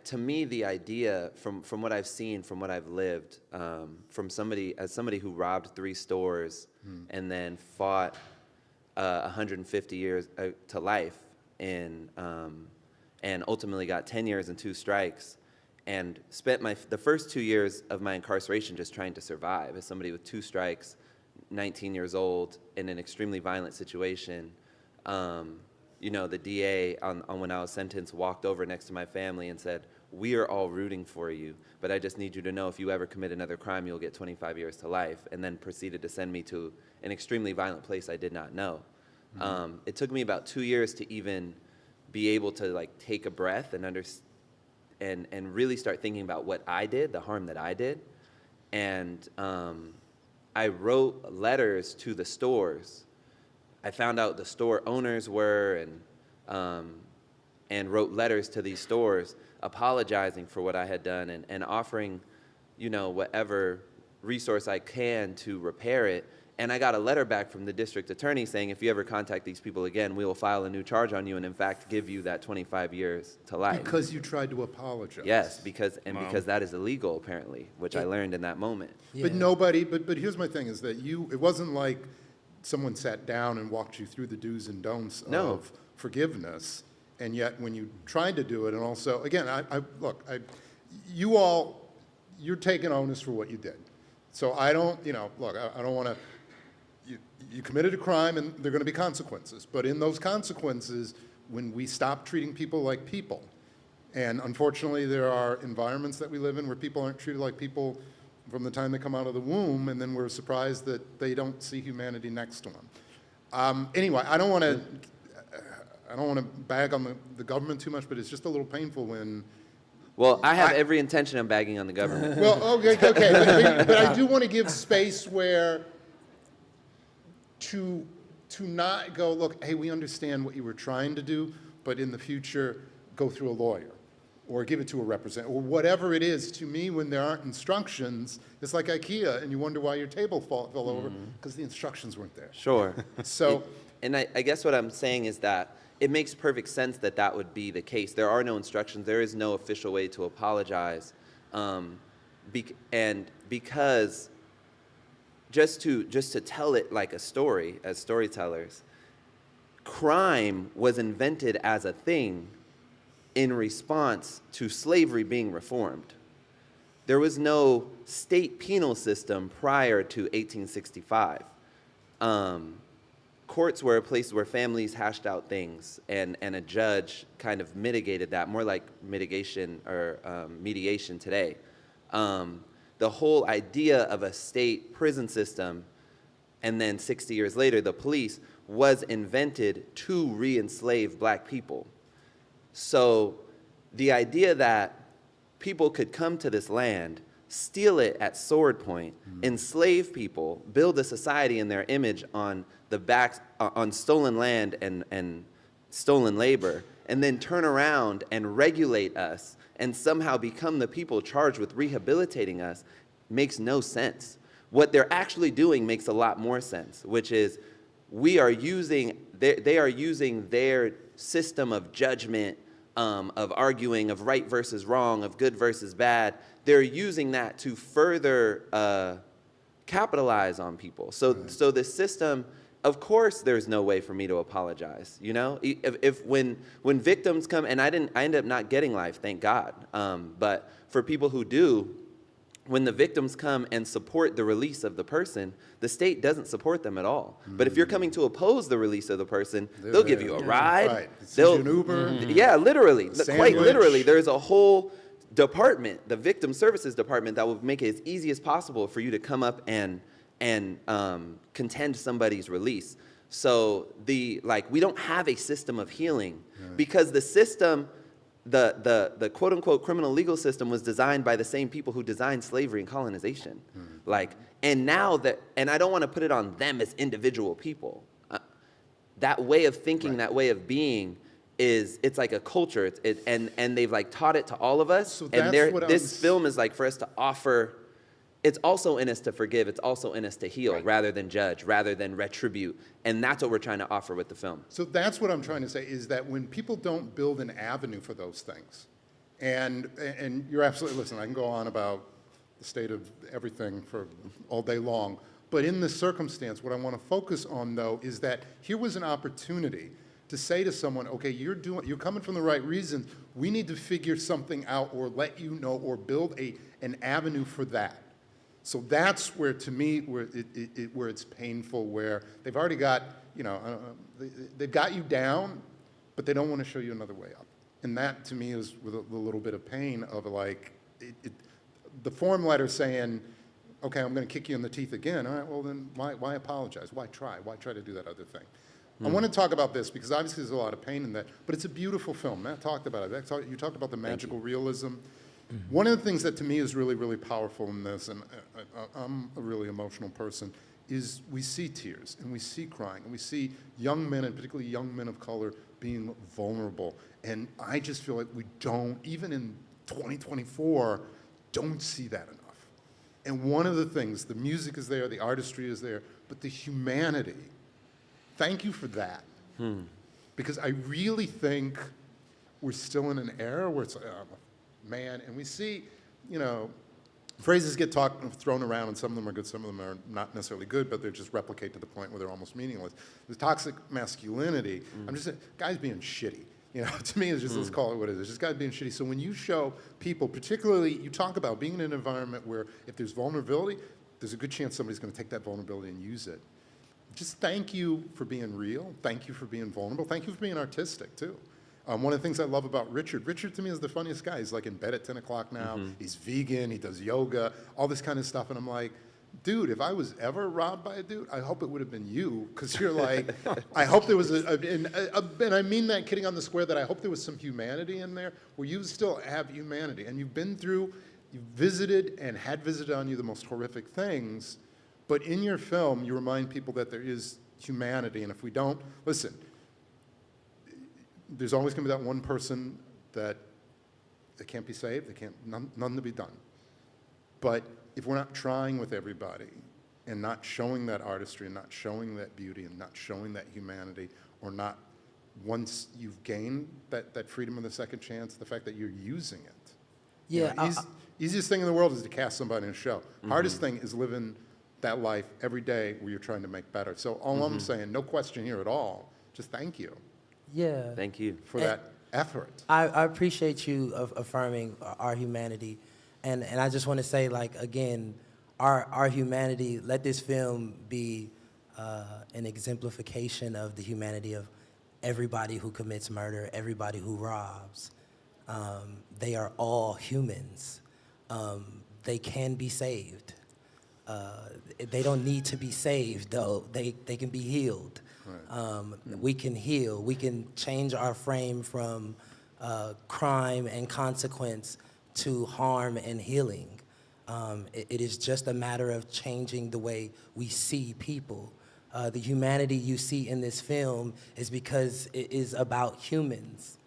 to me, the idea, from what I've seen, from what I've lived, from somebody who robbed 3 stores and then fought 150 years to life and ultimately got 10 years and 2 strikes, and spent the first 2 years of my incarceration just trying to survive as somebody with 2 strikes, 19 years old, in an extremely violent situation. You know, the DA on when I was sentenced walked over next to my family and said, "We are all rooting for you, but I just need you to know if you ever commit another crime, you'll get 25 years to life," and then proceeded to send me to an extremely violent place I did not know. It took me about 2 years to even be able to like take a breath and and really start thinking about what I did, the harm that I did. And I wrote letters to the stores. I found out the store owners were, and wrote letters to these stores apologizing for what I had done and offering, you know, whatever resource I can to repair it. And I got a letter back from the district attorney saying, if you ever contact these people again, we will file a new charge on you and in fact give you that 25 years to life. Because you tried to apologize. Yes, because that is illegal apparently, which I learned in that moment. But nobody, but here's my thing is that it wasn't like someone sat down and walked you through the do's and don'ts of forgiveness. And yet when you tried to do it, and also, again, you're taking onus for what you did. So I don't, I don't want to, you committed a crime and there are going to be consequences. But in those consequences, when we stop treating people like people, and unfortunately there are environments that we live in where people aren't treated like people from the time they come out of the womb, and then we're surprised that they don't see humanity next to them. Anyway, I don't want to bag on the government too much, but it's just a little painful when. Well, I have every intention of bagging on the government. Well, okay, but I do want to give space where to not go, look, hey, we understand what you were trying to do, but in the future, go through a lawyer or give it to a representative or whatever it is. To me, when there aren't instructions, it's like IKEA, and you wonder why your table fell over because the instructions weren't there. Sure. So, and I guess what I'm saying is that it makes perfect sense that that would be the case. There are no instructions. There is no official way to apologize. And because just to tell it like a story, as storytellers, crime was invented as a thing in response to slavery being reformed. There was no state penal system prior to 1865. Courts were a place where families hashed out things, and a judge kind of mitigated that, more like mitigation or mediation today. The whole idea of a state prison system, and then 60 years later, the police, was invented to re-enslave black people. So the idea that people could come to this land, steal it at sword point, enslave people, build a society in their image on the backs, on stolen land and stolen labor, and then turn around and regulate us and somehow become the people charged with rehabilitating us makes no sense. What they're actually doing makes a lot more sense, which is they are using their system of judgment, of arguing, of right versus wrong, of good versus bad. They're using that to further capitalize on people. So the system, of course, there's no way for me to apologize. You know, if when victims come, and I end up not getting life, thank God. But for people who do, when the victims come and support the release of the person, the state doesn't support them at all. But if you're coming to oppose the release of the person, they'll give you a ride. Right. They'll an Uber. Yeah, literally, Sandwich. quite literally. There's a whole department, the victim services department, that will make it as easy as possible for you to come up and contend somebody's release. So we don't have a system of healing because the system, the quote unquote criminal legal system was designed by the same people who designed slavery and colonization. And now and I don't want to put it on them as individual people. That way of thinking, that way of being it's like a culture. And they've like taught it to all of us. So and that's this film is like for us to offer it's also in us to forgive. It's also in us to heal rather than judge, rather than retribute. And that's what we're trying to offer with the film. So that's what I'm trying to say, is that when people don't build an avenue for those things, and you're absolutely, listen, I can go on about the state of everything for all day long, but in this circumstance, what I want to focus on, though, is that here was an opportunity to say to someone, okay, you're coming from the right reasons, we need to figure something out or let you know or build an avenue for that. So that's where, to me, where it's painful, where they've already got, they've got you down, but they don't want to show you another way up. And that, to me, is with a little bit of pain of like, the form letter saying, okay, I'm going to kick you in the teeth again. All right, well then why apologize? Why try? Why try to do that other thing? I want to talk about this because obviously there's a lot of pain in that, but it's a beautiful film. Matt talked about it. You talked about the magical realism. One of the things that to me is really, really powerful in this, and I'm a really emotional person, is we see tears and we see crying and we see young men, and particularly young men of color, being vulnerable. And I just feel like we don't, even in 2024, don't see that enough. And one of the things, the music is there, the artistry is there, but the humanity, thank you for that. Because I really think we're still in an era where it's like, oh, man, and we see, phrases get thrown around, and some of them are good, some of them are not necessarily good, but they just replicate to the point where they're almost meaningless. The toxic masculinity, I'm just saying, guys being shitty. To me, it's just, let's call it what it is. It's just guys being shitty. So when you show people, particularly, you talk about being in an environment where if there's vulnerability, there's a good chance somebody's going to take that vulnerability and use it. Just thank you for being real. Thank you for being vulnerable. Thank you for being artistic, too. One of the things I love about Richard to me is the funniest guy. He's like in bed at 10 o'clock now. He's vegan. He does yoga, all this kind of stuff. And I'm like, dude, if I was ever robbed by a dude, I hope it would have been you. Because you're like, I hope there was and I mean that kidding on the square, that I hope there was some humanity in there where you still have humanity. And you've visited and had visited on you the most horrific things. But in your film, you remind people that there is humanity. And if we don't, listen, there's always going to be that one person that can't be saved, none to be done. But if we're not trying with everybody and not showing that artistry and not showing that beauty and not showing that humanity, or not, once you've gained that freedom of the second chance, the fact that you're using it. Yeah. Easiest thing in the world is to cast somebody in a show. Hardest thing is living that life every day where you're trying to make better. So all I'm saying, no question here at all, just thank you. Yeah. Thank you. For that effort. I appreciate you affirming our humanity. And I just want to say, like, again, our humanity, let this film be an exemplification of the humanity of everybody who commits murder, everybody who robs. They are all humans. They can be saved. They don't need to be saved, though. They can be healed. Right. We can heal. We can change our frame from crime and consequence to harm and healing. It is just a matter of changing the way we see people. The humanity you see in this film is because it is about humans.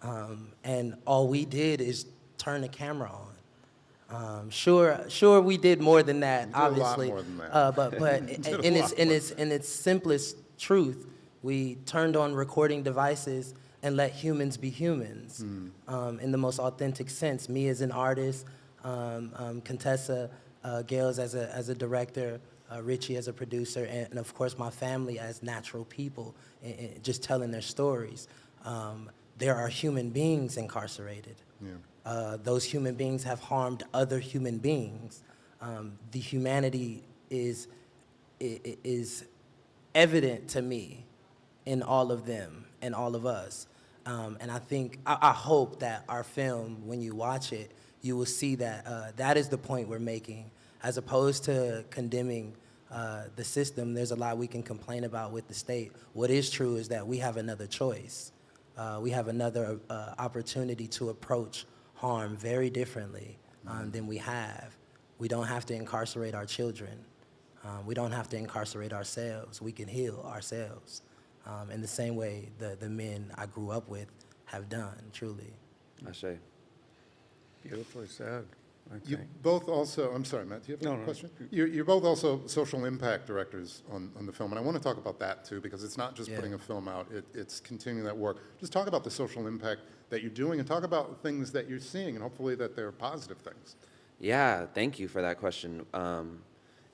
And all we did is turn the camera on. Sure, we did more than that, obviously. A lot more than that. But in its simplest truth, we turned on recording devices and let humans be humans in the most authentic sense. Me as an artist, Contessa Gales as a director, Richie as a producer, and of course my family as natural people, and just telling their stories. There are human beings incarcerated. Yeah. Those human beings have harmed other human beings. The humanity is evident to me in all of them and all of us. And I hope that our film, when you watch it, you will see that that is the point we're making. As opposed to condemning the system, there's a lot we can complain about with the state. What is true is that we have another choice. We have another opportunity to approach harm very differently than we have. We don't have to incarcerate our children. We don't have to incarcerate ourselves. We can heal ourselves in the same way the men I grew up with have done, truly. Ashe. Beautifully said. You Okay. both also, I'm sorry, Matt, do you have a No. question? You're both also social impact directors on the film, and I want to talk about that too, because it's not just putting a film out, it's continuing that work. Just talk about the social impact that you're doing, and talk about things that you're seeing, and hopefully that they're positive things. Yeah, thank you for that question.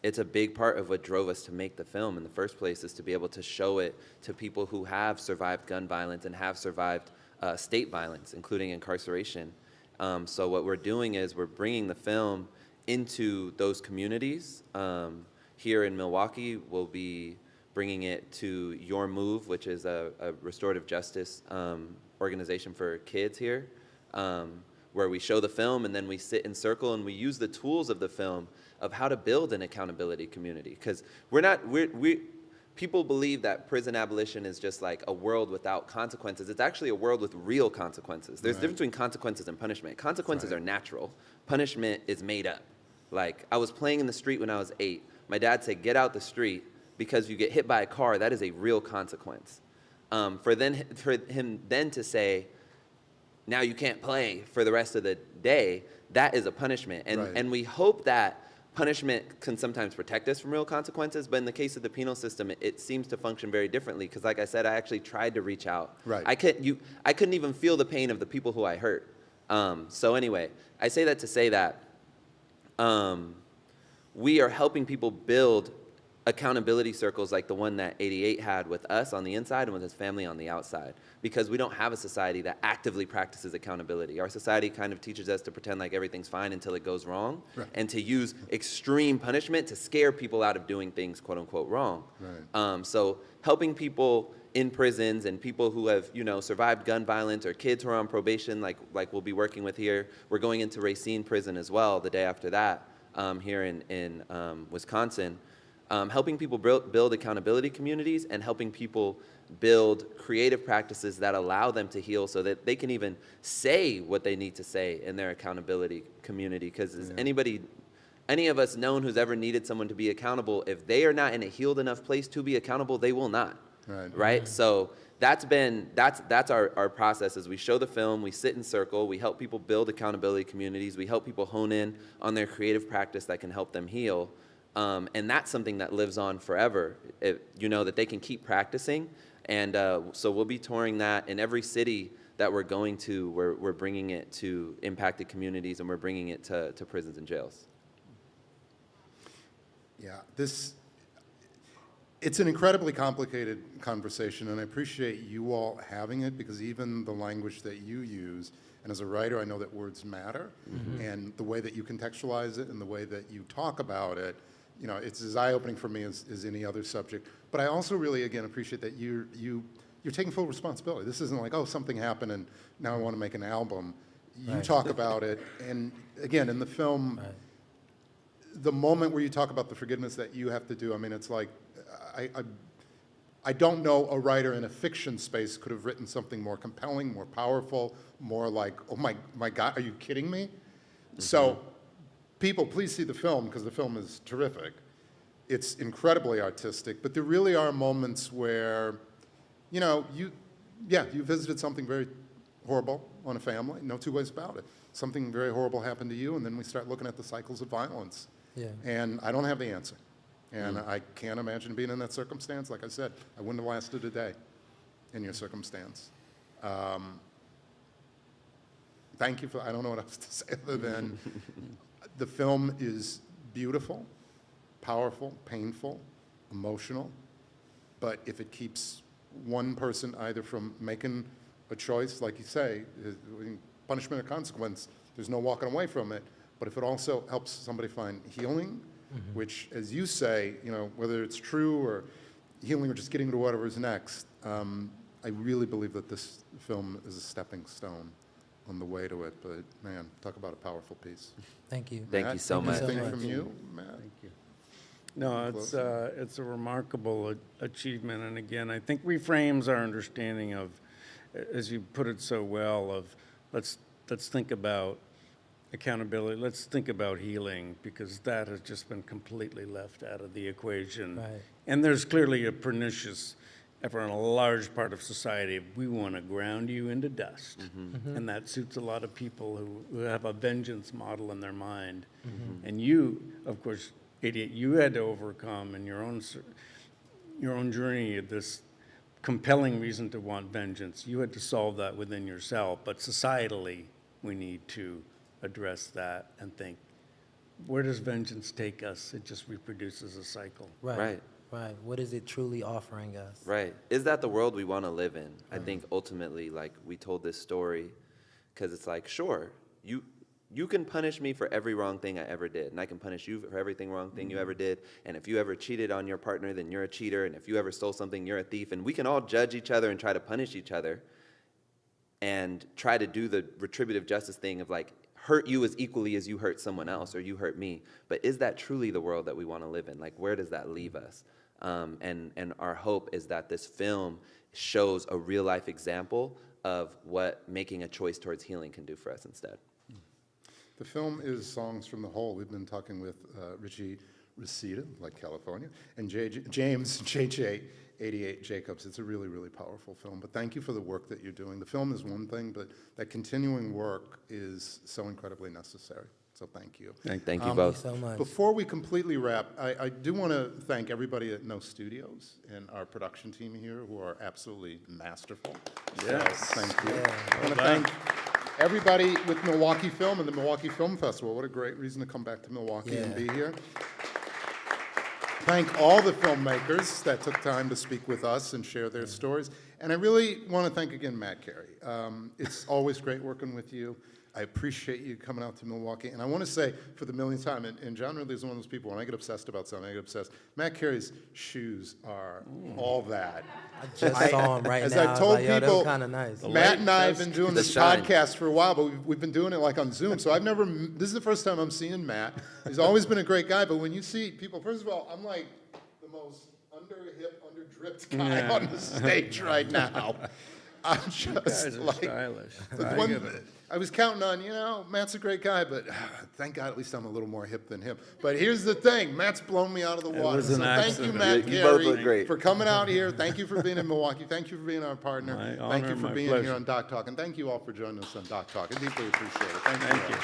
It's a big part of what drove us to make the film in the first place, is to be able to show it to people who have survived gun violence and have survived state violence, including incarceration. So what we're doing is we're bringing the film into those communities. Here in Milwaukee, we'll be bringing it to Your Move, which is a restorative justice organization for kids here, where we show the film and then we sit in circle and we use the tools of the film of how to build an accountability community. Because people believe that prison abolition is just like a world without consequences. It's actually a world with real consequences. There's a difference between consequences and punishment. Consequences are natural. Punishment is made up. Like, I was playing in the street when I was 8. My dad said, get out the street, because you get hit by a car, that is a real consequence. For him then to say, now you can't play for the rest of the day, that is a punishment. And we hope that punishment can sometimes protect us from real consequences, but in the case of the penal system, it seems to function very differently. Because, like I said, I actually tried to reach out. I couldn't even feel the pain of the people who I hurt. So anyway, I say that to say that we are helping people build accountability circles like the one that 88 had with us on the inside and with his family on the outside, because we don't have a society that actively practices accountability. Our society kind of teaches us to pretend like everything's fine until it goes wrong, and to use extreme punishment to scare people out of doing things quote unquote wrong. So helping people in prisons and people who have, survived gun violence, or kids who are on probation, like we'll be working with here. We're going into Racine prison as well the day after that, here in Wisconsin. Helping people build accountability communities, and helping people build creative practices that allow them to heal, so that they can even say what they need to say in their accountability community. Because is any of us known who's ever needed someone to be accountable, if they are not in a healed enough place to be accountable, they will not. Right? So that's our process. Is we show the film, we sit in circle, we help people build accountability communities, we help people hone in on their creative practice that can help them heal. And that's something that lives on forever, that they can keep practicing. And so we'll be touring that in every city that we're going to. We're bringing it to impacted communities, and we're bringing it to prisons and jails. Yeah, it's an incredibly complicated conversation, and I appreciate you all having it, because even the language that you use, and as a writer, I know that words matter, and the way that you contextualize it and the way that you talk about it, it's as eye-opening for me as any other subject. But I also really, again, appreciate that you're taking full responsibility. This isn't like, oh, something happened and now I want to make an album. You talk about it, and again, in the film, the moment where you talk about the forgiveness that you have to do, I mean, it's like, I don't know a writer in a fiction space could have written something more compelling, more powerful, more like, oh my God, are you kidding me? So people, please see the film, because the film is terrific. It's incredibly artistic, but there really are moments where, you visited something very horrible on a family, no two ways about it. Something very horrible happened to you, and then we start looking at the cycles of violence. And I don't have the answer. And I can't imagine being in that circumstance. Like I said, I wouldn't have lasted a day in your circumstance. Thank you I don't know what else to say other than the film is beautiful, powerful, painful, emotional. But if it keeps one person either from making a choice, like you say, punishment or consequence, there's no walking away from it. But if it also helps somebody find healing, which, as you say, whether it's true or healing or just getting to whatever is next, I really believe that this film is a stepping stone on the way to it. But man, talk about a powerful piece. Thank you. Thank you so much. Anything from you, Matt? Thank you. No, it's a remarkable achievement, and again, I think reframes our understanding of, as you put it so well, of let's think about accountability. Let's think about healing, because that has just been completely left out of the equation. And there's clearly a pernicious for a large part of society, we want to ground you into dust. And that suits a lot of people who have a vengeance model in their mind. And you, of course, 88, you had to overcome in your own journey this compelling reason to want vengeance. You had to solve that within yourself, but societally, we need to address that and think, where does vengeance take us? It just reproduces a cycle. Right. Right. What is it truly offering us? Right. Is that the world we want to live in? I think ultimately, like, we told this story because it's like, sure, you can punish me for every wrong thing I ever did, and I can punish you for everything wrong thing you ever did. And if you ever cheated on your partner, then you're a cheater. And if you ever stole something, you're a thief. And we can all judge each other and try to punish each other and try to do the retributive justice thing of like, hurt you as equally as you hurt someone else or you hurt me. But is that truly the world that we want to live in? Like, where does that leave us? And our hope is that this film shows a real life example of what making a choice towards healing can do for us instead. The film is Songs from the Hole. We've been talking with Richie Reseda, like California, and James JJ 88 Jacobs. It's a really, really powerful film. But thank you for the work that you're doing. The film is one thing, but that continuing work is so incredibly necessary. So thank you. Thank you both. So much. Before we completely wrap, I do want to thank everybody at Nō Studios and our production team here who are absolutely masterful. Yes. So, thank you. Yeah. I want to thank everybody with Milwaukee Film and the Milwaukee Film Festival. What a great reason to come back to Milwaukee and be here. Thank all the filmmakers that took time to speak with us and share their stories. And I really want to thank again Matt Carey. It's always great working with you. I appreciate you coming out to Milwaukee. And I want to say for the millionth time, and John Ridley is one of those people, when I get obsessed about something, I get obsessed. Matt Carey's shoes are all that. I just saw him right As now. I've I was told like, yo, they people, were kind of nice. Matt and I have been doing The this shine. podcast for a while, but we've been doing it like on Zoom. So this is the first time I'm seeing Matt. He's always been a great guy, but when you see people, first of all, I'm like the most under-hip, under-dripped guy on the stage right now. I'm just Guys are like, stylish. I was counting on, Matt's a great guy, but thank God at least I'm a little more hip than him. But here's the thing, Matt's blown me out of the water. was an So thank you, accident. Matt You both Carey, look great. for coming out here. Thank you for being in Milwaukee. Thank you for being our partner. My Thank honor, you for my being pleasure. here on Doc Talk. And thank you all for joining us on Doc Talk. I deeply appreciate it. Thank you. Thank you.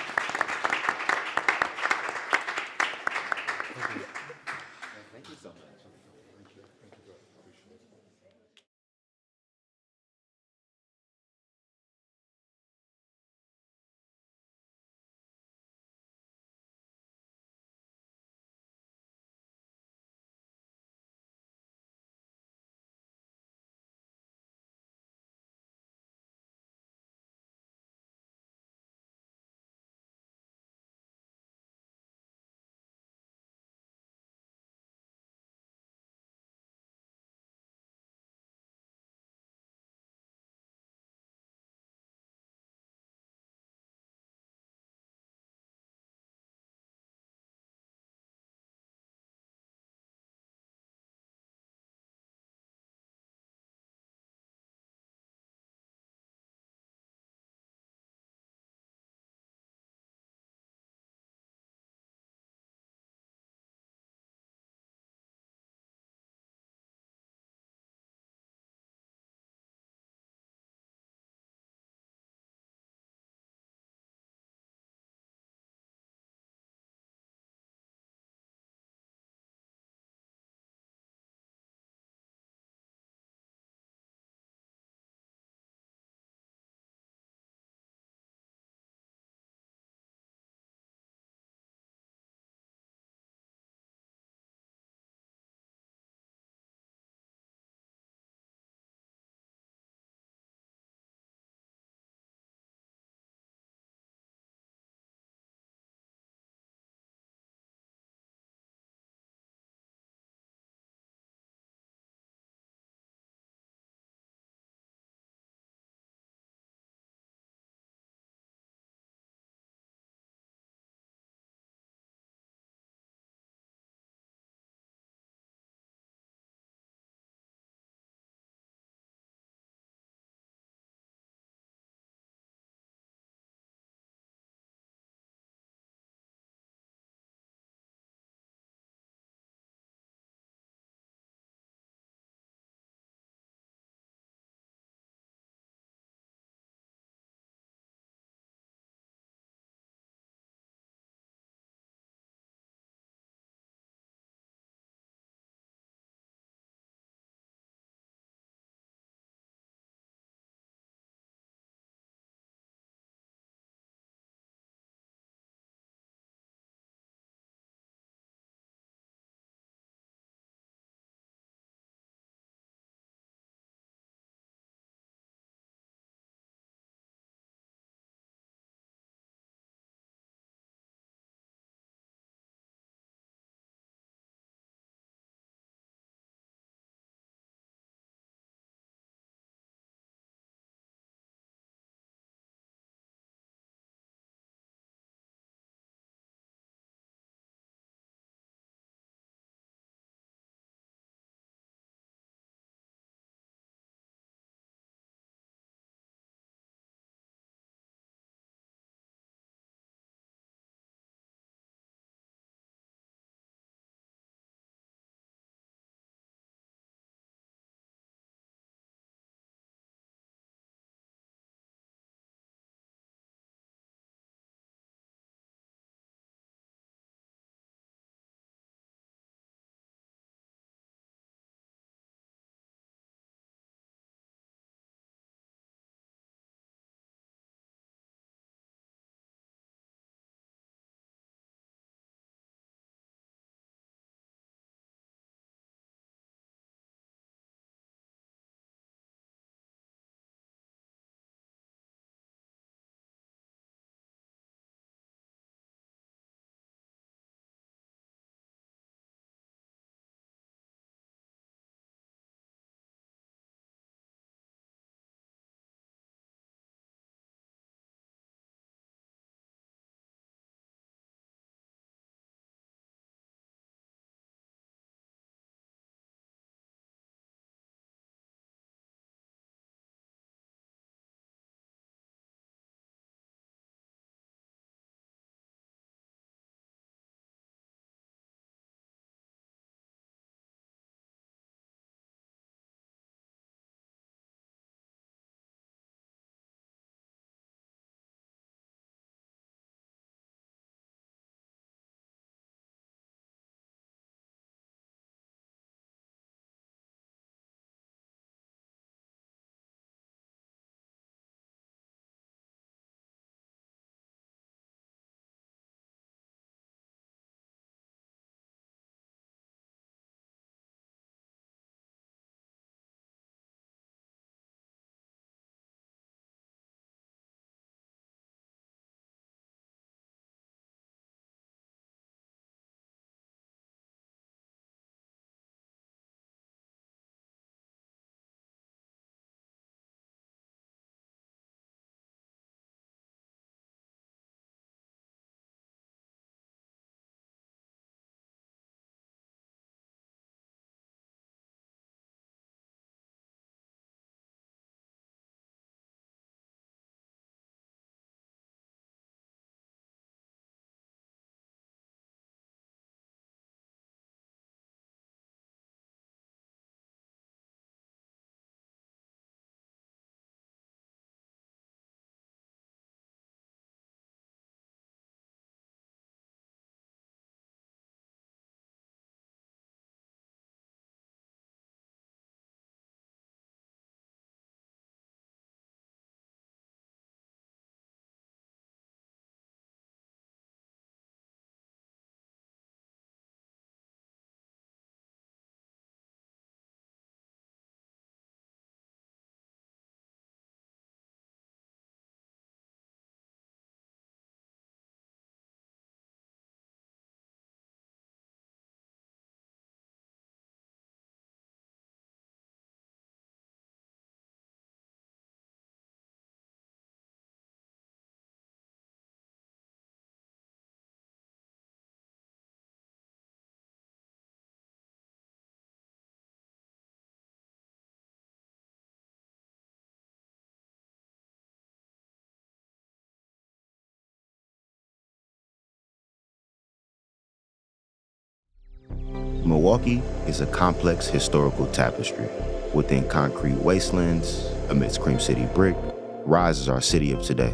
Milwaukee is a complex historical tapestry. Within concrete wastelands, amidst Cream City brick, rises our city of today.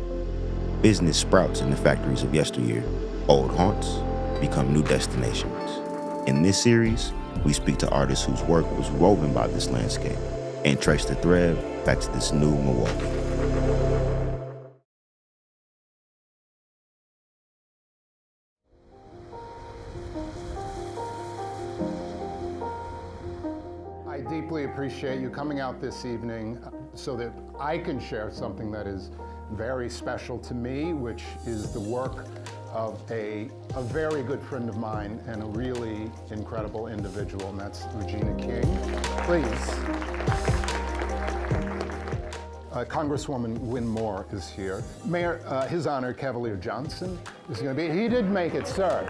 Business sprouts in the factories of yesteryear. Old haunts become new destinations. In this series, we speak to artists whose work was woven by this landscape and trace the thread back to this new Milwaukee. I deeply appreciate you coming out this evening so that I can share something that is very special to me, which is the work of a very good friend of mine and a really incredible individual, and that's Regina King. Please. Congresswoman Win Moore is here. Mayor, His Honor Cavalier Johnson is going to be. He did make it, sir.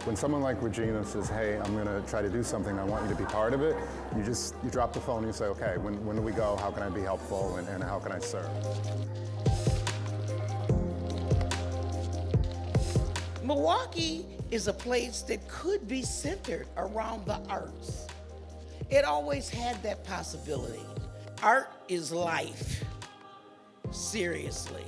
When someone like Regina says, hey, I'm going to try to do something, I want you to be part of it, you drop the phone and you say, okay, when do we go? How can I be helpful and how can I serve? Milwaukee is a place that could be centered around the arts. It always had that possibility. Art is life, seriously.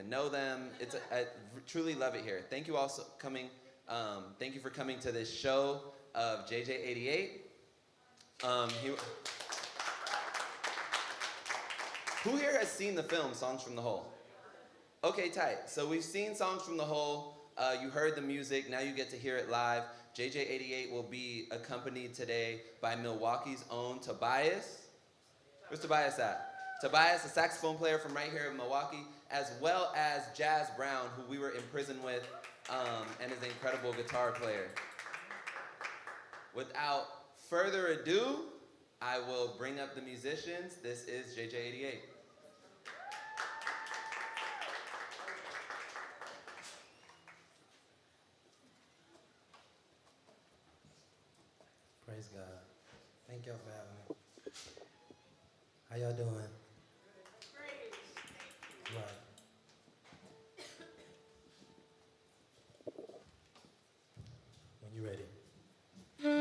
even know them. I truly love it here. Thank you all for coming. Thank you for coming to this show of JJ88. Who here has seen the film Songs from the Hole? Okay, tight. So we've seen Songs from the Hole. You heard the music. Now you get to hear it live. JJ88 will be accompanied today by Milwaukee's own Tobias. Where's Tobias at? Tobias, a saxophone player from right here in Milwaukee, as well as Jazz Brown, who we were in prison with, and is an incredible guitar player. Without further ado, I will bring up the musicians. This is JJ88. Praise God. Thank y'all for having me. How y'all doing? Right. When you ready. Can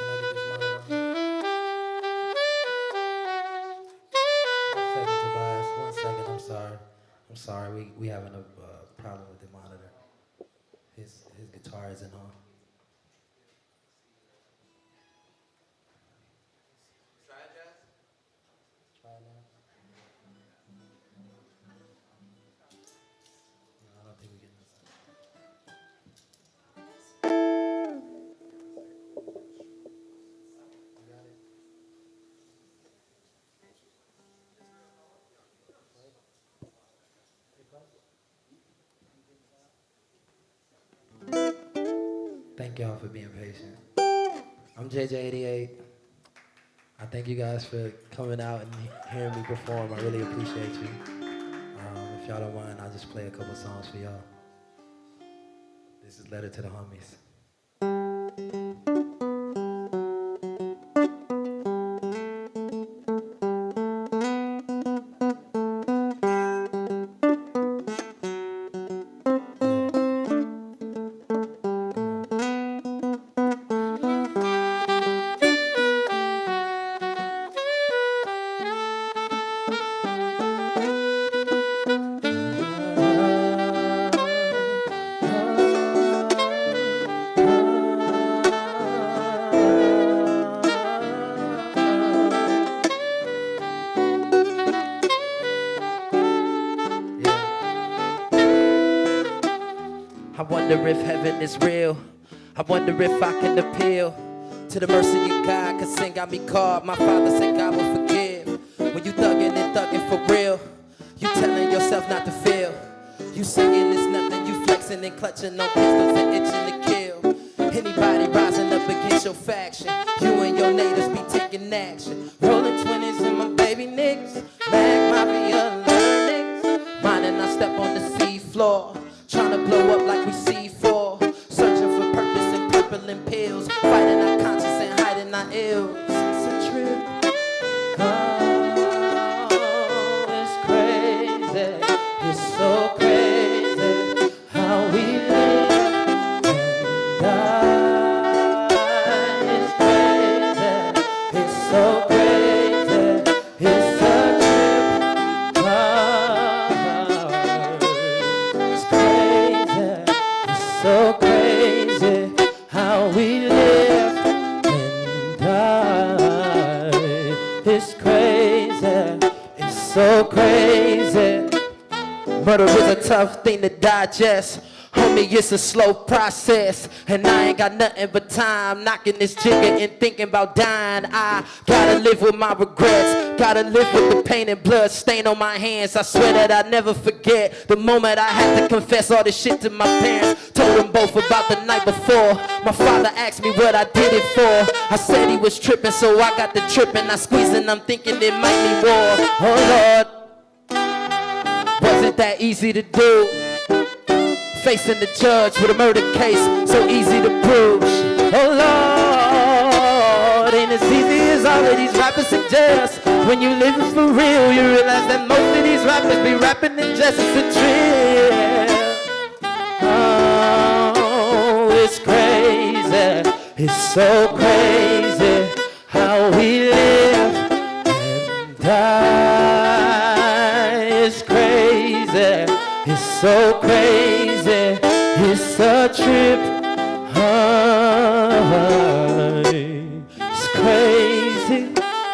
I get this monitor on? 1 second, Tobias. 1 second. I'm sorry. We having a problem with the monitor. His guitar isn't on. Try it, Jazz. Try it now. No, I don't think we get this. You got it? Thank y'all for being patient. I'm JJ88. I thank you guys for coming out and hearing me perform. I really appreciate you. If y'all don't mind, I'll just play a couple songs for y'all. This is Letter to the Homies. I wonder if heaven is real. I wonder if I can appeal to the mercy of God, cause sin got me caught. My father said God will forgive. When you thuggin' and thuggin' for real, you telling yourself not to feel. You singing it's nothing, you flexing and clutching on pistols and itching to kill. Anybody rising up against your faction, you and your neighbors be taking action. Rolling 20s and my baby niggas, mag mafia learn niggas. Mine and I step on the seafloor, trying to blow up like we C4. Searching for purpose and purpling pills, fighting our conscience and hiding our ills. It's a trip. Oh, it's crazy. It's so crazy how we live and die. It's crazy. It's so crazy. It's a trip. Oh, it's crazy. It's so crazy how we live and die. It's crazy. It's so crazy. Murder is a tough thing to digest. Homie, it's a slow process. And I ain't got nothing but time knocking this jigger and thinking about dying. I gotta live with my regrets. Gotta live with the pain and blood stain on my hands. I swear that I never forget the moment I had to confess all this shit to my parents. Told them both about the night before. My father asked me what I did it for. I said he was tripping, so I got the tripping. I squeezed and I'm thinking it might be war. Oh Lord, wasn't that easy to do? Facing the judge with a murder case, so easy to prove. Oh Lord, ain't as easy as all of these rappers suggest. When you living for real, you realize that most of these rappers be rapping in just a drill. Oh, it's crazy, it's so crazy how we live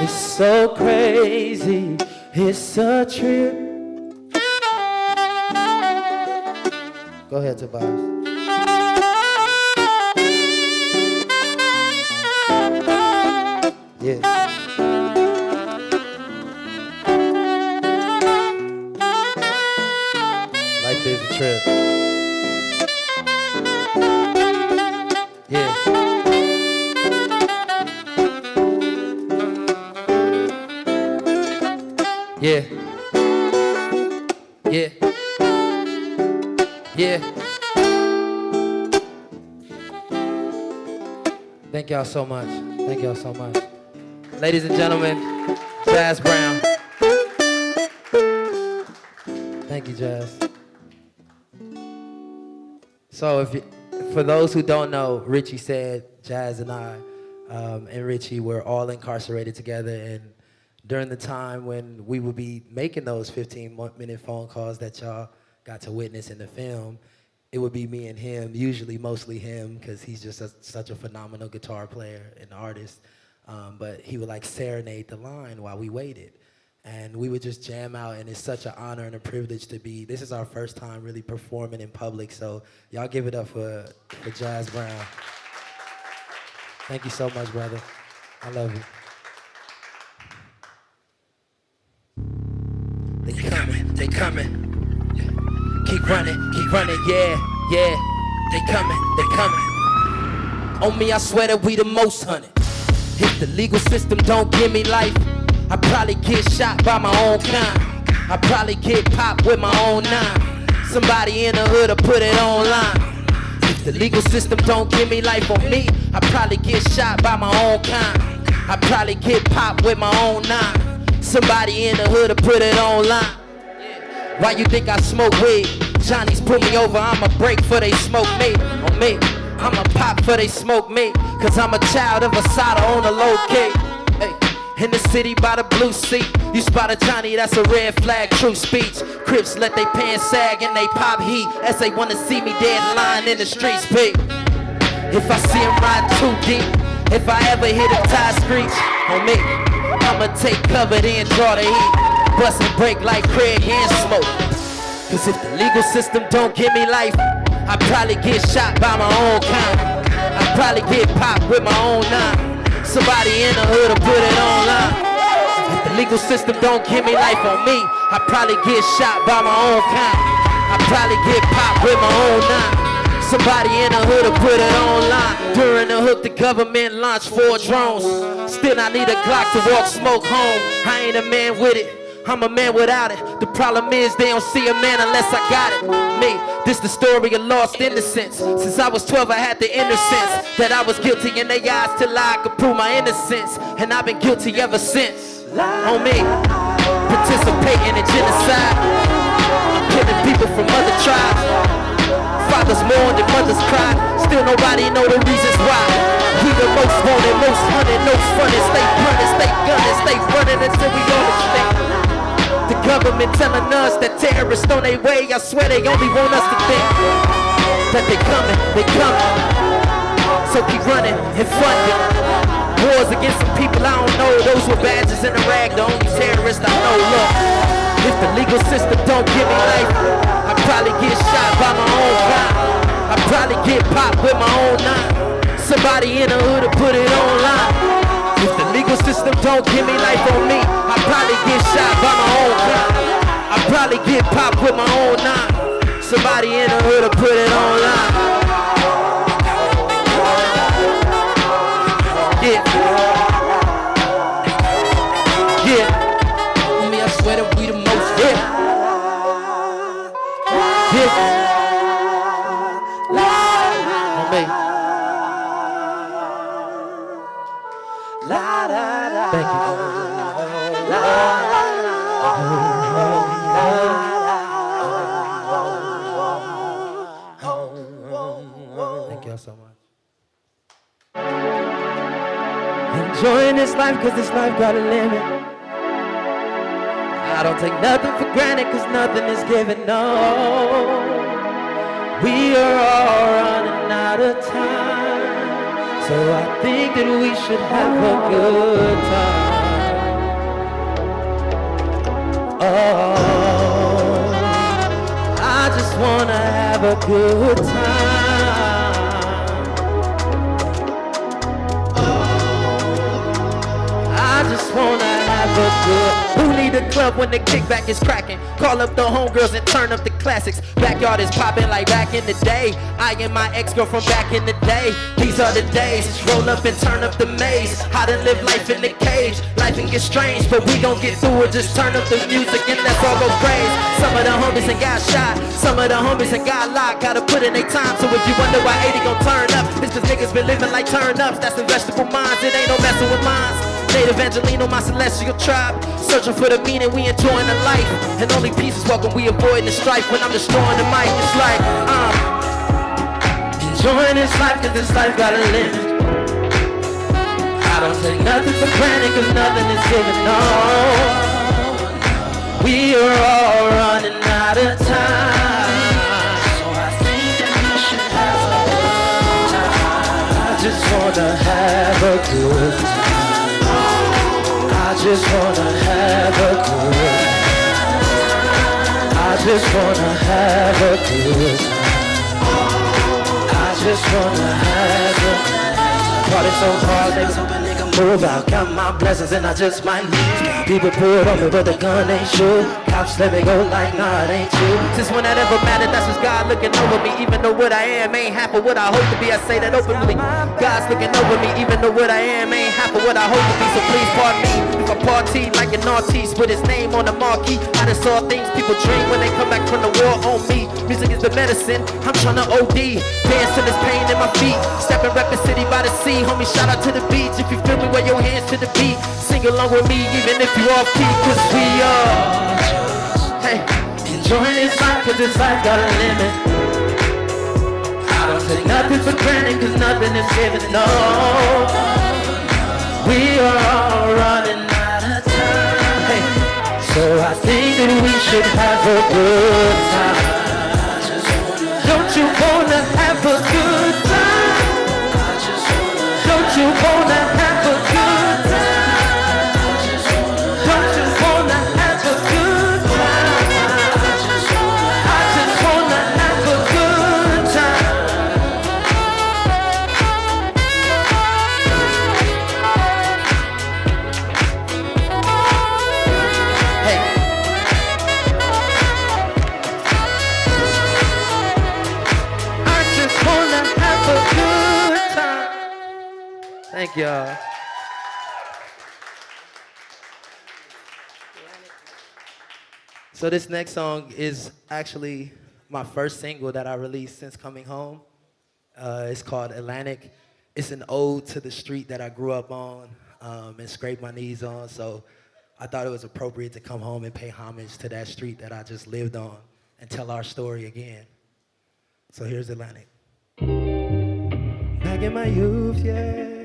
It's so crazy, it's a trip. Go ahead, Tobias. Yeah. Life is a trip. Yeah. Yeah. Yeah. Yeah. Thank y'all so much. Thank y'all so much. Ladies and gentlemen, Jazz Brown. Thank you, Jazz. So for those who don't know, Richie said Jazz and I and Richie were all incarcerated together, and during the time when we would be making those 15-minute phone calls that y'all got to witness in the film, it would be me and him, usually mostly him, because he's just such a phenomenal guitar player and artist. But he would like serenade the line while we waited. And we would just jam out, and it's such an honor and a privilege to be, this is our first time really performing in public, so y'all give it up for Jazz Brown. Thank you so much, brother. I love you. They coming. Keep running, yeah, yeah. They coming. On me, I swear that we the most hunted. If the legal system don't give me life, I probably get shot by my own kind. I probably get popped with my own nine. Somebody in the hood will put it online. If the legal system don't give me life on me, I probably get shot by my own kind. I probably get popped with my own nine. Somebody in the hood will put it online. Why you think I smoke weed? Johnny's put me over, I'ma break for they smoke me. On me, I'ma pop for they smoke me. Cause I'm a child of Asada on the low key. Hey. In the city by the blue seat, you spot a Johnny, that's a red flag, true speech. Crips let they pants sag and they pop heat as they wanna see me dead lying in the streets, P. If I see him riding too deep, if I ever hit a tie screech, on me, I'ma take cover then draw the heat. Bust and break like Craig and Smoke. Cause if the legal system don't give me life, I probably get shot by my own kind. I probably get popped with my own nine. Somebody in the hood will put it online. If the legal system don't give me life on me, I probably get shot by my own kind. I probably get popped with my own nine. Somebody in the hood will put it online. During the hook, the government launched 4 drones. Still I need a Glock to walk smoke home. I ain't a man with it, I'm a man without it. The problem is they don't see a man unless I got it. Me, this the story of lost innocence. Since I was 12 I had the innocence that I was guilty in their eyes till I could prove my innocence. And I've been guilty ever since. On me, participating in genocide, killing people from other tribes. Fathers mourned and mothers cried. Still nobody know the reasons why. We the most wanted, most hunted, no fronted. Stay running, stay gunning, stay running until we all extinct. The government telling us that terrorists on their way. I swear they only want us to think that they coming. So keep running and funding. Wars against some people I don't know. Those with badges and a rag, the only terrorists I know. Look, if the legal system don't give me life, I probably get shot by my own kind. I probably get popped with my own nine. Somebody in the hood will put it online. If the legal system don't give me life on me, I probably get shot by my own kind. I probably get popped with my own nine. Somebody in the hood will put it online. Yeah. Yeah. Me, I swear that we the most. Yeah. Yeah. On me. Thank you. Thank y'all so much. Enjoying this life cause this life got a limit. I don't take nothing for granted cause nothing is given, no. We are all running out of time, so I think that we should have a good time. have a good time. I just wanna have a good. Who need a club when the kickback is cracking? Call up the homegirls and turn up the classics. Backyard is popping like back in the day. I and my ex-girl from back in the day. These are the days. Roll up and turn up the maze. How to live life in the cage. Life can get strange, but we gon' get through it. Just turn up the music and let's all go crazy. Some of the homies ain't got shot. Some of the homies ain't got locked. Gotta put in their time. So if you wonder why 80 gon' turn up, it's cause niggas been living like turn-ups. That's the vegetable minds. It ain't no messing with minds. Native Angelino, my celestial tribe. Searching for the meaning, we enjoying the life. And only peace is welcome, we avoiding the strife. When I'm destroying the mic, it's like, enjoying this life, cause this life got a limit. I don't take nothing for granted, cause nothing is given, no. We are all running out of time. So I think that we should have a good time. I just wanna have a good time. I just wanna have a good time. I just wanna have a good time. I just wanna have a party so hard, niggas hoping they can move out. Count my blessings and I just might lose. People pull on me but the gun ain't shoot. Cops let me go like, nah, it ain't you. Since when that ever mattered, that's just God looking over me. Even though what I am ain't half of what I hope to be, I say that openly. God's looking over me, even though what I am ain't half of what I hope to be. So please pardon me if I party like an artiste with his name on the marquee. I just saw things people dream when they come back from the war on me. Music is the medicine, I'm tryna OD. Dance to this pain in my feet. Stepping rep the city by the sea. Homie, shout out to the beach. If you feel me, wave your hands to the beat. Sing along with me, even if you off key. Cause we are, hey, enjoying this life, cause this life got a limit. I don't take nothing for granted, cause nothing is given, no. We are all running out of time. Hey, so I think that we should have a good time. Don't you wanna have a good time? Don't you wanna have a good time? Don't you wanna have a good time? I just wanna have a good time. Hey. I just wanna have a good time. Thank y'all. So this next song is actually my first single that I released since coming home. It's called Atlantic. It's an ode to the street that I grew up on and scraped my knees on. So I thought it was appropriate to come home and pay homage to that street that I just lived on and tell our story again. So here's Atlantic. Back in my youth, yeah.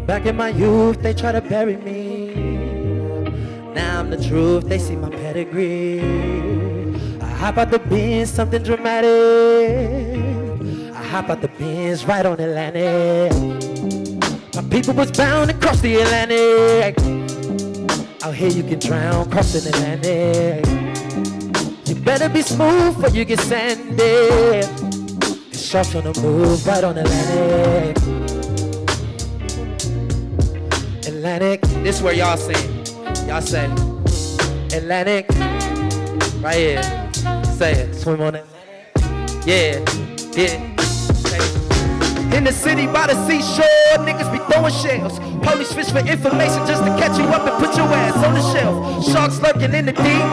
Back in my youth, they try to bury me. Now I'm the truth, they see my pedigree. I hop out the Benz, something dramatic. I hop out the Benz, right on Atlantic. My people was bound to cross the Atlantic. Out here you can drown, crossing Atlantic. You better be smooth before you get sandy. It's sharks on the move, right on Atlantic. Atlantic, this is where y'all sing. Y'all say, Atlantic, right here. Say it, swim on Atlantic. Yeah, yeah. Say it. In the city by the seashore, niggas be throwing shells. Police fish for information just to catch you up and put your ass on the shelf. Sharks lurking in the deep,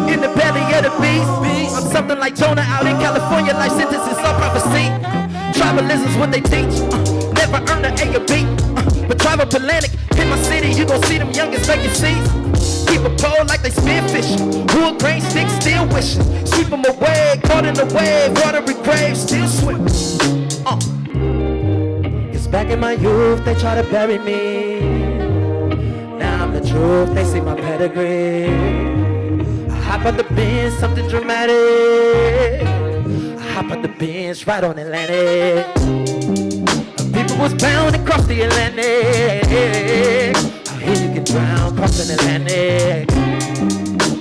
in the belly of the beast. I'm something like Jonah out in California, life sentences on prophecy. Tribalism's what they teach. Never earned an A or B. But tribal Atlantic, in my city, you gon' see them youngest vacancies. Keep a pole like they spearfishing. Wood grain sticks still wishing. Sweep them away, caught in the wave. Watery graves still swimming. Cause back in my youth, they try to bury me. Now I'm the truth, they see my pedigree. I hop out the Benz, something dramatic. I hop out the Benz, right on Atlantic. was bound to cross the Atlantic. Out here you can drown, crossing the Atlantic.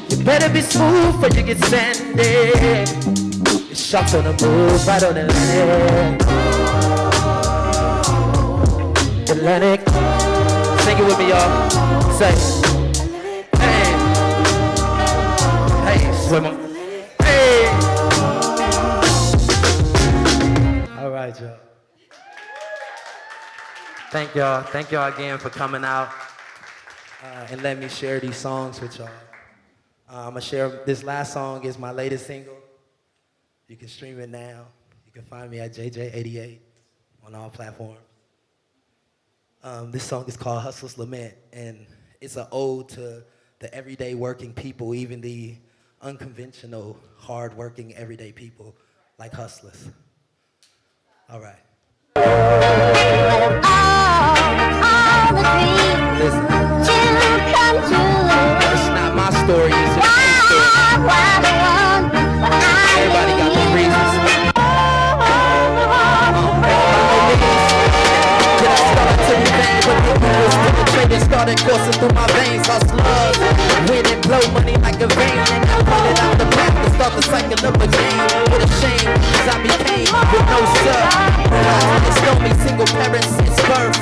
You better be smooth or you get sandy. The sharks on the move, right on the Atlantic. Atlantic. Sing it with me, y'all. Say, hey, hey, swimmer, hey. All right, y'all. Thank y'all again for coming out and letting me share these songs with y'all. I'm gonna share, this last song is my latest single. You can stream it now. You can find me at JJ88 on all platforms. This song is called Hustler's Lament, and it's an ode to the everyday working people, even the unconventional, hard-working everyday people like hustlers. All right. Listen. It's not my story, it's just their story. Everybody got their reasons. Started coursing through my veins, hustlers. Win and blow money like a vein, and I pull it out the path to start the cycle of a game. What a shame, cause I became with no sir. It's me single parents since birth.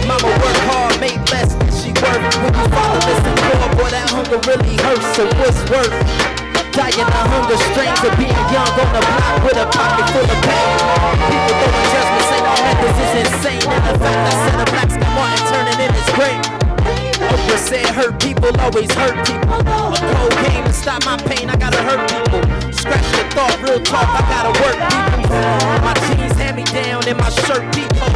Mama worked hard, made less than she worth. When you fatherless and poor, boy, that hunger really hurts. So what's worth? Dying of hunger, strains of being young on the block with a pocket full of pain. People throwing judgments, say no man, this is insane. And the fact I said a black Scott Martin turning in his grave. Oprah said hurt people always hurt people. A cold game to stop my pain, I gotta hurt people. Scratch the thought, real talk, I gotta work people. My jeans hand me down in my shirt people.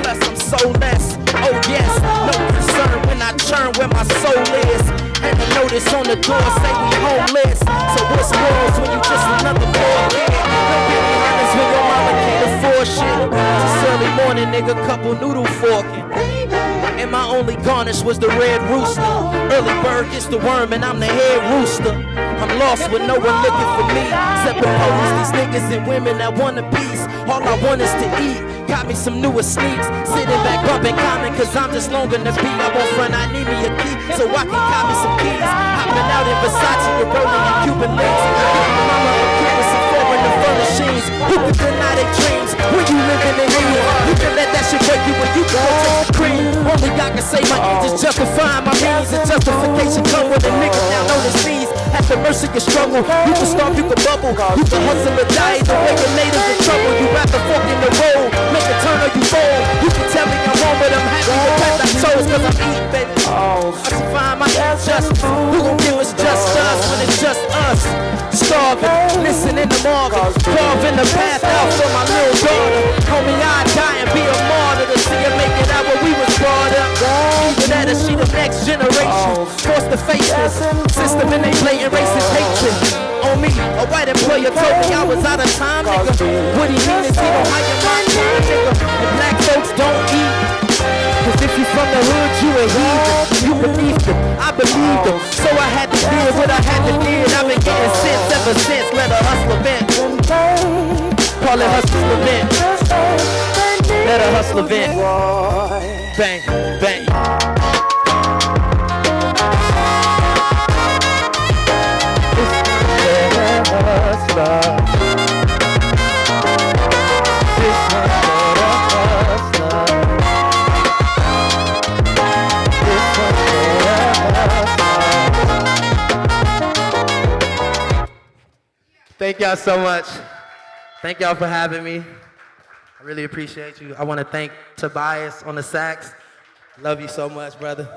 Plus I'm soulless, oh yes, no concern when I churn where my soul is. And a notice on the door say we homeless. So what's wrong when you just another poor kid? Don't get me honest when your mama can't afford shit. It's early morning, nigga, couple noodle forking. And my only garnish was the red rooster. Early bird gets the worm and I'm the head rooster. I'm lost with no one looking for me. Except the police, these niggas and women that want a piece. All I want is to eat. Got me some newer sneaks. Sitting back bumping common cause I'm just long enough to be. I won't front, I need me a key so I can cop me some keys. Hopping out in Versace with rolling in Cuban links. Mama up here with some foreign and furnishings. Who can deny their dreams when you living in here? You can let that shit break you when you go take the cream. Only God can say my ends is justifying my means. And justification come with a nigga down on his knees. At the mercy of struggle, you can starve, you can bubble. You can hustle or die, either way your natives in trouble. You wrap the fork in the road, make a turn or you fall. You can tell me I'm wrong, but I'm happy to pass that toes cause I'm eating, baby. I can find my injustice. Who gon' give us just us when it's just us? Starving, listen in the morgue, carving the path out for my little daughter. Homie, I'd die and be a martyr to see her make it out where we was brought up. Either that or she the next generation, forced to face this system and they blatant racist hatred. On me, a white employer told me I was out of time, nigga. What he mean is he don't hire my time, nigga. And black folks don't eat. Cause if you from the hood, you a heathen. You believed them, I believed them. So I had to deal what I had to deal. I've been getting sense ever since. Let a hustler vent. Call it hustler's lament. Let a hustler vent. Bang, bang. Thank y'all so much. Thank y'all for having me. I really appreciate you. I want to thank Tobias on the sax. Love you so much, brother.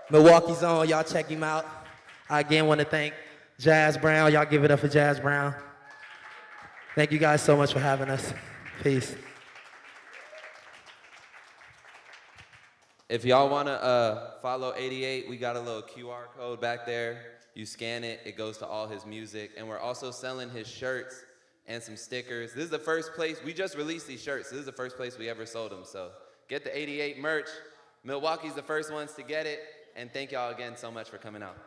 Milwaukee's on, y'all check him out. I again want to thank Jazz Brown. Y'all give it up for Jazz Brown. Thank you guys so much for having us. Peace. If y'all want to follow 88, we got a little QR code back there. You scan it, it goes to all his music. And we're also selling his shirts and some stickers. This is the first place, we just released these shirts. This is the first place we ever sold them. So get the 88 merch. Milwaukee's the first ones to get it. And thank y'all again so much for coming out.